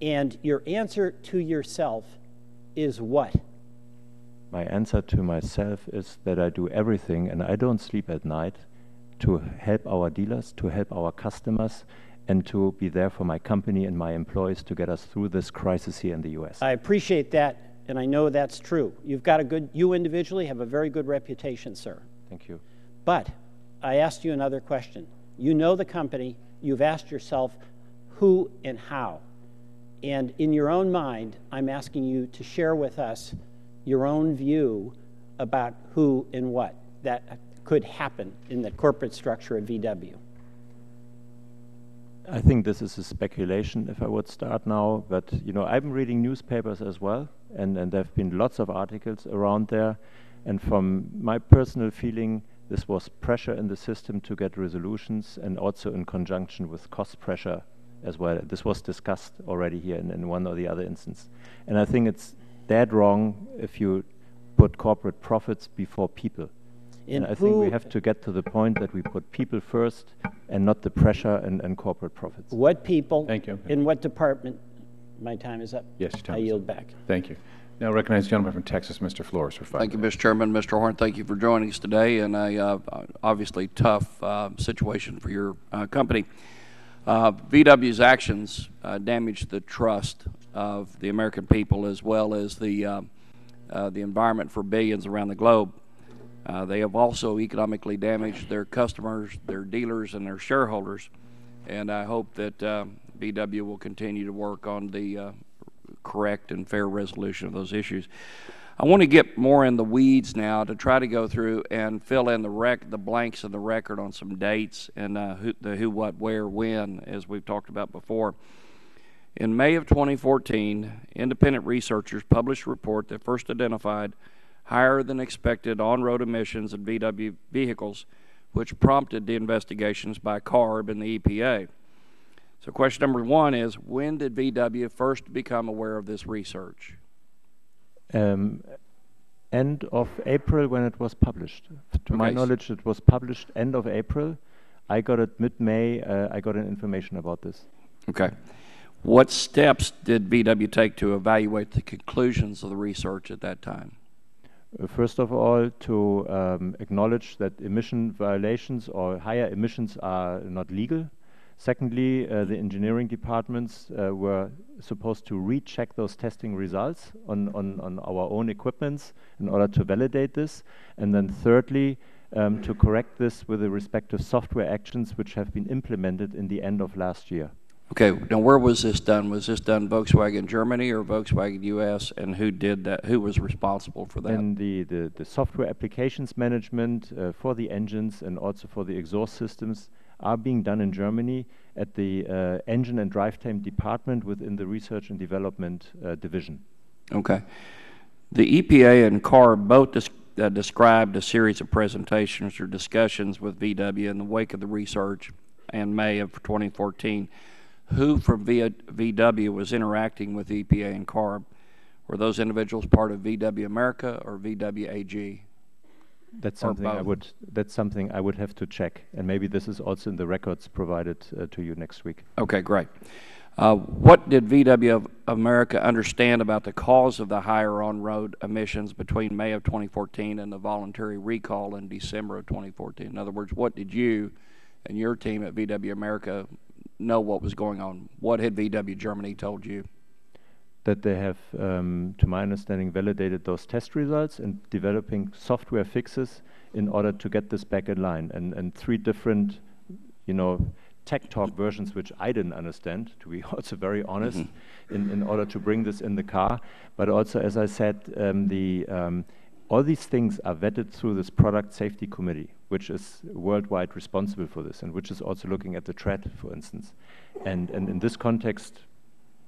And your answer to yourself is what? My answer to myself is that I do everything, and I don't sleep at night, to help our dealers, to help our customers, and to be there for my company and my employees to get us through this crisis here in the U.S. I appreciate that, and I know that's true. You individually have a very good reputation, sir. Thank you. But I asked you another question. You know the company. You've asked yourself who and how. And in your own mind, I'm asking you to share with us your own view about who and what that could happen in the corporate structure at VW. I think this is a speculation if I would start now, but I'm reading newspapers as well, and there have been lots of articles around there, and from my personal feeling, this was pressure in the system to get resolutions, and also in conjunction with cost pressure as well. This was discussed already here in one or the other instance. And I think it's dead wrong if you put corporate profits before people. And I think we have to get to the point that we put people first and not the pressure and corporate profits. What people? Thank you. In what department? My time is up. Yes, your time I is yield up. back. Thank you. Now recognize the gentleman from Texas, Mr. Flores, for 5 Thank you, minutes. Mr. Chairman. Mr. Horn, thank you for joining us today in a obviously tough situation for your company. VW's actions damaged the trust of the American people as well as the environment for billions around the globe. They have also economically damaged their customers, their dealers, and their shareholders. And I hope that VW will continue to work on the correct and fair resolution of those issues. I want to get more in the weeds now to try to go through and fill in the blanks in the record on some dates and who, what, where, when, as we've talked about before. In May of 2014, independent researchers published a report that first identified higher than expected on-road emissions in VW vehicles, which prompted the investigations by CARB and the EPA. So question number one is, when did VW first become aware of this research? End of April when it was published. To my knowledge, it was published end of April. I got it mid-May. I got an information about this. Okay. What steps did VW take to evaluate the conclusions of the research at that time? First of all, to acknowledge that emission violations or higher emissions are not legal. Secondly, the engineering departments were supposed to recheck those testing results on our own equipments in order to validate this. And then thirdly, to correct this with the respective software actions which have been implemented in the end of last year. Okay, now where was this done? Was this done Volkswagen Germany or Volkswagen US, and who did that? Who was responsible for that? And the software applications management for the engines and also for the exhaust systems are being done in Germany at the engine and drivetrain department within the research and development division. Okay. The EPA and CARB both described a series of presentations or discussions with VW in the wake of the research in May of 2014. Who from VW was interacting with EPA and CARB? Were those individuals part of VW America or VW AG? That's something I would have to check, and maybe this is also in the records provided to you next week. Okay, great. What did VW America understand about the cause of the higher on-road emissions between May of 2014 and the voluntary recall in December of 2014? In other words, what did you and your team at VW America know what was going on? What had VW Germany told you? That they have, to my understanding, validated those test results and developing software fixes in order to get this back in line. And three different, tech talk versions, which I didn't understand, to be also very honest, in order to bring this in the car. But also, as I said, all these things are vetted through this product safety committee, which is worldwide responsible for this, and which is also looking at the tread, for instance. And in this context,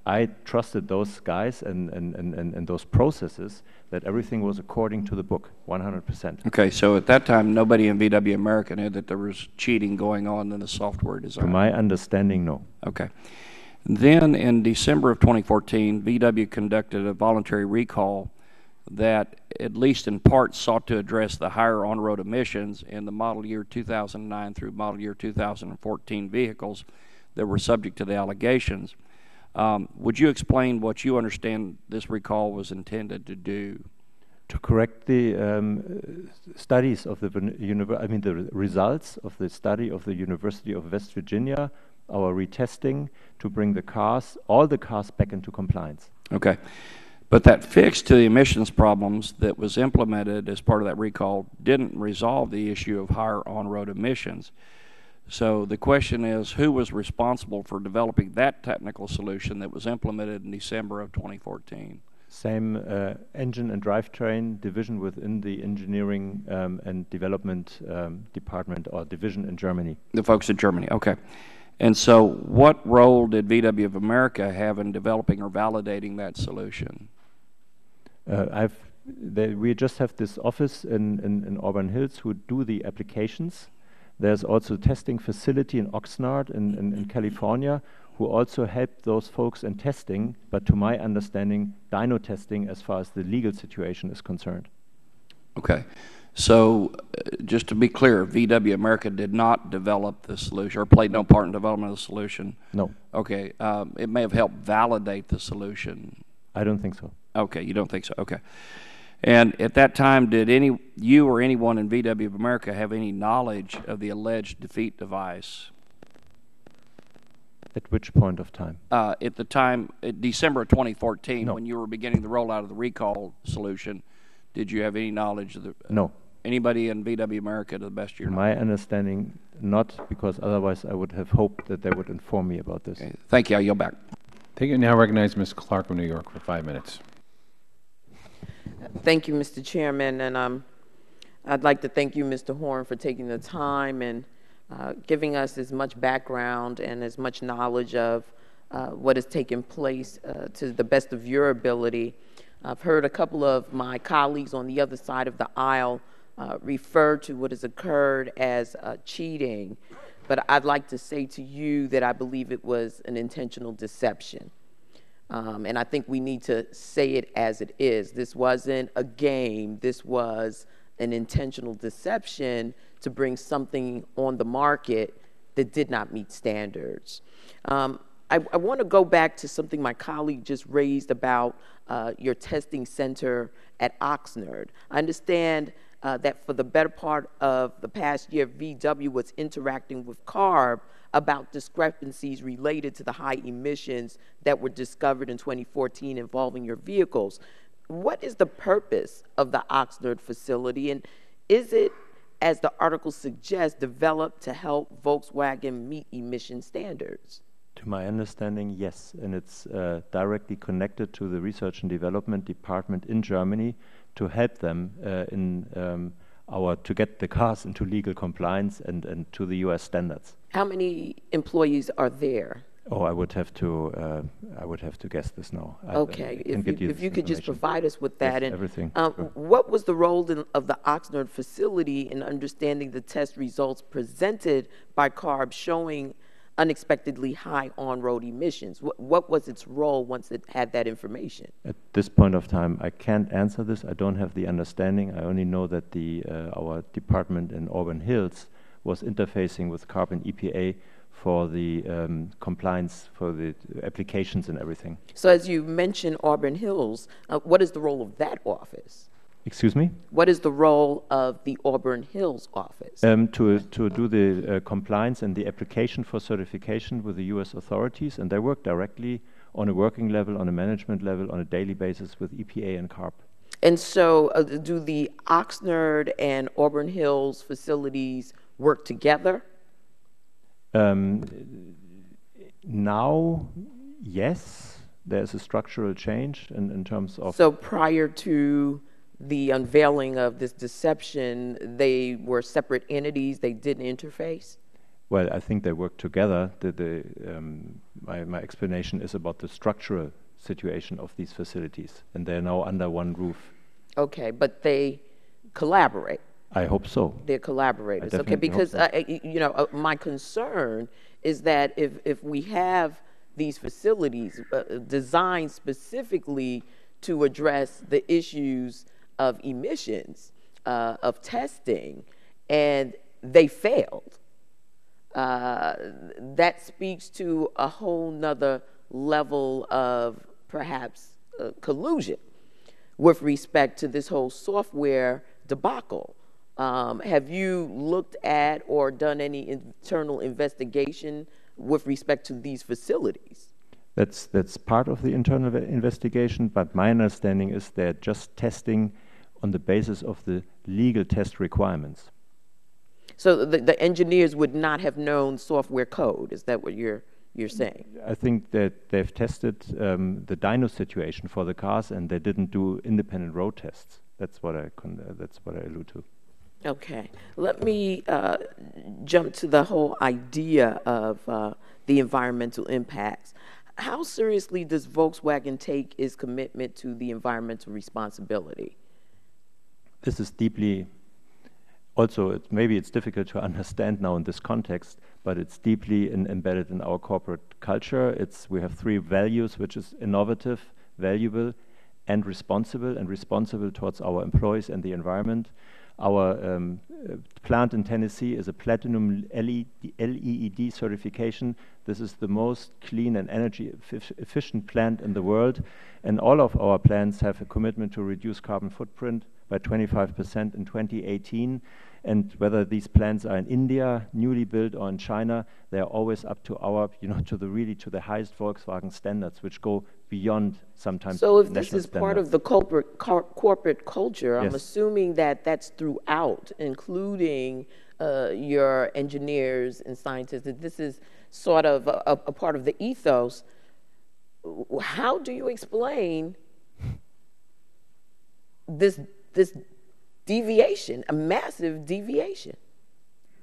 I trusted those guys and those processes that everything was according to the book, 100%. Okay, so at that time, nobody in VW America knew that there was cheating going on in the software design? To my understanding, no. Okay. Then in December of 2014, VW conducted a voluntary recall that at least in part sought to address the higher on-road emissions in the model year 2009 through model year 2014 vehicles that were subject to the allegations. Would you explain what you understand this recall was intended to do? To correct the studies of the results of the study of the University of West Virginia, our retesting, to bring all the cars back into compliance. Okay. But that fix to the emissions problems that was implemented as part of that recall didn't resolve the issue of higher on-road emissions. So the question is, who was responsible for developing that technical solution that was implemented in December of 2014? Same engine and drivetrain division within the engineering and development department or division in Germany. The folks in Germany, okay. And so what role did VW of America have in developing or validating that solution? We just have this office in Auburn Hills who do the applications. There's also a testing facility in Oxnard in California who also help those folks in testing, but to my understanding, dyno testing as far as the legal situation is concerned. Okay. So just to be clear, VW America did not develop the solution or played no part in development of the solution? No. Okay. It may have helped validate the solution. I don't think so. Okay, you don't think so. Okay. And at that time, did you or anyone in VW of America have any knowledge of the alleged defeat device? At which point of time? At the time, December of 2014, no. when you were beginning the rollout of the recall solution, did you have any knowledge of the... No. Anybody in VW America, to the best of your knowledge? My understanding, not, because otherwise I would have hoped that they would inform me about this. Okay. Thank you. I yield back. Thank you. Now recognize Ms. Clark from New York for 5 minutes. Thank you, Mr. Chairman, and I'd like to thank you, Mr. Horn, for taking the time and giving us as much background and as much knowledge of what has taken place to the best of your ability I've heard a couple of my colleagues on the other side of the aisle refer to what has occurred as cheating, but I'd like to say to you that I believe it was an intentional deception. And I think we need to say it as it is. This wasn't a game. This was an intentional deception to bring something on the market that did not meet standards. I want to go back to something my colleague just raised about your testing center at Oxnard. I understand that for the better part of the past year, VW was interacting with CARB about discrepancies related to the high emissions that were discovered in 2014 involving your vehicles. What is the purpose of the Oxnard facility, and is it, as the article suggests, developed to help Volkswagen meet emission standards? To my understanding, yes, and it's directly connected to the Research and Development Department in Germany to help them to get the cars into legal compliance and to the US standards. How many employees are there? Oh, I would have to guess this now. Okay, if you could just provide us with that. Yes, and everything. What was the role of the Oxnard facility in understanding the test results presented by CARB showing unexpectedly high on-road emissions? What was its role once it had that information? At this point of time, I can't answer this. I don't have the understanding. I only know that our department in Auburn Hills was interfacing with CARB and EPA for the compliance, for the applications and everything. So as you mentioned Auburn Hills, what is the role of that office? Excuse me? What is the role of the Auburn Hills office? To do the compliance and the application for certification with the US authorities, and they work directly on a working level, on a management level, on a daily basis with EPA and CARB. And so do the Oxnard and Auburn Hills facilities work together? Now, yes, there's a structural change in terms of... So prior to the unveiling of this deception, they were separate entities, they didn't interface? Well, I think they work together. My explanation is about the structural situation of these facilities, and they're now under one roof. Okay, but they collaborate? I hope so. They're collaborators. Okay, because you know, my concern is that if we have these facilities designed specifically to address the issues of emissions, of testing, and they failed, that speaks to a whole nother level of perhaps collusion with respect to this whole software debacle. Have you looked at or done any internal investigation with respect to these facilities? That's part of the internal investigation, but my understanding is they're just testing on the basis of the legal test requirements. So the engineers would not have known software code, is that what you're saying? I think that they've tested the dyno situation for the cars, and they didn't do independent road tests. That's what I allude to. Okay, let me jump to the whole idea of the environmental impacts. How seriously does Volkswagen take its commitment to the environmental responsibility? This is deeply, also maybe it's difficult to understand now in this context, but it's deeply embedded in our corporate culture. We have three values, which is innovative, valuable, and responsible towards our employees and the environment. Our plant in Tennessee is a platinum LEED certification. This is the most clean and energy efficient plant in the world, and all of our plants have a commitment to reduce carbon footprint by 25% in 2018. And whether these plants are in India, newly built, or in China, they are always up to our, to the highest Volkswagen standards, which go beyond sometimes. So if this is part of the corporate culture, I'm assuming that that's throughout, including your engineers and scientists, that this is sort of a part of the ethos. How do you explain this deviation, a massive deviation?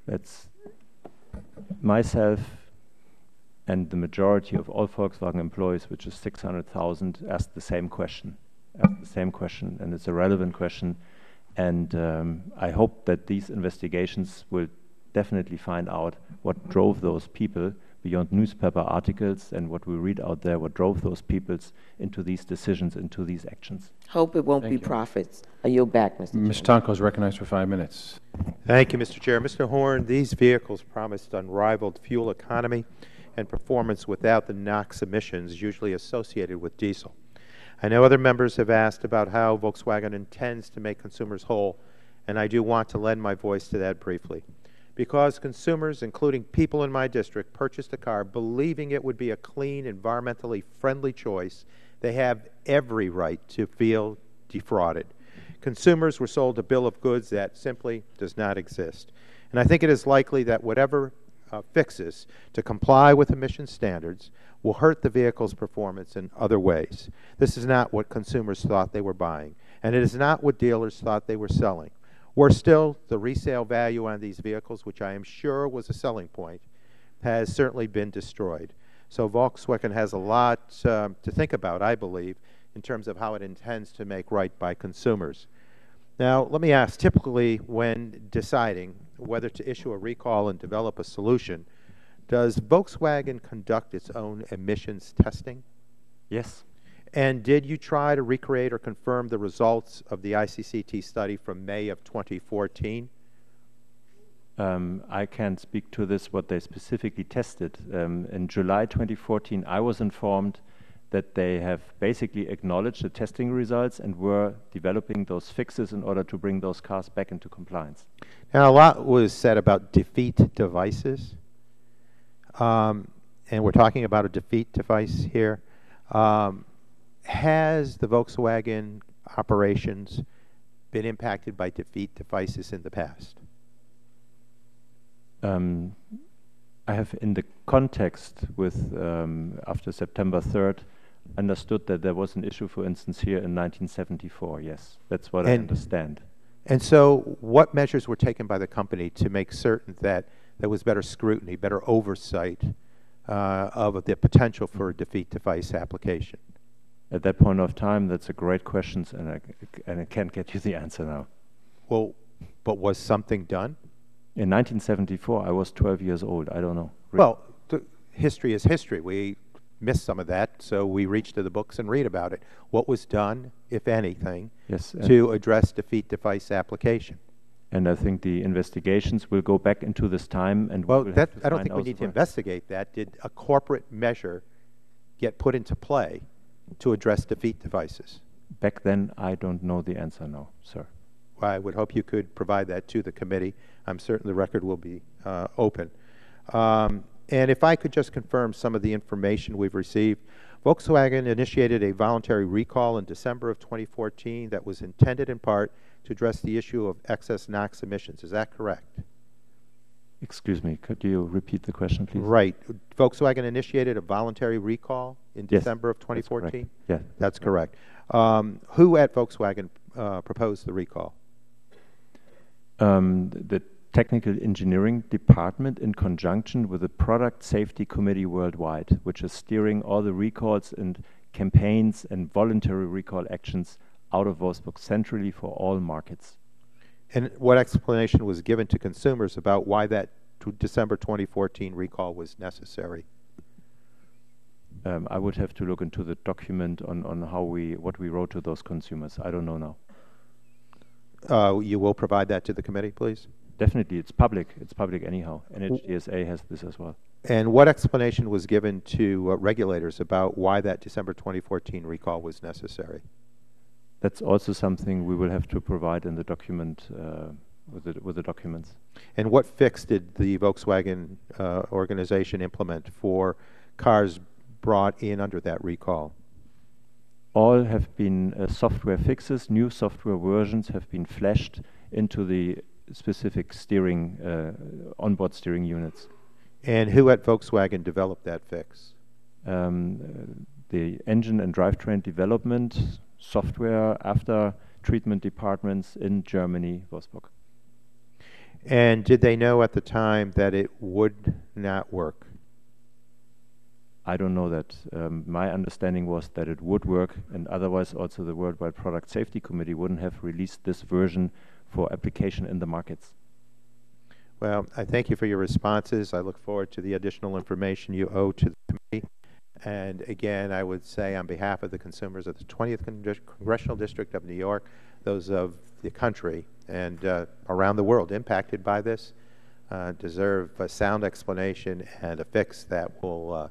That's myself and the majority of all Volkswagen employees, which is 600,000, asked the same question. asked the same question, and it's a relevant question. And I hope that these investigations will definitely find out what drove those people beyond newspaper articles and what we read out there, what drove those peoples into these decisions, into these actions. Hope it won't be profits. I yield back, Mr. Chairman. Mr. Tonko is recognized for 5 minutes. Thank you, Mr. Chair. Mr. Horn, these vehicles promised unrivaled fuel economy and performance without the NOx emissions usually associated with diesel. I know other members have asked about how Volkswagen intends to make consumers whole, and I do want to lend my voice to that briefly. Because consumers, including people in my district, purchased a car believing it would be a clean, environmentally friendly choice, they have every right to feel defrauded. Consumers were sold a bill of goods that simply does not exist. And I think it is likely that whatever fixes to comply with emission standards will hurt the vehicle's performance in other ways. This is not what consumers thought they were buying, and it is not what dealers thought they were selling. Worse still, the resale value on these vehicles, which I am sure was a selling point, has certainly been destroyed. So Volkswagen has a lot to think about, I believe, in terms of how it intends to make right by consumers. Now, let me ask, typically when deciding whether to issue a recall and develop a solution, does Volkswagen conduct its own emissions testing? Yes. And did you try to recreate or confirm the results of the ICCT study from May of 2014? I can't speak to this, what they specifically tested. In July 2014, I was informed that they have basically acknowledged the testing results and were developing those fixes in order to bring those cars back into compliance. Now, a lot was said about defeat devices. And we're talking about a defeat device here. Has the Volkswagen operations been impacted by defeat devices in the past? I have, in the context with after September 3rd, understood that there was an issue, for instance, here in 1974. Yes, that's what I understand. And so what measures were taken by the company to make certain that there was better scrutiny, better oversight of the potential for a defeat device application? At that point of time, that's a great question, and I can't get you the answer now. Well, but was something done? In 1974, I was 12 years old. I don't know. Well, history is history. We missed some of that, so we reach to the books and read about it. What was done, if anything, to address defeat device application? And I think the investigations will go back into this time. And well, I don't think we need to investigate that. Did a corporate measure get put into play to address defeat devices? Back then, I don't know the answer now, sir. Well, I would hope you could provide that to the committee. I'm certain the record will be open. And if I could just confirm some of the information we've received, Volkswagen initiated a voluntary recall in December of 2014 that was intended in part to address the issue of excess NOx emissions. Is that correct? Excuse me, could you repeat the question, please? Right. Volkswagen initiated a voluntary recall in December of 2014? Yes. That's correct. Who at Volkswagen proposed the recall? The Technical Engineering Department in conjunction with the Product Safety Committee worldwide, which is steering all the recalls and campaigns and voluntary recall actions out of Wolfsburg centrally for all markets. And what explanation was given to consumers about why that December 2014 recall was necessary? I would have to look into the document on what we wrote to those consumers. I don't know now. You will provide that to the committee, please? Definitely, it's public. It's public anyhow. NHTSA has this as well. And what explanation was given to regulators about why that December 2014 recall was necessary? That's also something we will have to provide in the document with the documents. And what fix did the Volkswagen organization implement for cars brought in under that recall? All have been software fixes. New software versions have been flashed into the specific steering, onboard steering units. And who at Volkswagen developed that fix? The engine and drivetrain development, software, after treatment departments in Germany, Wolfsburg. And did they know at the time that it would not work? I don't know that. My understanding was that it would work, and otherwise also the Worldwide Product Safety Committee wouldn't have released this version for application in the markets. Well, I thank you for your responses. I look forward to the additional information you owe to the committee. And again, I would say on behalf of the consumers of the 20th Congressional District of New York, those of the country and around the world impacted by this, deserve a sound explanation and a fix that will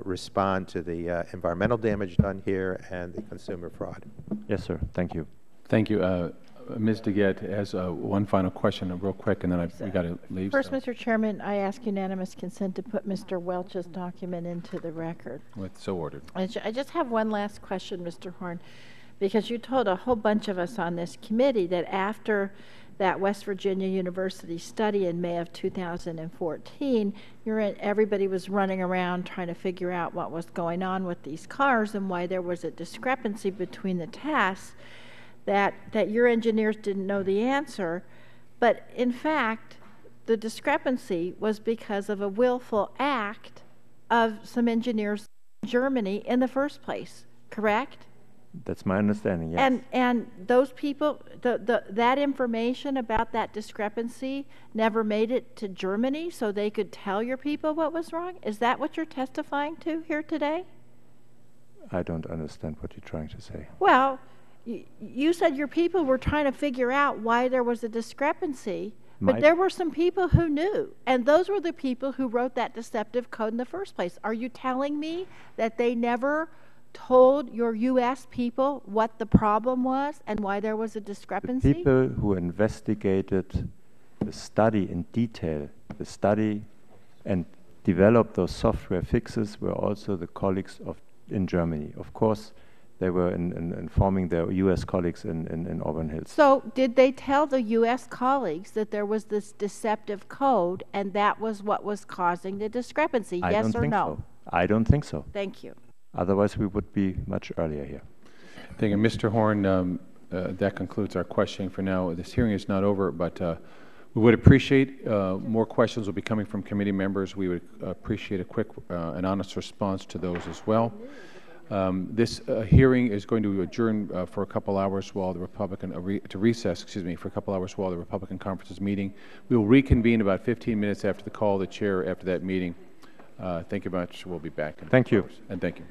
respond to the environmental damage done here and the consumer fraud. Yes, sir. Thank you. Thank you. Ms. DeGette has one final question, real quick, and then we got to leave. First, Mr. Chairman, I ask unanimous consent to put Mr. Welch's document into the record. So ordered. I just have one last question, Mr. Horn, because you told a whole bunch of us on this committee that after that West Virginia University study in May of 2014, everybody was running around trying to figure out what was going on with these cars and why there was a discrepancy between the tests, that your engineers didn't know the answer. But in fact, the discrepancy was because of a willful act of some engineers in Germany in the first place, correct? That's my understanding, yes. And those people, that information about that discrepancy never made it to Germany so they could tell your people what was wrong? Is that what you're testifying to here today? I don't understand what you're trying to say. Well, you said your people were trying to figure out why there was a discrepancy, but there were some people who knew, and those were the people who wrote that deceptive code in the first place. Are you telling me that they never told your U.S. people what the problem was and why there was a discrepancy? The people who investigated the study in detail, the study and developed those software fixes were also the colleagues in Germany. Of course, they were informing their U.S. colleagues in Auburn Hills. So did they tell the U.S. colleagues that there was this deceptive code and that was what was causing the discrepancy, yes or no? I don't think so. Thank you. Otherwise, we would be much earlier here. Thank you. Mr. Horn, that concludes our questioning for now. This hearing is not over, but we would appreciate more questions will be coming from committee members. We would appreciate a quick and honest response to those as well. This hearing is going to adjourn for a couple hours while the Republican, to recess, excuse me, for a couple hours while the Republican conference is meeting. We will reconvene about 15 minutes after the call of the chair after that meeting. Thank you much. We'll be back. Thank you. And thank you.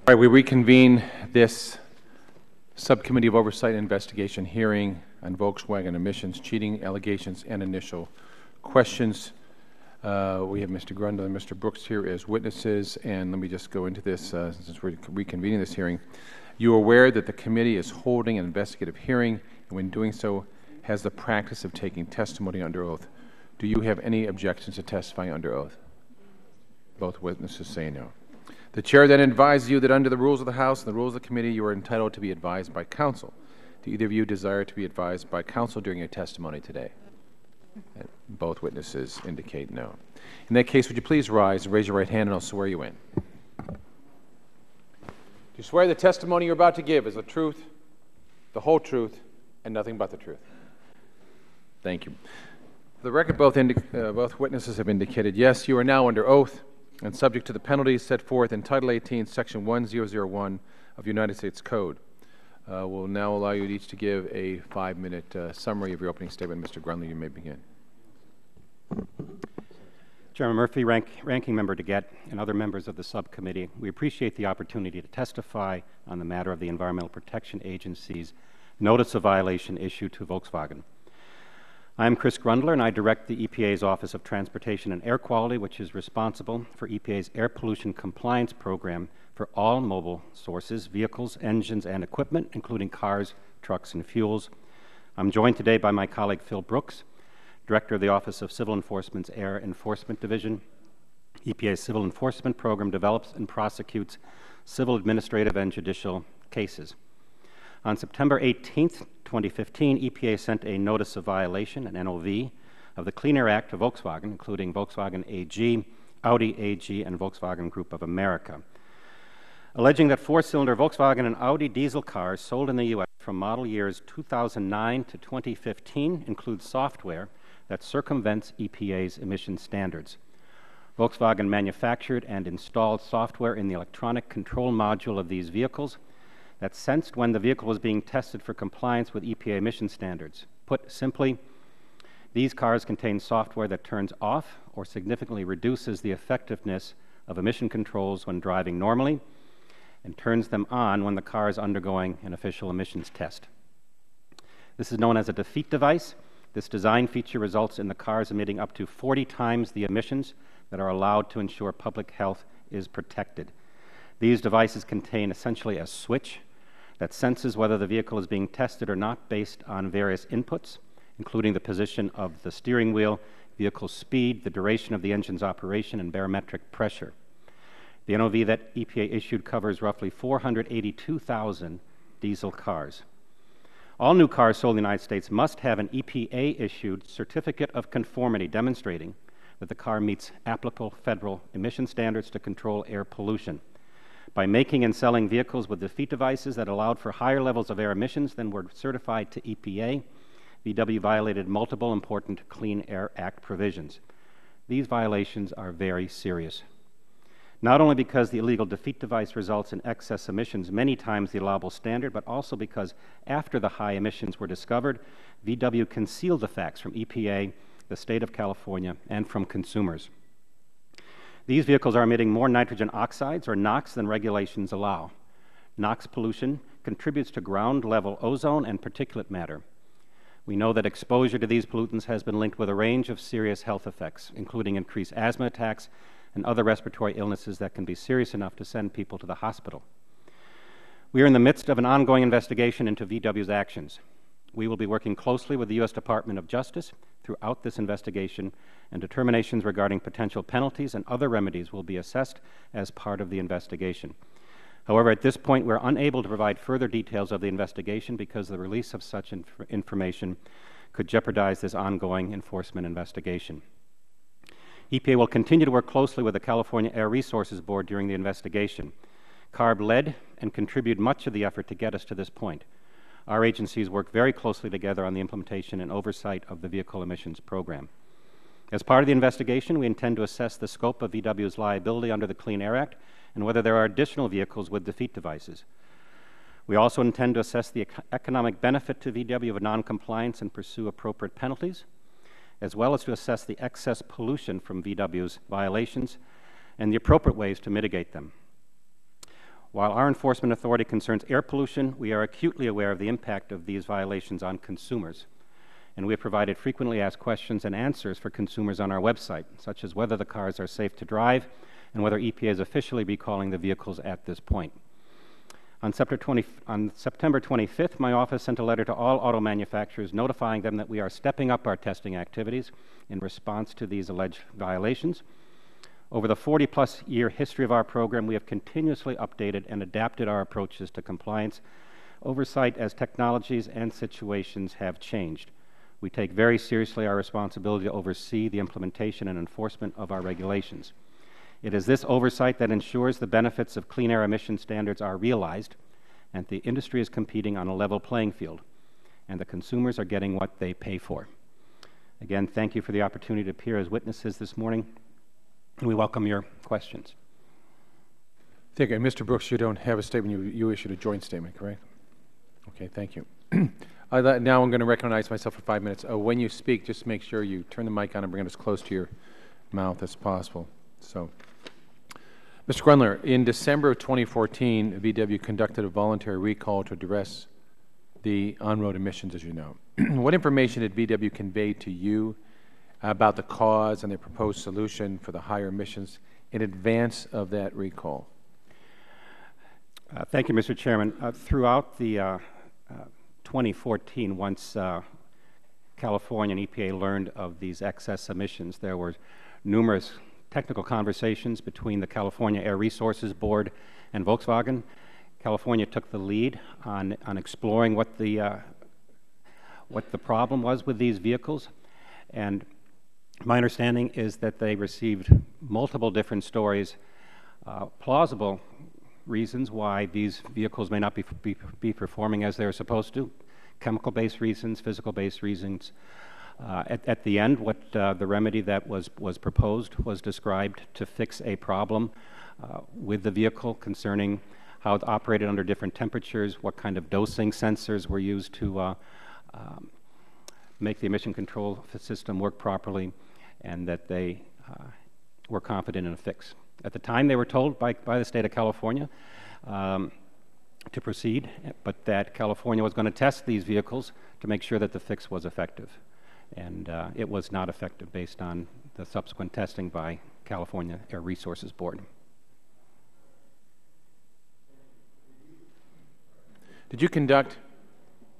All right, we reconvene this Subcommittee of Oversight and Investigation hearing on Volkswagen Emissions Cheating Allegations and Initial Questions. We have Mr. Grundle and Mr. Brooks here as witnesses, and let me just go into this since we're reconvening this hearing. You are aware that the committee is holding an investigative hearing, and when doing so, has the practice of taking testimony under oath. Do you have any objections to testifying under oath? Both witnesses say no. The chair then advises you that under the rules of the House and the rules of the committee, you are entitled to be advised by counsel. Do either of you desire to be advised by counsel during your testimony today? And both witnesses indicate no. In that case, would you please rise and raise your right hand, and I'll swear you in. Do you swear the testimony you're about to give is the truth, the whole truth, and nothing but the truth? Thank you. For the record, both witnesses have indicated yes, you are now under oath and subject to the penalties set forth in Title 18, Section 1001 of the United States Code. We'll now allow you each to give a 5-minute summary of your opening statement. Mr. Grundle, you may begin. Chairman Murphy, Ranking Member DeGette, and other members of the subcommittee, we appreciate the opportunity to testify on the matter of the Environmental Protection Agency's notice of violation issued to Volkswagen. I am Chris Grundler, and I direct the EPA's Office of Transportation and Air Quality, which is responsible for EPA's air pollution compliance program for all mobile sources, vehicles, engines, and equipment, including cars, trucks, and fuels. I'm joined today by my colleague Phil Brooks, Director of the Office of Civil Enforcement's Air Enforcement Division. EPA's Civil Enforcement Program develops and prosecutes civil, administrative, and judicial cases. On September 18, 2015, EPA sent a notice of violation, an NOV, of the Clean Air Act to Volkswagen, including Volkswagen AG, Audi AG, and Volkswagen Group of America. alleging that four-cylinder Volkswagen and Audi diesel cars sold in the U.S. from model years 2009 to 2015 include software that circumvents EPA's emission standards. Volkswagen manufactured and installed software in the electronic control module of these vehicles that sensed when the vehicle was being tested for compliance with EPA emission standards. Put simply, these cars contain software that turns off or significantly reduces the effectiveness of emission controls when driving normally and turns them on when the car is undergoing an official emissions test. This is known as a defeat device. This design feature results in the cars emitting up to 40 times the emissions that are allowed to ensure public health is protected. These devices contain essentially a switch that senses whether the vehicle is being tested or not based on various inputs, including the position of the steering wheel, vehicle speed, the duration of the engine's operation, and barometric pressure. The NOV that EPA issued covers roughly 482,000 diesel cars. All new cars sold in the United States must have an EPA-issued certificate of conformity demonstrating that the car meets applicable federal emission standards to control air pollution. By making and selling vehicles with defeat devices that allowed for higher levels of air emissions than were certified to EPA, VW violated multiple important Clean Air Act provisions. These violations are very serious. Not only because the illegal defeat device results in excess emissions many times the allowable standard, but also because after the high emissions were discovered, VW concealed the facts from EPA, the state of California, and from consumers. These vehicles are emitting more nitrogen oxides, or NOx, than regulations allow. NOx pollution contributes to ground-level ozone and particulate matter. We know that exposure to these pollutants has been linked with a range of serious health effects, including increased asthma attacks and other respiratory illnesses that can be serious enough to send people to the hospital. We are in the midst of an ongoing investigation into VW's actions. We will be working closely with the U.S. Department of Justice throughout this investigation, and determinations regarding potential penalties and other remedies will be assessed as part of the investigation. However, at this point, we're unable to provide further details of the investigation because the release of such information could jeopardize this ongoing enforcement investigation. EPA will continue to work closely with the California Air Resources Board during the investigation. CARB led and contributed much of the effort to get us to this point. Our agencies work very closely together on the implementation and oversight of the vehicle emissions program. As part of the investigation, we intend to assess the scope of VW's liability under the Clean Air Act and whether there are additional vehicles with defeat devices. We also intend to assess the economic benefit to VW of noncompliance and pursue appropriate penalties, as well as to assess the excess pollution from VW's violations and the appropriate ways to mitigate them. While our enforcement authority concerns air pollution, we are acutely aware of the impact of these violations on consumers, and we have provided frequently asked questions and answers for consumers on our website, such as whether the cars are safe to drive and whether EPA is officially recalling the vehicles at this point. On September 25th, my office sent a letter to all auto manufacturers notifying them that we are stepping up our testing activities in response to these alleged violations. Over the 40-plus year history of our program, we have continuously updated and adapted our approaches to compliance oversight as technologies and situations have changed. We take very seriously our responsibility to oversee the implementation and enforcement of our regulations. It is this oversight that ensures the benefits of clean air emission standards are realized and the industry is competing on a level playing field, and the consumers are getting what they pay for. Again, thank you for the opportunity to appear as witnesses this morning. We welcome your questions. Thank you. And Mr. Brooks, you don't have a statement. You issued a joint statement, correct? Okay, thank you. Now I'm going to recognize myself for 5 minutes. When you speak, just make sure you turn the mic on and bring it as close to your mouth as possible. So, Mr. Grundler, in December of 2014, VW conducted a voluntary recall to address the on-road emissions, as you know. What information did VW convey to you about the cause and the proposed solution for the higher emissions in advance of that recall? Thank you, Mr. Chairman. Throughout the 2014, once California and EPA learned of these excess emissions, there were numerous technical conversations between the California Air Resources Board and Volkswagen. California took the lead on exploring what the problem was with these vehicles, and my understanding is that they received multiple different stories, plausible reasons why these vehicles may not be performing as they're supposed to, chemical-based reasons, physical-based reasons. At the end, what the remedy that was proposed was described to fix a problem with the vehicle concerning how it operated under different temperatures, what kind of dosing sensors were used to make the emission control system work properly, and that they were confident in a fix. At the time, they were told by the state of California to proceed, but that California was going to test these vehicles to make sure that the fix was effective. And it was not effective based on the subsequent testing by California Air Resources Board. Did you conduct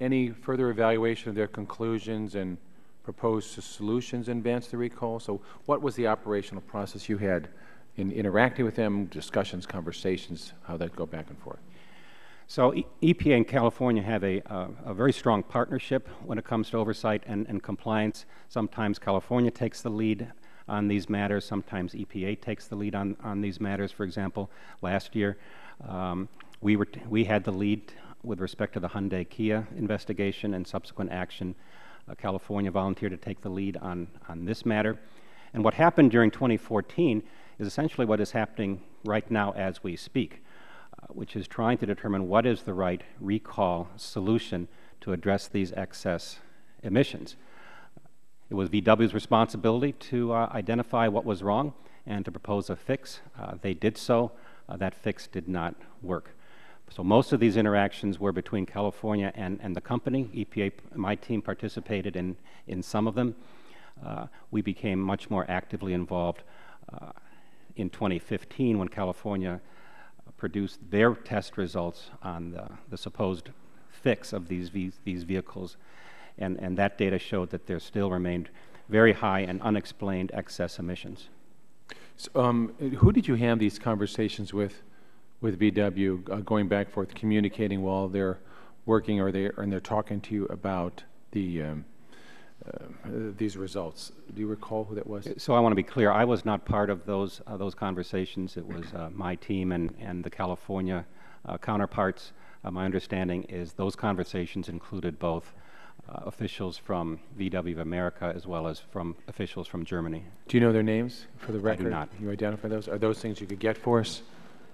any further evaluation of their conclusions and proposed solutions in advance of the recall? So what was the operational process you had in interacting with them, discussions, conversations, how that go back and forth? So EPA and California have a very strong partnership when it comes to oversight and compliance. Sometimes California takes the lead on these matters. Sometimes EPA takes the lead on these matters. For example, last year we had the lead with respect to the Hyundai-Kia investigation and subsequent action. California volunteered to take the lead on this matter. And what happened during 2014 is essentially what is happening right now as we speak, which is trying to determine what is the right recall solution to address these excess emissions. It was VW's responsibility to identify what was wrong and to propose a fix. They did so. That fix did not work. So most of these interactions were between California and the company. EPA, my team, participated in some of them. We became much more actively involved in 2015 when California produced their test results on the supposed fix of these vehicles, and that data showed that there still remained very high and unexplained excess emissions. So, who did you have these conversations with VW, going back and forth, communicating while they're working, or they're talking to you about these results? Do you recall who that was? So I want to be clear. I was not part of those conversations. It was my team and the California counterparts. My understanding is those conversations included both officials from VW of America as well as from officials from Germany. Do you know their names for the record? I do not. You identify those? Are those things you could get for us?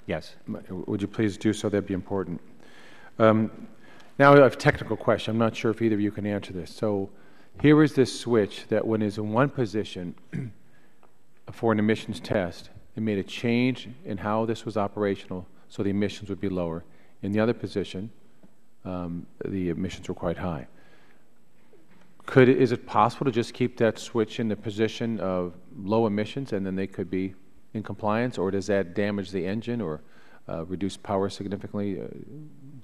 Yes. Would you please do so? That'd be important. Now I have a technical question. I'm not sure if either of you can answer this. So here is this switch that when it's in one position for an emissions test, it made a change in how this was operational so the emissions would be lower. In the other position, the emissions were quite high. Is it possible to just keep that switch in the position of low emissions and then they could be in compliance, or does that damage the engine or reduce power significantly? Do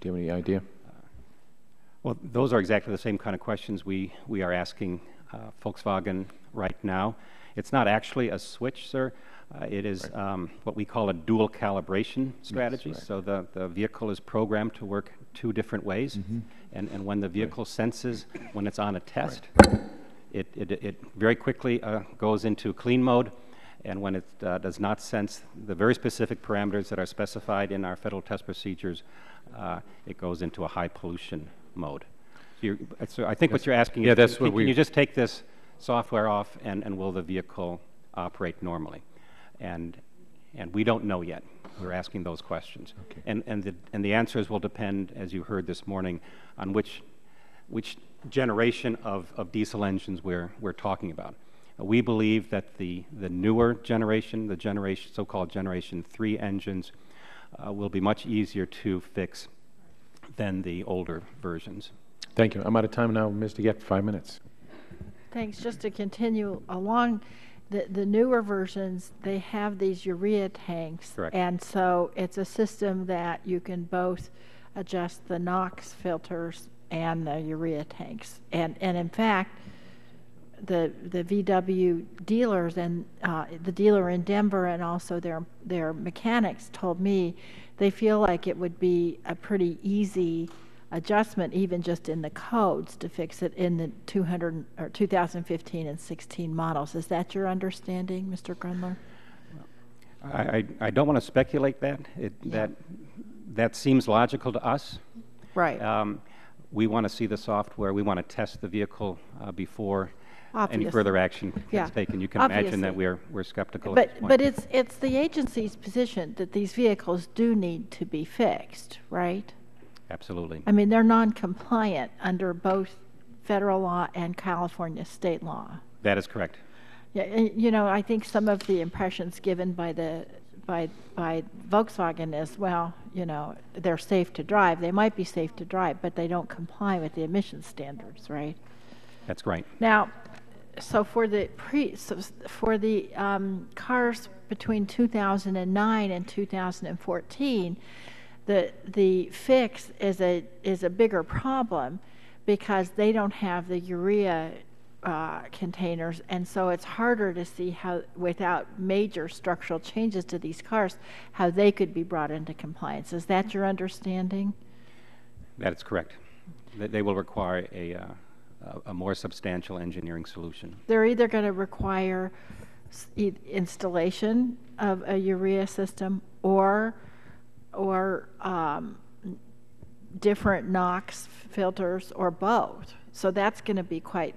you have any idea? Well, those are exactly the same kind of questions we are asking Volkswagen right now. It's not actually a switch, sir. It is what we call a dual calibration strategy. Yes, right. So the vehicle is programmed to work two different ways, and when the vehicle senses when it's on a test, it very quickly goes into clean mode, and when it does not sense the very specific parameters that are specified in our federal test procedures, it goes into a high pollution mode. So I think what you're asking is, can you just take this software off and will the vehicle operate normally? And we don't know yet. We're asking those questions. Okay. And the answers will depend, as you heard this morning, on which generation of diesel engines we're talking about. We believe that the newer generation, the so-called Generation 3 engines, will be much easier to fix than the older versions. Thank you. I'm out of time now, Ms. DeGette, 5 minutes. Thanks. Just to continue along, the newer versions, they have these urea tanks. Correct. And so it's a system that you can both adjust the NOx filters and the urea tanks. And in fact, the VW dealers and the dealer in Denver and also their mechanics told me they feel like it would be a pretty easy adjustment, even just in the codes, to fix it in the 2015 and 16 models. Is that your understanding, Mr. Grundler? I don't want to speculate that. That seems logical to us. Right. We want to see the software. We want to test the vehicle before any Obviously. further action Yeah. is taken. You can imagine that Obviously. we're skeptical But at this point. but it's the agency's position that these vehicles do need to be fixed, right? Absolutely. I mean, they're non-compliant under both federal law and California state law. That is correct. Yeah, and, you know, I think some of the impressions given by Volkswagen is, well, you know, they're safe to drive. They might be safe to drive, but they don't comply with the emission standards, right? That's right. Now, so for the cars between 2009 and 2014, the fix is a bigger problem because they don't have the urea containers, and so it's harder to see how, without major structural changes to these cars, how they could be brought into compliance. Is that your understanding? That is correct. They will require a more substantial engineering solution. They're either going to require installation of a urea system or different NOx filters or both. So that's going to be quite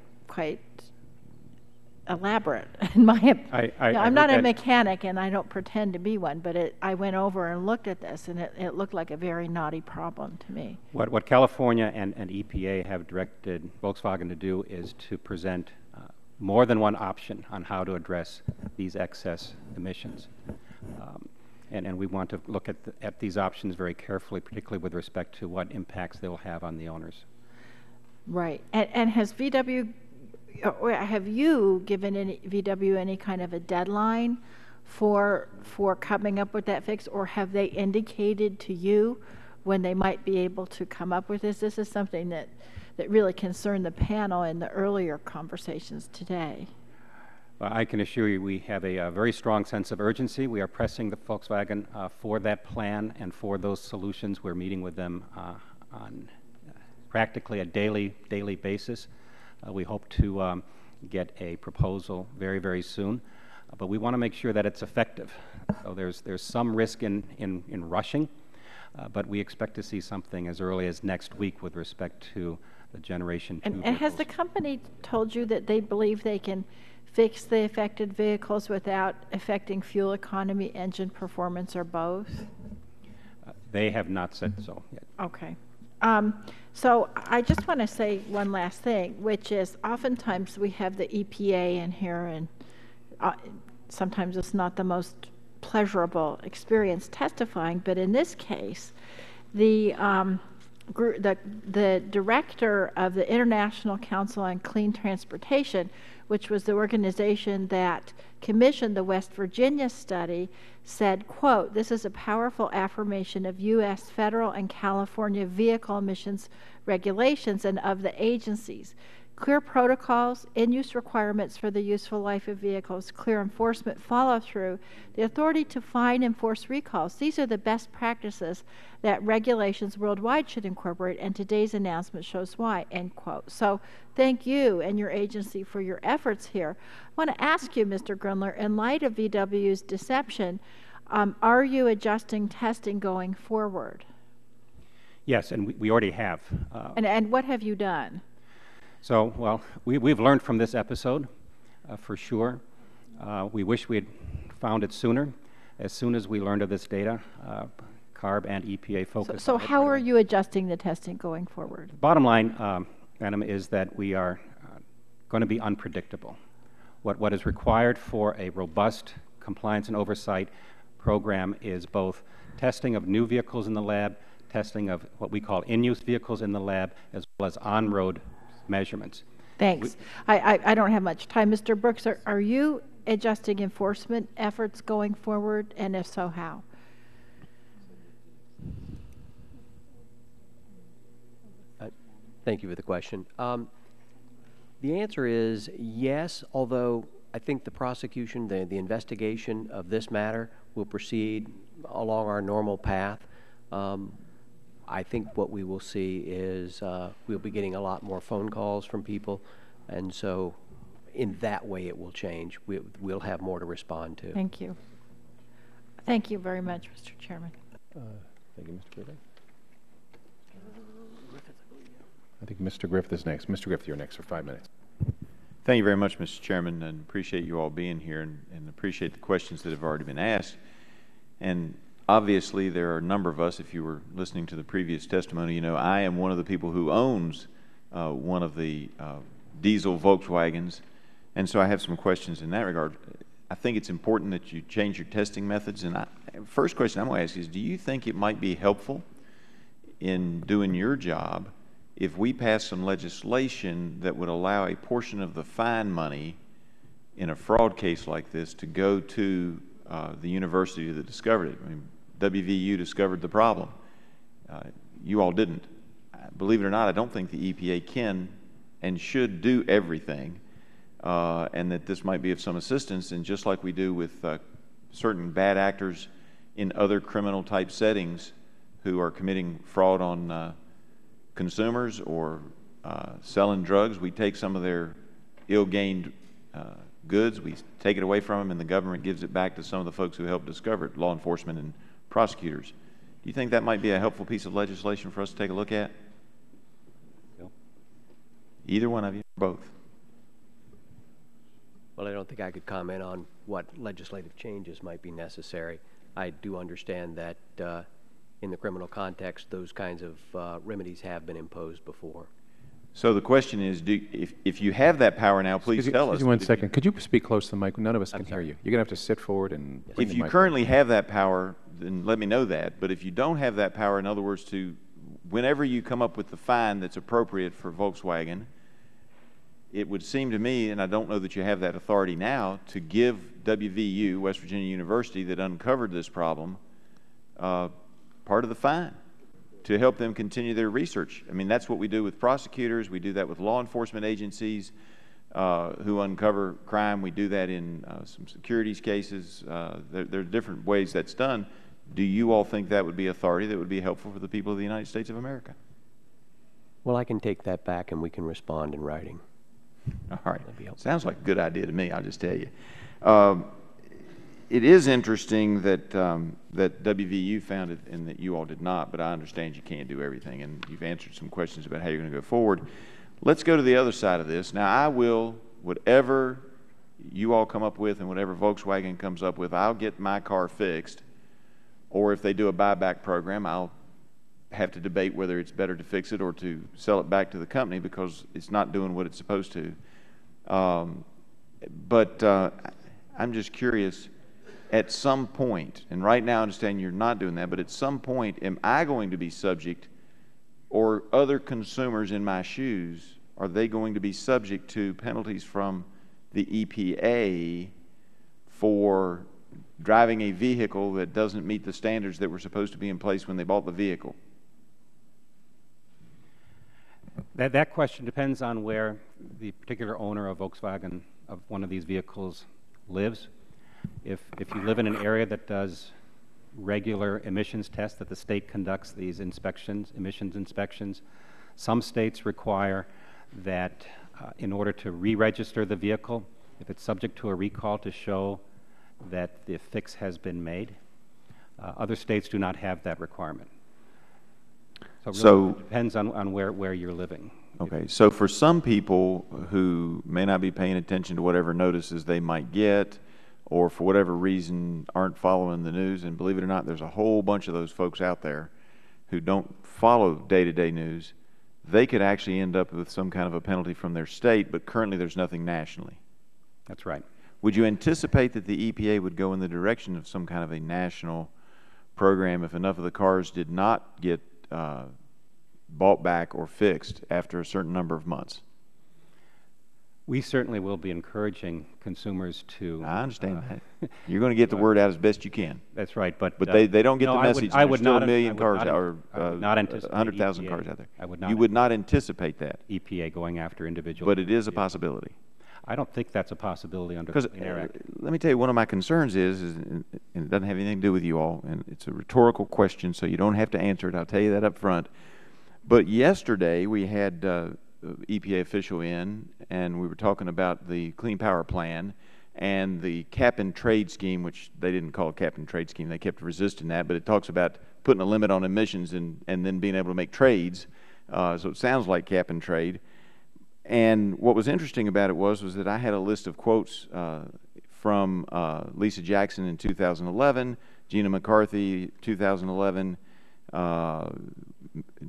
elaborate in my opinion. I'm not a mechanic and I don't pretend to be one, but I went over and looked at this and it looked like a very knotty problem to me. What California and EPA have directed Volkswagen to do is to present more than one option on how to address these excess emissions. And we want to look at these options very carefully, particularly with respect to what impacts they will have on the owners. Right. And has VW, or have you given VW any kind of a deadline for coming up with that fix, or have they indicated to you when they might be able to come up with this? This is something that really concerned the panel in the earlier conversations today. Well, I can assure you we have a very strong sense of urgency. We are pressing the Volkswagen for that plan and for those solutions. We're meeting with them on practically a daily basis. We hope to get a proposal very, very soon, but we want to make sure that it's effective. So there's some risk in rushing, but we expect to see something as early as next week with respect to the Generation 2 And has the company told you that they believe they can fix the affected vehicles without affecting fuel economy, engine performance, or both? They have not said so yet. Okay. So I just want to say one last thing, which is oftentimes we have the EPA in here, and sometimes it's not the most pleasurable experience testifying, but in this case, the director of the International Council on Clean Transportation, which was the organization that commissioned the West Virginia study, said, quote, "This is a powerful affirmation of U.S. federal and California vehicle emissions regulations and of the agencies. Clear protocols, in-use requirements for the useful life of vehicles, clear enforcement follow-through, the authority to fine and force recalls. These are the best practices that regulations worldwide should incorporate, and today's announcement shows why," end quote. So thank you and your agency for your efforts here. I want to ask you, Mr. Grundler, in light of VW's deception, are you adjusting testing going forward? Yes, and we already have. And what have you done? So, well, we've learned from this episode, for sure. We wish we had found it sooner. As soon as we learned of this data, CARB and EPA focused So on it. how are you adjusting the testing going forward? Bottom line, Madam, is that we are going to be unpredictable. What is required for a robust compliance and oversight program is both testing of new vehicles in the lab, testing of what we call in-use vehicles in the lab, as well as on-road measurements. Thanks. I don't have much time. Mr. Brooks, are you adjusting enforcement efforts going forward, and if so, how? Thank you for the question. The answer is yes, although I think the prosecution, the investigation of this matter will proceed along our normal path. I think what we will see is we'll be getting a lot more phone calls from people, and so in that way it will change. We'll have more to respond to. Thank you. Thank you very much, Mr. Chairman. Thank you, Mr. Griffith. I think Mr. Griffith is next. Mr. Griffith, you're next for 5 minutes. Thank you very much, Mr. Chairman, and appreciate you all being here and appreciate the questions that have already been asked. And obviously, there are a number of us, if you were listening to the previous testimony, you know, I am one of the people who owns one of the diesel Volkswagens, and so I have some questions in that regard. I think it's important that you change your testing methods, and first question I'm going to ask is, do you think it might be helpful in doing your job if we pass some legislation that would allow a portion of the fine money in a fraud case like this to go to the university that discovered it? I mean, WVU discovered the problem. You all didn't. Believe it or not, I don't think the EPA can and should do everything, and that this might be of some assistance. And just like we do with certain bad actors in other criminal type settings who are committing fraud on consumers or selling drugs, we take some of their ill-gained goods, we take it away from them, and the government gives it back to some of the folks who helped discover it, law enforcement and prosecutors. Do you think that might be a helpful piece of legislation for us to take a look at? No. Either one of you? Both? Well, I don't think I could comment on what legislative changes might be necessary. I do understand that in the criminal context, those kinds of remedies have been imposed before. So the question is, if you have that power now, please tell us. Excuse me 1 second. Could you speak close to the mic? None of us can hear you. You're going to have to sit forward and bring If the you mic currently have that power, then let me know that. But if you don't have that power, in other words, whenever you come up with the fine that's appropriate for Volkswagen, it would seem to me, and I don't know that you have that authority now, to give WVU, West Virginia University, that uncovered this problem, part of the fine to help them continue their research. I mean, that's what we do with prosecutors. We do that with law enforcement agencies who uncover crime. We do that in some securities cases. There are different ways that's done. Do you all think that would be authority that would be helpful for the people of the United States of America? Well, I can take that back and we can respond in writing. All right. Sounds like a good idea to me, I'll just tell you. It is interesting that that WVU found it and that you all did not, but I understand you can't do everything, and you've answered some questions about how you're going to go forward. Let's go to the other side of this. Now, I will, whatever you all come up with and whatever Volkswagen comes up with, I'll get my car fixed, or if they do a buyback program, I'll have to debate whether it's better to fix it or to sell it back to the company because it's not doing what it's supposed to. But I'm just curious, at some point, and right now I understand you're not doing that, but at some point, am I going to be subject, or other consumers in my shoes, are they going to be subject to penalties from the EPA for driving a vehicle that doesn't meet the standards that were supposed to be in place when they bought the vehicle? That question depends on where the particular owner of Volkswagen, of one of these vehicles, lives. If you live in an area that does regular emissions tests, that the state conducts these inspections, emissions inspections, some states require that in order to re-register the vehicle, if it's subject to a recall, to show that the fix has been made. Other states do not have that requirement. So it depends on where you're living. Okay, so for some people who may not be paying attention to whatever notices they might get, or for whatever reason aren't following the news, and believe it or not, there's a whole bunch of those folks out there who don't follow day-to-day news, they could actually end up with some kind of a penalty from their state, but currently there's nothing nationally. That's right. Would you anticipate that the EPA would go in the direction of some kind of a national program if enough of the cars did not get bought back or fixed after a certain number of months? We certainly will be encouraging consumers to... I understand that. You're going to get the word out as best you can. That's right, but they don't get the message. I would There's still not, a million cars not, or 100,000 cars out there. You would not anticipate that. EPA going after individuals. But it is a possibility. I don't think that's a possibility under the Clean Air Act. Let me tell you, one of my concerns is, and it doesn't have anything to do with you all, and it's a rhetorical question, so you don't have to answer it. I'll tell you that up front. But yesterday we had EPA official in, and we were talking about the Clean Power Plan, and the cap-and-trade scheme, which they didn't call a cap-and-trade scheme. They kept resisting that, but it talks about putting a limit on emissions and then being able to make trades. So it sounds like cap-and-trade. And what was interesting about it was that I had a list of quotes from Lisa Jackson in 2011, Gina McCarthy 2011,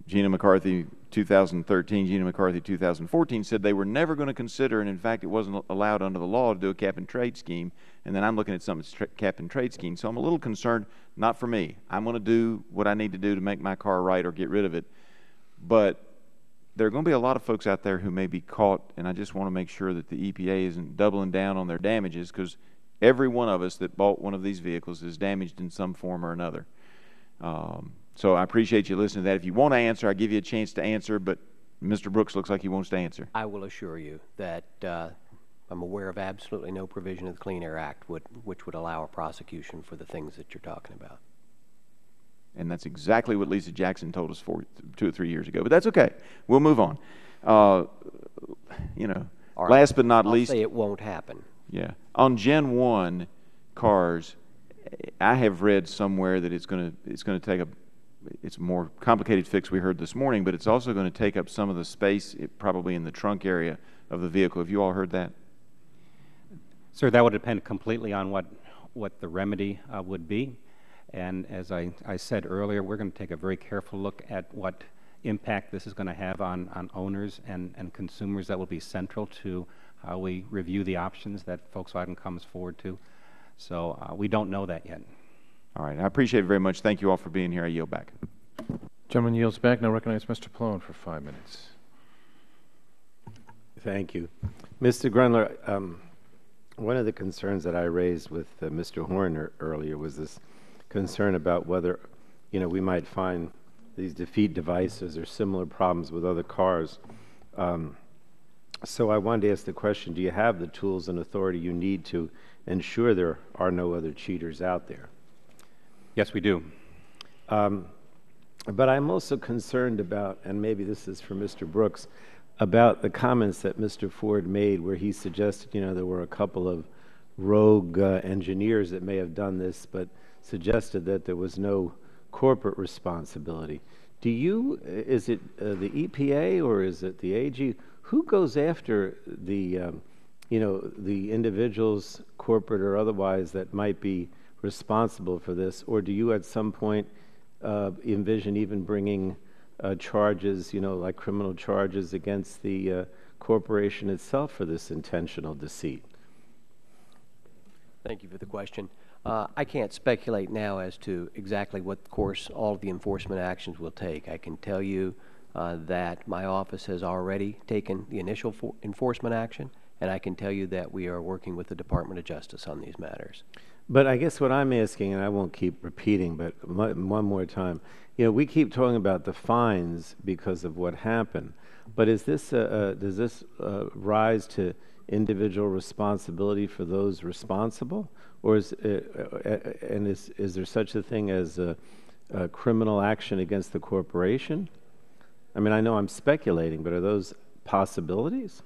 Gina McCarthy 2013, Gina McCarthy 2014 said they were never going to consider, and in fact it wasn't allowed under the law to do a cap-and-trade scheme. And then I'm looking at something that's cap-and-trade scheme. So I'm a little concerned, not for me. I'm going to do what I need to do to make my car right or get rid of it. But there are going to be a lot of folks out there who may be caught, and I just want to make sure that the EPA isn't doubling down on their damages, because every one of us that bought one of these vehicles is damaged in some form or another. So I appreciate you listening to that. If you want to answer, I'll give you a chance to answer, but Mr. Brooks looks like he wants to answer. I will assure you that I'm aware of absolutely no provision of the Clean Air Act which would allow a prosecution for the things that you're talking about. And that's exactly what Lisa Jackson told us 2 or 3 years ago. But that's okay. We'll move on. You know, Right. last but not I'll least, say it won't happen. Yeah, on Gen 1 cars, I have read somewhere that it's going to take it's a more complicated fix we heard this morning, but it's also going to take up some of the space, probably in the trunk area of the vehicle. Have you all heard that? Sir, that would depend completely on what the remedy would be. And as I said earlier, we're going to take a very careful look at what impact this is going to have on owners and consumers. That will be central to how we review the options that Volkswagen comes forward to. So we don't know that yet. All right. I appreciate it very much. Thank you all for being here. I yield back. Gentleman yields back. Now recognize Mr. Pallone for 5 minutes. Thank you. Mr. Grundler, one of the concerns that I raised with Mr. Horn earlier was this concern about whether, we might find these defeat devices or similar problems with other cars. So I wanted to ask the question, do you have the tools and authority you need to ensure there are no other cheaters out there? Yes, we do. But I'm also concerned about, and maybe this is for Mr. Brooks, about the comments that Mr. Ford made where he suggested, there were a couple of rogue engineers that may have done this, but suggested that there was no corporate responsibility. Is it the EPA or is it the AG? Who goes after the individuals, corporate or otherwise, that might be responsible for this? Or do you at some point envision even bringing charges, like criminal charges against the corporation itself for this intentional deceit? Thank you for the question. I can't speculate now as to exactly what course all of the enforcement actions will take. I can tell you that my office has already taken the initial enforcement action, and I can tell you that we are working with the Department of Justice on these matters. But I guess what I'm asking, and I won't keep repeating, but one more time, we keep talking about the fines because of what happened, but does this rise to individual responsibility for those responsible, or is there such a thing as a criminal action against the corporation? I mean, I know I'm speculating, but are those possibilities?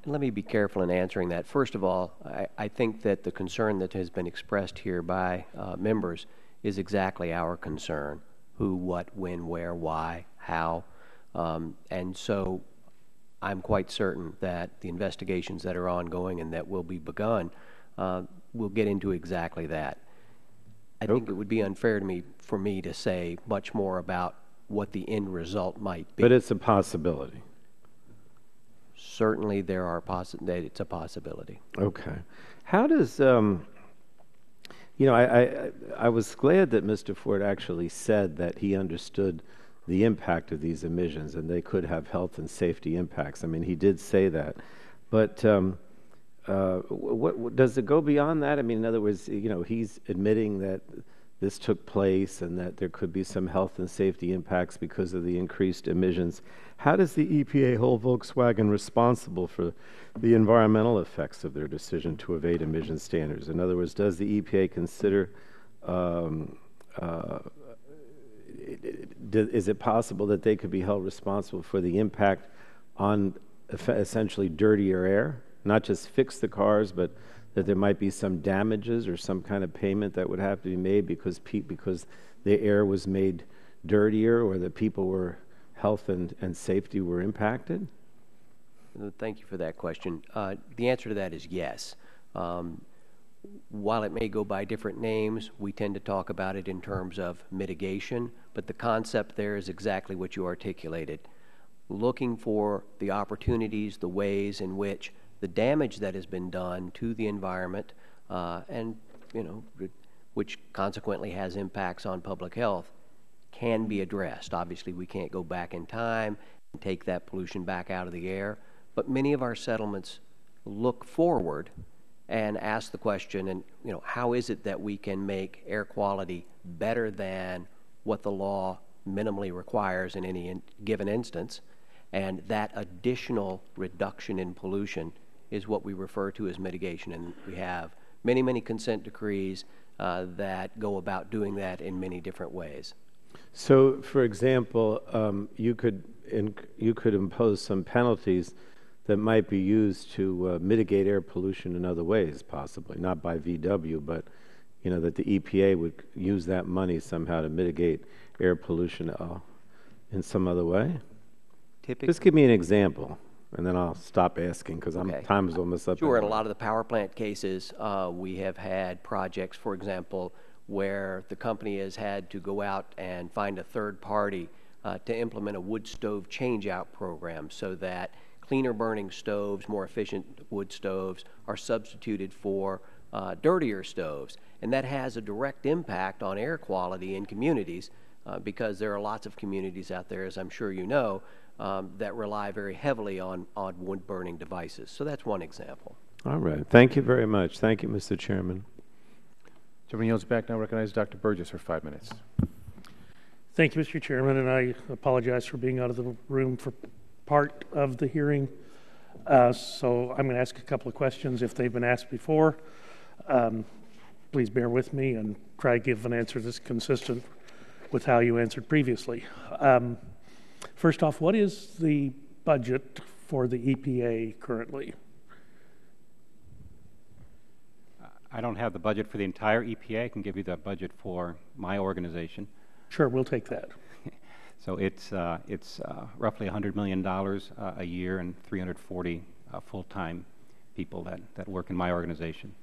Let me be careful in answering that. First of all, I think that the concern that has been expressed here by members is exactly our concern: who, what, when, where, why, how. And so I'm quite certain that the investigations that are ongoing and that will be begun will get into exactly that. I think it would be unfair for me to say much more about what the end result might be. But it's a possibility. Certainly there are it's a possibility. Okay. How does, I was glad that Mr. Ford actually said that he understood the impact of these emissions and they could have health and safety impacts. I mean, he did say that. But what does it go beyond that? I mean, in other words, he's admitting that this took place and that there could be some health and safety impacts because of the increased emissions. How does the EPA hold Volkswagen responsible for the environmental effects of their decision to evade emission standards? In other words, does the EPA consider, is it possible that they could be held responsible for the impact on essentially dirtier air? not just fix the cars, but that there might be some damages or some kind of payment that would have to be made because the air was made dirtier or that people were health and safety were impacted? Thank you for that question. The answer to that is yes. While it may go by different names, we tend to talk about it in terms of mitigation, but the concept there is exactly what you articulated. Looking for the opportunities, the ways in which the damage that has been done to the environment and, which consequently has impacts on public health can be addressed. Obviously, we can't go back in time and take that pollution back out of the air, but many of our settlements look forward and ask the question, and how is it that we can make air quality better than what the law minimally requires in any given instance? And that additional reduction in pollution is what we refer to as mitigation, and we have many, many consent decrees that go about doing that in many different ways. So, for example, you could impose some penalties that might be used to mitigate air pollution in other ways, possibly not by VW, but that the EPA would use that money somehow to mitigate air pollution in some other way. Just give me an example, and then I'll stop asking because time is almost up. Sure. In a lot of the power plant cases, we have had projects, for example, where the company has had to go out and find a third party to implement a wood stove change-out program so that cleaner burning stoves, more efficient wood stoves are substituted for dirtier stoves. And that has a direct impact on air quality in communities because there are lots of communities out there, as I'm sure you know, that rely very heavily on wood burning devices. So that's one example. All right. Thank you very much. Thank you, Mr. Chairman. Chairman yields back. Now recognize Dr. Burgess for 5 minutes. Thank you, Mr. Chairman, and I apologize for being out of the room for part of the hearing. So I'm going to ask a couple of questions if they've been asked before. Please bear with me and try to give an answer that's consistent with how you answered previously. First off, what is the budget for the EPA currently? I don't have the budget for the entire EPA. I can give you the budget for my organization. Sure, we'll take that. So it's roughly $100 million a year and 340 full-time people that work in my organization.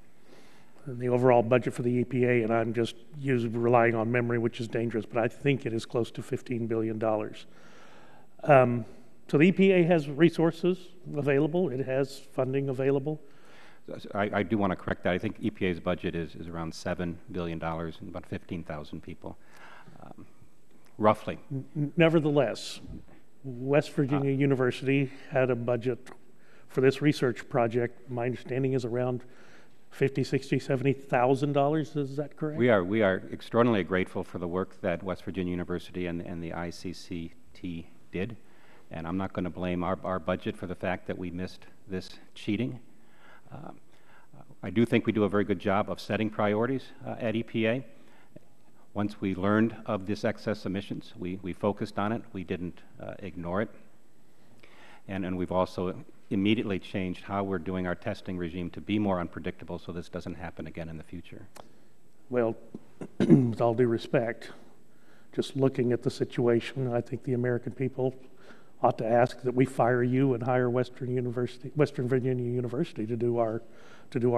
And the overall budget for the EPA, and I'm just relying on memory, which is dangerous, but I think it is close to $15 billion. So the EPA has resources available. It has funding available. I do want to correct that. I think EPA's budget is around $7 billion and about 15,000 people, roughly. Nevertheless, West Virginia University had a budget for this research project. My understanding is around $50,000, $60,000, $70,000. Is that correct? We are extraordinarily grateful for the work that West Virginia University and the ICCT did, and I'm not going to blame our budget for the fact that we missed this cheating. I do think we do a very good job of setting priorities at EPA. Once we learned of this excess emissions, we focused on it. We didn't ignore it. And we've also immediately changed how we're doing our testing regime to be more unpredictable so this doesn't happen again in the future. Well, with all due respect, just looking at the situation, I think the American people ought to ask that we fire you and hire Western Virginia University to do our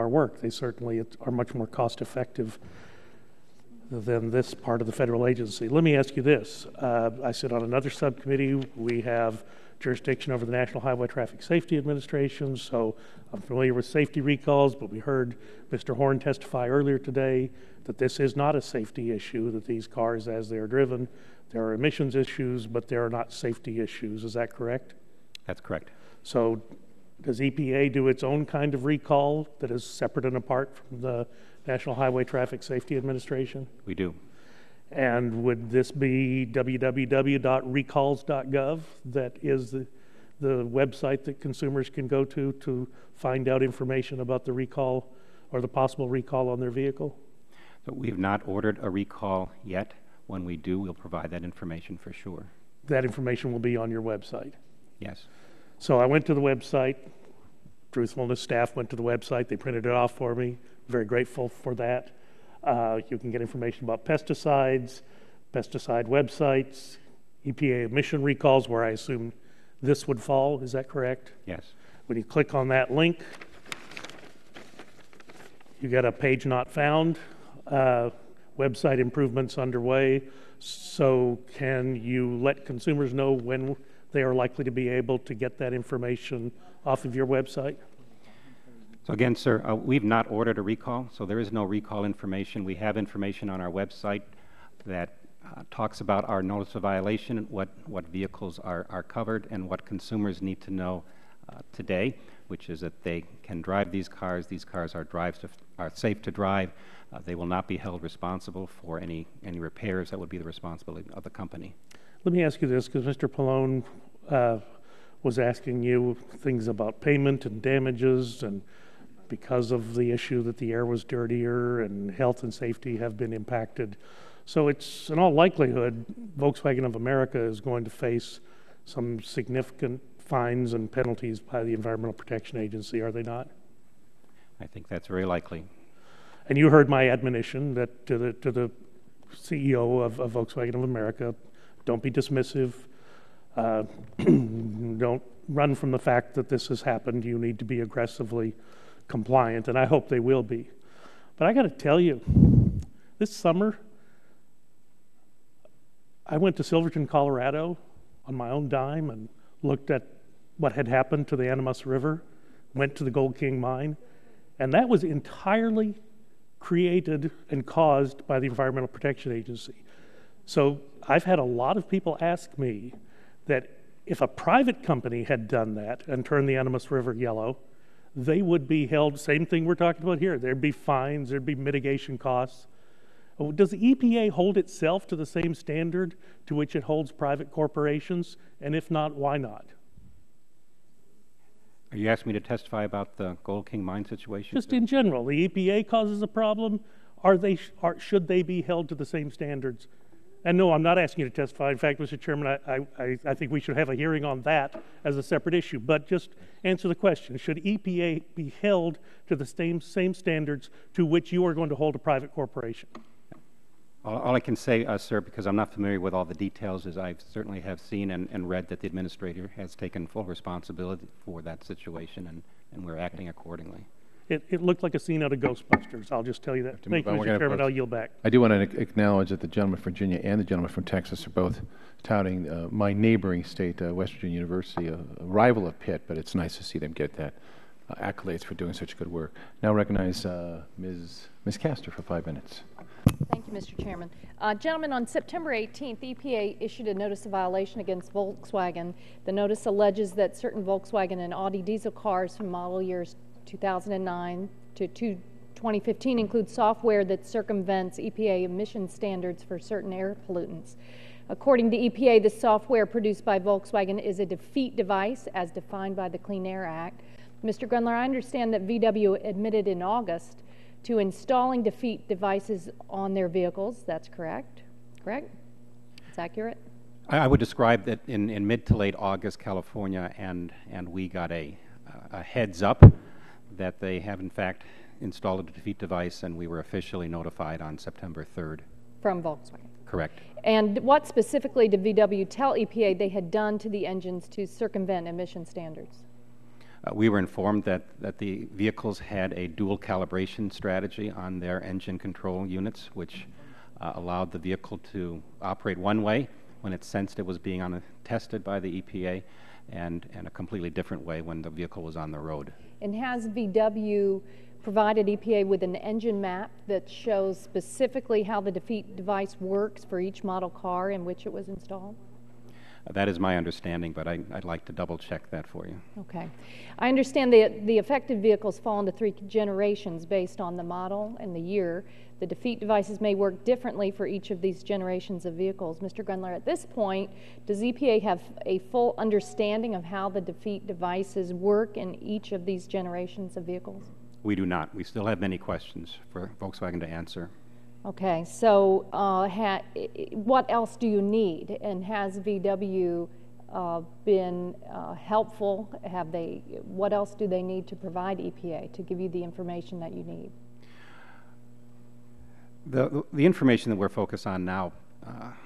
work. They certainly are much more cost effective than this part of the federal agency. Let me ask you this. I sit on another subcommittee. We have jurisdiction over the National Highway Traffic Safety Administration, so I'm familiar with safety recalls, but we heard Mr. Horn testify earlier today that this is not a safety issue, that these cars, as they are driven, there are emissions issues, but there are not safety issues. Is that correct? That's correct. So does EPA do its own kind of recall that is separate and apart from the National Highway Traffic Safety Administration? We do. And would this be www.recalls.gov? That is the website that consumers can go to find out information about the recall or the possible recall on their vehicle? So we have not ordered a recall yet. When we do, we'll provide that information for sure. That information will be on your website? Yes. So I went to the website, truthfulness, staff went to the website, they printed it off for me. Very grateful for that. You can get information about pesticides, pesticide websites, EPA emission recalls, where I assume this would fall. Is that correct? Yes. When you click on that link, you get a page not found, website improvements underway. So can you let consumers know when they are likely to be able to get that information off of your website? So again, sir, we've not ordered a recall, so there is no recall information. We have information on our website that talks about our notice of violation, what vehicles are covered, and what consumers need to know today, which is that they can drive these cars. These cars are safe to drive. They will not be held responsible for any repairs. That would be the responsibility of the company. Let me ask you this, because Mr. Pallone was asking you things about payment and damages, and because of the issue that the air was dirtier and health and safety have been impacted. So it's, in all likelihood, Volkswagen of America is going to face some significant fines and penalties by the Environmental Protection Agency, are they not? I think that's very likely. And you heard my admonition that to the CEO of Volkswagen of America, don't be dismissive. Don't run from the fact that this has happened. You need to be aggressively compliant, and I hope they will be. But I got to tell you, this summer, I went to Silverton, Colorado on my own dime and looked at what had happened to the Animas River, went to the Gold King mine, and that was entirely created and caused by the Environmental Protection Agency. So I've had a lot of people ask me that if a private company had done that and turned the Animas River yellow, they would be held, same thing we're talking about here. There'd be fines, there'd be mitigation costs. Does the EPA hold itself to the same standard to which it holds private corporations? And if not, why not? Are you asking me to testify about the Gold King mine situation? Just in general, the EPA causes a problem. Should they be held to the same standards? And no, I'm not asking you to testify. In fact, Mr. Chairman, I think we should have a hearing on that as a separate issue. But just answer the question. Should EPA be held to the same standards to which you are going to hold a private corporation? All I can say, sir, because I'm not familiar with all the details, is I certainly have seen and read that the administrator has taken full responsibility for that situation, and we're acting accordingly. It looked like a scene out of Ghostbusters. I'll just tell you that. Thank you, Mr. Chairman. I'll yield back. I do want to acknowledge that the gentleman from Virginia and the gentleman from Texas are both touting my neighboring state, West Virginia University, a rival of Pitt, but it's nice to see them get that accolades for doing such good work. Now recognize Ms. Castor for 5 minutes. Thank you, Mr. Chairman. Gentlemen, on September 18th, EPA issued a notice of violation against Volkswagen. The notice alleges that certain Volkswagen and Audi diesel cars from model years 2009 to 2015 include software that circumvents EPA emission standards for certain air pollutants. According to EPA, the software produced by Volkswagen is a defeat device as defined by the Clean Air Act. Mr. Gundler, I understand that VW admitted in August to installing defeat devices on their vehicles. That's correct? Correct? It's accurate? I would describe that in mid to late August, California and we got a heads up that they have in fact installed a defeat device, and we were officially notified on September 3rd. From Volkswagen? Correct. And what specifically did VW tell EPA they had done to the engines to circumvent emission standards? We were informed that the vehicles had a dual calibration strategy on their engine control units, which allowed the vehicle to operate one way when it sensed it was being tested by the EPA, and a completely different way when the vehicle was on the road. And has VW provided EPA with an engine map that shows specifically how the defeat device works for each model car in which it was installed? That is my understanding, but I'd like to double check that for you. Okay. I understand that the affected vehicles fall into 3 generations based on the model and the year. The defeat devices may work differently for each of these generations of vehicles. Mr. Gundler, at this point, does EPA have a full understanding of how the defeat devices work in each of these generations of vehicles? We do not. We still have many questions for Volkswagen to answer. Okay, so what else do you need? And has VW been helpful? What else do they need to provide EPA to give you the information that you need? The information that we're focused on now,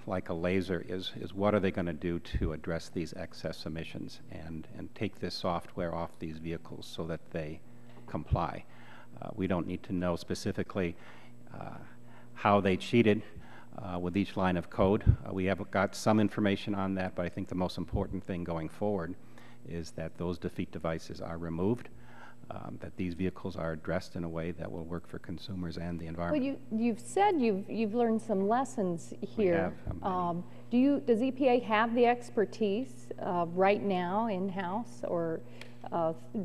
like a laser, is what are they going to do to address these excess emissions and take this software off these vehicles so that they comply. We don't need to know specifically how they cheated with each line of code. We have got some information on that, but I think the most important thing going forward is that those defeat devices are removed, that these vehicles are addressed in a way that will work for consumers and the environment. Well, you've said you've learned some lessons here. We have, does EPA have the expertise right now in-house, or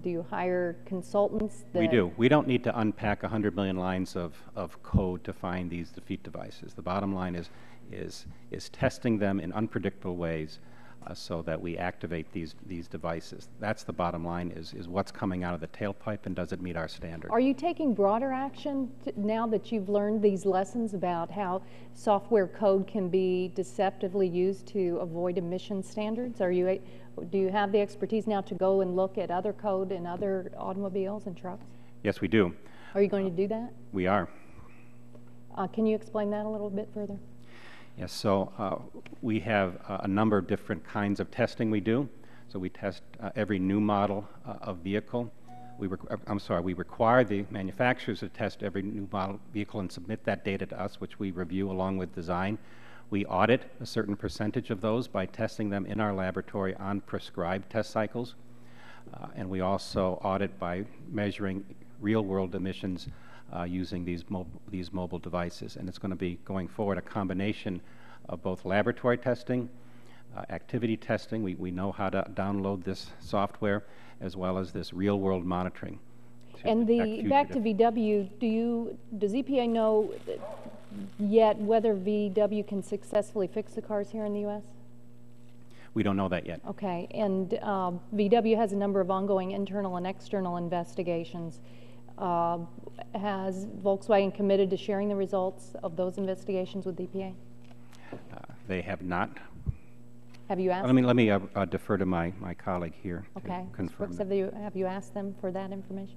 do you hire consultants? We do. We don't need to unpack 100 million lines of code to find these defeat devices. The bottom line is testing them in unpredictable ways so that we activate these devices. That's the bottom line, is what's coming out of the tailpipe, and does it meet our standard. Are you taking broader action now that you've learned these lessons about how software code can be deceptively used to avoid emission standards? Do you have the expertise now to go and look at other code in other automobiles and trucks? Yes, we do. Are you going to do that? We are. Can you explain that a little bit further? Yes, so we have a number of different kinds of testing we do. So we test every new model of vehicle. We require the manufacturers to test every new model vehicle and submit that data to us, which we review along with design. We audit a certain percentage of those by testing them in our laboratory on prescribed test cycles. And we also audit by measuring real-world emissions using these mobile devices. And it's going to be, going forward, a combination of both laboratory testing, activity testing. We know how to download this software, as well as this real-world monitoring. And back to VW, does EPA know yet whether VW can successfully fix the cars here in the U.S.? We don't know that yet. Okay, and VW has a number of ongoing internal and external investigations. Has Volkswagen committed to sharing the results of those investigations with EPA? They have not. Have you asked? Let me defer to my colleague here. Okay, to confirm. Brooks, have you asked them for that information?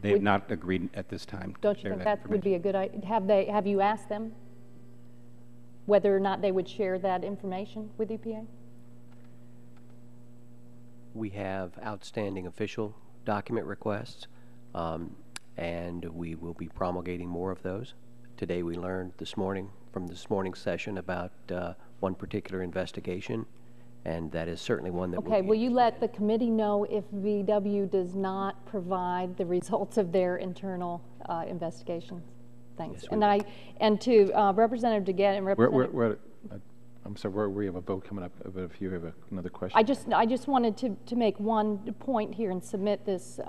They have not agreed at this time. Don't you think that would be a good idea? Have you asked them whether or not they would share that information with EPA? We have outstanding official document requests, and we will be promulgating more of those. Today we learned from this morning's session about one particular investigation, and that is certainly one that will you let the committee know if VW does not provide the results of their internal investigations? Thanks. Yes, and to Representative DeGette and Representative... I'm sorry, we have a vote coming up, but if you have another question. I just wanted to make one point here and submit this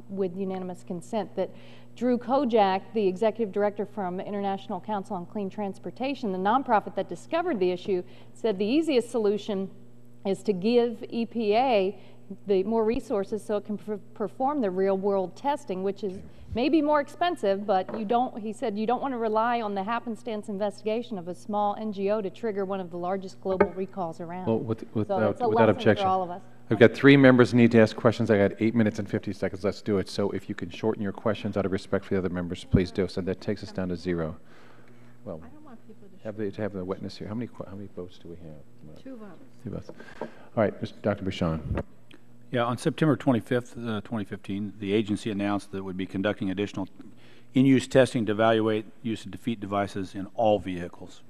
with unanimous consent, that Drew Kojak, the executive director from International Council on Clean Transportation, the nonprofit that discovered the issue, said the easiest solution is to give EPA the more resources so it can perform the real-world testing, which is maybe more expensive, but he said you don't want to rely on the happenstance investigation of a small NGO to trigger one of the largest global recalls around. Well, without objection, for all of us. I've got 3 members who need to ask questions. I got 8 minutes and 50 seconds. Let's do it. So if you can shorten your questions out of respect for the other members, please do. So that takes us down to 0. Well, have the witness here. How many votes do we have? 2 votes. 2 votes. All right, Dr. Bouchon. Yeah, on September 25th, 2015, the agency announced that it would be conducting additional in-use testing to evaluate use of defeat devices in all vehicles.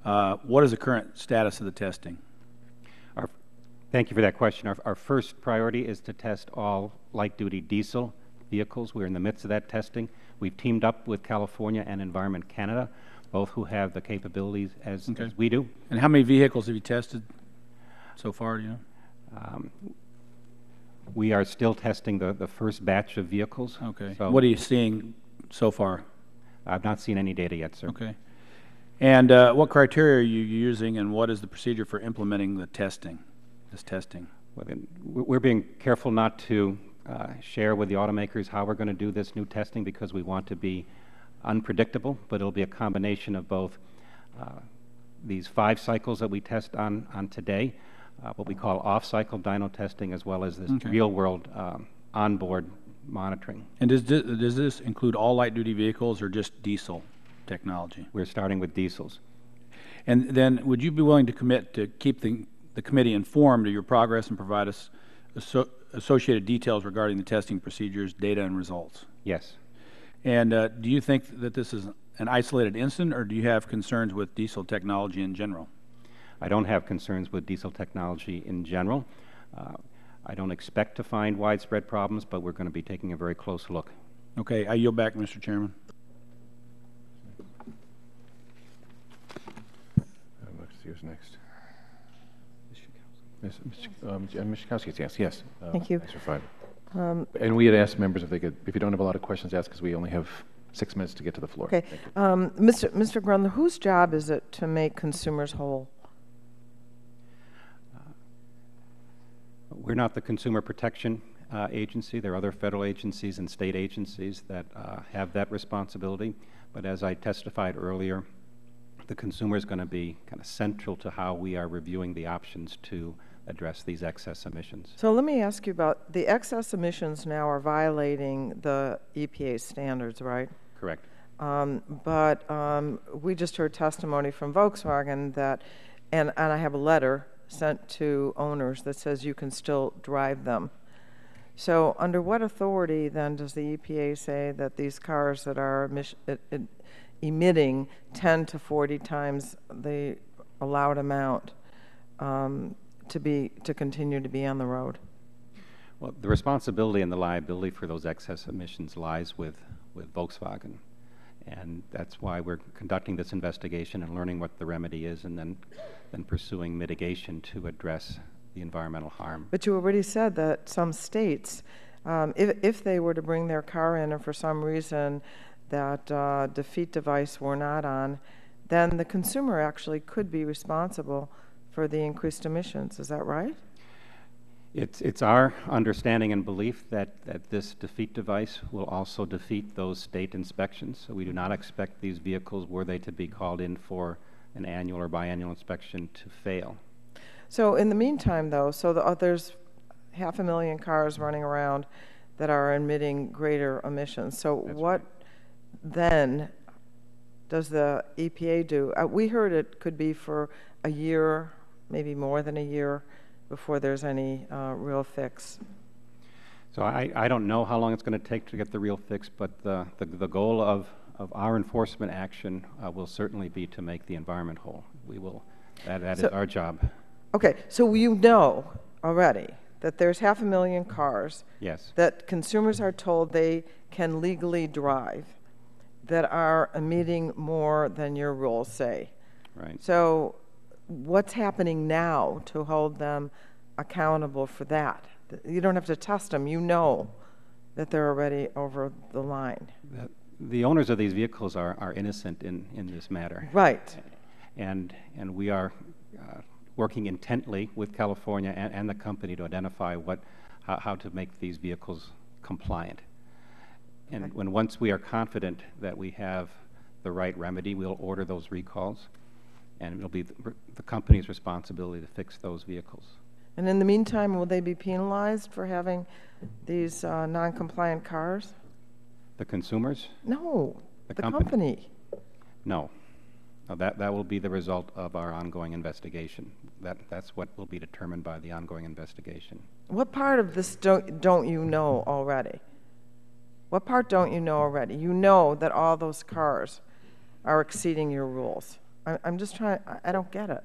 What is the current status of the testing? Thank you for that question. Our first priority is to test all light-duty diesel vehicles. We're in the midst of that testing. We've teamed up with California and Environment Canada, both who have the capabilities as we do. And how many vehicles have you tested so far, do you know? We are still testing the first batch of vehicles. Okay. So what are you seeing so far? I've not seen any data yet, sir. Okay. And what criteria are you using, and what is the procedure for implementing the testing, this testing? We're being careful not to share with the automakers how we're going to do this new testing, because we want to be unpredictable, but it'll be a combination of both these 5 cycles that we test on today, what we call off-cycle dyno testing, as well as this Okay. real-world onboard monitoring. And does this include all light-duty vehicles or just diesel technology? We're starting with diesels. And then would you be willing to commit to keep the committee informed of your progress and provide us associated details regarding the testing procedures, data, and results? Yes. And do you think that this is an isolated incident, or do you have concerns with diesel technology in general? I don't have concerns with diesel technology in general. I don't expect to find widespread problems, but we're going to be taking a very close look. Okay, I yield back, Mr. Chairman. Let's see who's next. Ms. Michkowski, yes. Thank you. Thanks for and we had asked members if they could, if you don't have a lot of questions, ask, because we only have 6 minutes to get to the floor. Okay. Mr. Grundler, whose job is it to make consumers whole? We're not the Consumer Protection Agency. There are other federal agencies and state agencies that have that responsibility. But as I testified earlier, the consumer is going to be kind of central to how we are reviewing the options to address these excess emissions. So let me ask you about the excess emissions now are violating the EPA standards, right? Correct. But we just heard testimony from Volkswagen that, and I have a letter sent to owners that says you can still drive them. So under what authority then does the EPA say that these cars that are emitting 10 to 40 times the allowed amount to continue to be on the road? Well, the responsibility and the liability for those excess emissions lies with Volkswagen. And that's why we're conducting this investigation and learning what the remedy is, and then pursuing mitigation to address the environmental harm. But you already said that some states, if they were to bring their car in and for some reason that defeat device were not on, then the consumer actually could be responsible for the increased emissions. Is that right? It's our understanding and belief that this defeat device will also defeat those state inspections. So we do not expect these vehicles, were they to be called in for an annual or biannual inspection, to fail. So in the meantime, though, there's 500,000 cars running around that are emitting greater emissions. So That's what right. then does the EPA do? We heard it could be for a year, maybe more than a year, before there's any real fix. So I don't know how long it's going to take to get the real fix, but the goal of our enforcement action will certainly be to make the environment whole. We will. That is our job. Okay, so you know already that there's 500,000 cars Yes. that consumers are told they can legally drive that are emitting more than your rules say. Right. So what's happening now to hold them accountable for that? You don't have to test them. You know that they're already over the line. The owners of these vehicles are innocent in this matter. Right. And we are working intently with California and the company to identify how to make these vehicles compliant. And once we are confident that we have the right remedy, we'll order those recalls, and it'll be the company's responsibility to fix those vehicles. And in the meantime, will they be penalized for having these non-compliant cars? The consumers? No, The the company. company. No. No, that will be the result of our ongoing investigation. That's what will be determined by the ongoing investigation. What part of this don't you know already? What part don't you know already? You know that all those cars are exceeding your rules. I'm just trying, I don't get it.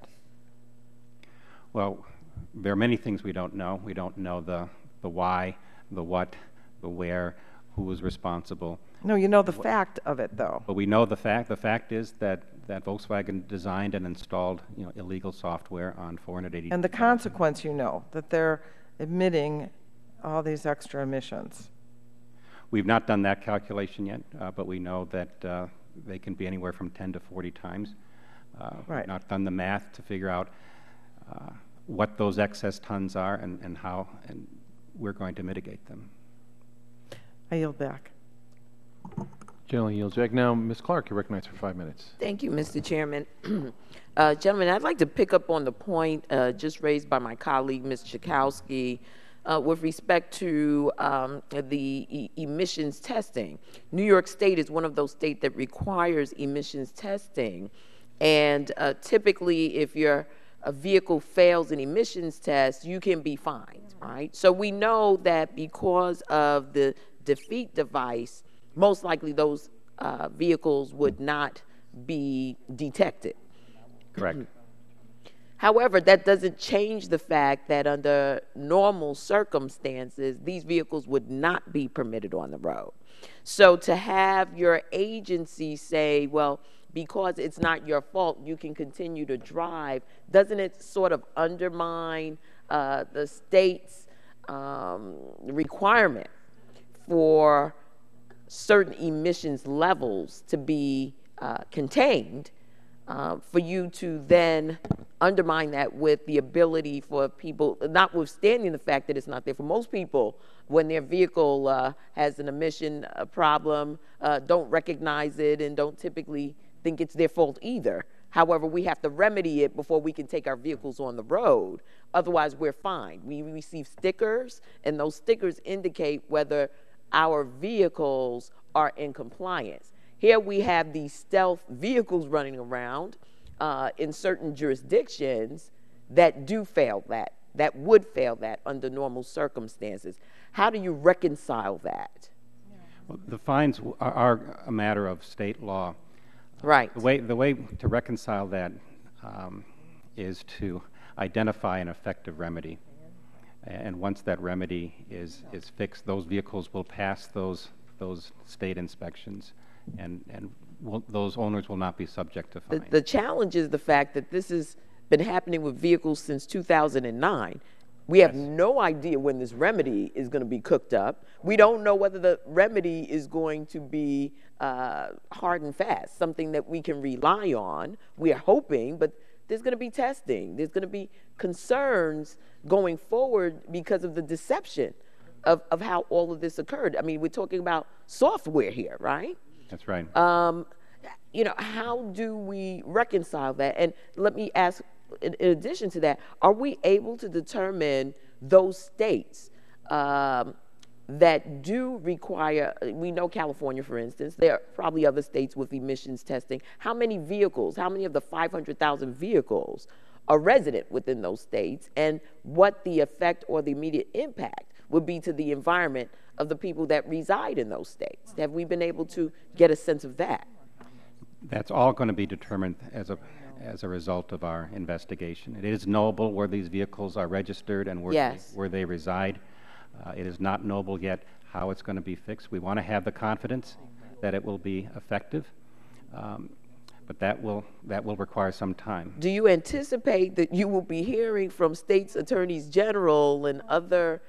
Well, there are many things we don't know. We don't know the why, the what, the where, who was responsible. No, you know the fact of it, though. But we know the fact. The fact is that Volkswagen designed and installed illegal software on 480. And the consequence, you know, that they're emitting all these extra emissions. We've not done that calculation yet, but we know that they can be anywhere from 10 to 40 times. Right. We've not done the math to figure out what those excess tons are and how we're going to mitigate them. I yield back. General yields back. Now, Ms. Clark, you're recognized for 5 minutes. Thank you, Mr. Chairman. Gentlemen, I'd like to pick up on the point just raised by my colleague, Ms. Chakowski, with respect to the emissions testing. New York State is one of those states that requires emissions testing. And typically, if your vehicle fails an emissions test, you can be fined, right? So we know that because of the defeat device, most likely those vehicles would not be detected. Correct. However, that doesn't change the fact that under normal circumstances, these vehicles would not be permitted on the road. So to have your agency say, well, because it's not your fault, you can continue to drive, doesn't it sort of undermine the state's requirement for certain emissions levels to be contained, for you to then undermine that with the ability for people, notwithstanding the fact that it's not there for most people, when their vehicle has an emission problem, don't recognize it and don't typically think it's their fault either. However, we have to remedy it before we can take our vehicles on the road. Otherwise, we're fined. We receive stickers, and those stickers indicate whether our vehicles are in compliance. Here we have these stealth vehicles running around in certain jurisdictions that do fail that would fail that under normal circumstances. How do you reconcile that? Well, the fines are a matter of state law. Right. The way to reconcile that is to identify an effective remedy. And once that remedy is fixed, those vehicles will pass those state inspections, and those owners will not be subject to fines. The challenge is the fact that this has been happening with vehicles since 2009. We have no idea when this remedy is going to be cooked up. We don't know whether the remedy is going to be hard and fast, something that we can rely on. We are hoping, but there's going to be testing. There's going to be concerns going forward because of the deception of how all of this occurred. I mean, we're talking about software here, right? That's right. You know, how do we reconcile that? And let me ask, in addition to that, are we able to determine those states that do require, we know California, for instance, there are probably other states with emissions testing. How many vehicles, how many of the 500,000 vehicles are resident within those states, and what the effect or the immediate impact would be to the environment of the people that reside in those states? Have we been able to get a sense of that? That's all going to be determined as a result of our investigation. It is knowable where these vehicles are registered and where they reside. It is not knowable yet how it's going to be fixed. We want to have the confidence that it will be effective, but that will require some time. Do you anticipate that you will be hearing from states' attorneys general and other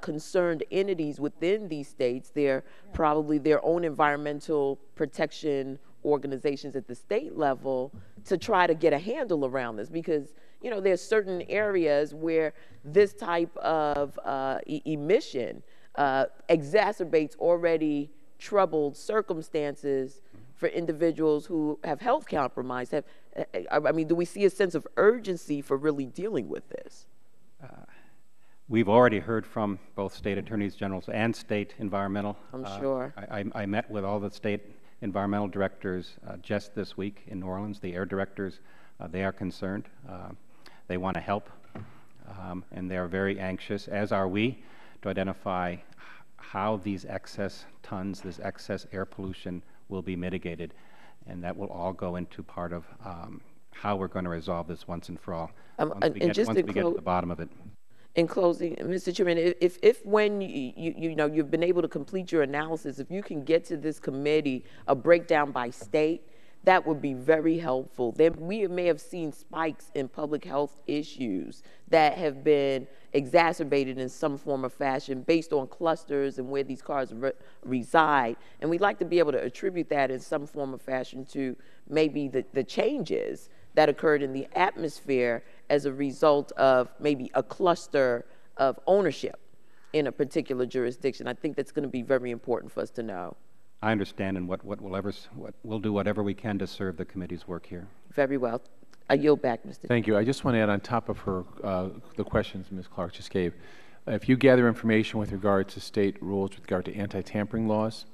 concerned entities within these states? They're probably their own environmental protection organizations at the state level to try to get a handle around this, because you know there's certain areas where this type of emission exacerbates already troubled circumstances for individuals who have health compromise. I mean, do we see a sense of urgency for really dealing with this? We've already heard from both state attorneys generals and state environmental. I'm sure. I met with all the state environmental directors just this week in New Orleans. The air directors, they are concerned. They want to help, and they are very anxious, as are we, to identify how these excess tons, this excess air pollution will be mitigated. And that will all go into part of how we're going to resolve this once and for all, once we get to the bottom of it. In closing, Mr. Chairman, if when you've been able to complete your analysis, if you can get to this committee a breakdown by state, that would be very helpful. Then we may have seen spikes in public health issues that have been exacerbated in some form or fashion based on clusters and where these cars reside. And we'd like to be able to attribute that in some form or fashion to maybe the changes that occurred in the atmosphere as a result of maybe a cluster of ownership in a particular jurisdiction. I think that's going to be very important for us to know. I understand, and we'll do whatever we can to serve the committee's work here. Very well. I yield back, Mr. Thank you. I just want to add on top of her, the questions Ms. Clark just gave. If you gather information with regard to state rules with regard to anti-tampering laws,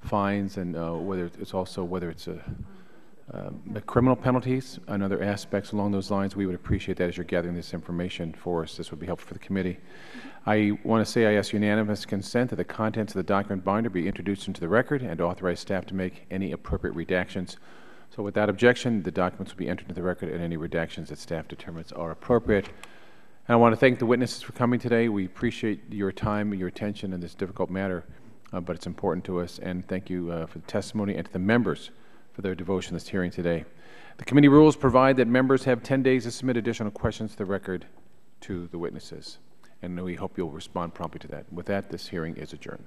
fines, and whether it's the criminal penalties and other aspects along those lines, we would appreciate that as you're gathering this information for us. This would be helpful for the committee. I want to say I ask unanimous consent that the contents of the document binder be introduced into the record and authorize staff to make any appropriate redactions. So without objection, the documents will be entered into the record and any redactions that staff determines are appropriate. And I want to thank the witnesses for coming today. We appreciate your time and your attention in this difficult matter, but it's important to us. And thank you for the testimony and to the members for their devotion to this hearing today. The committee rules provide that members have 10 days to submit additional questions to the record to the witnesses. And we hope you'll respond promptly to that. With that, this hearing is adjourned.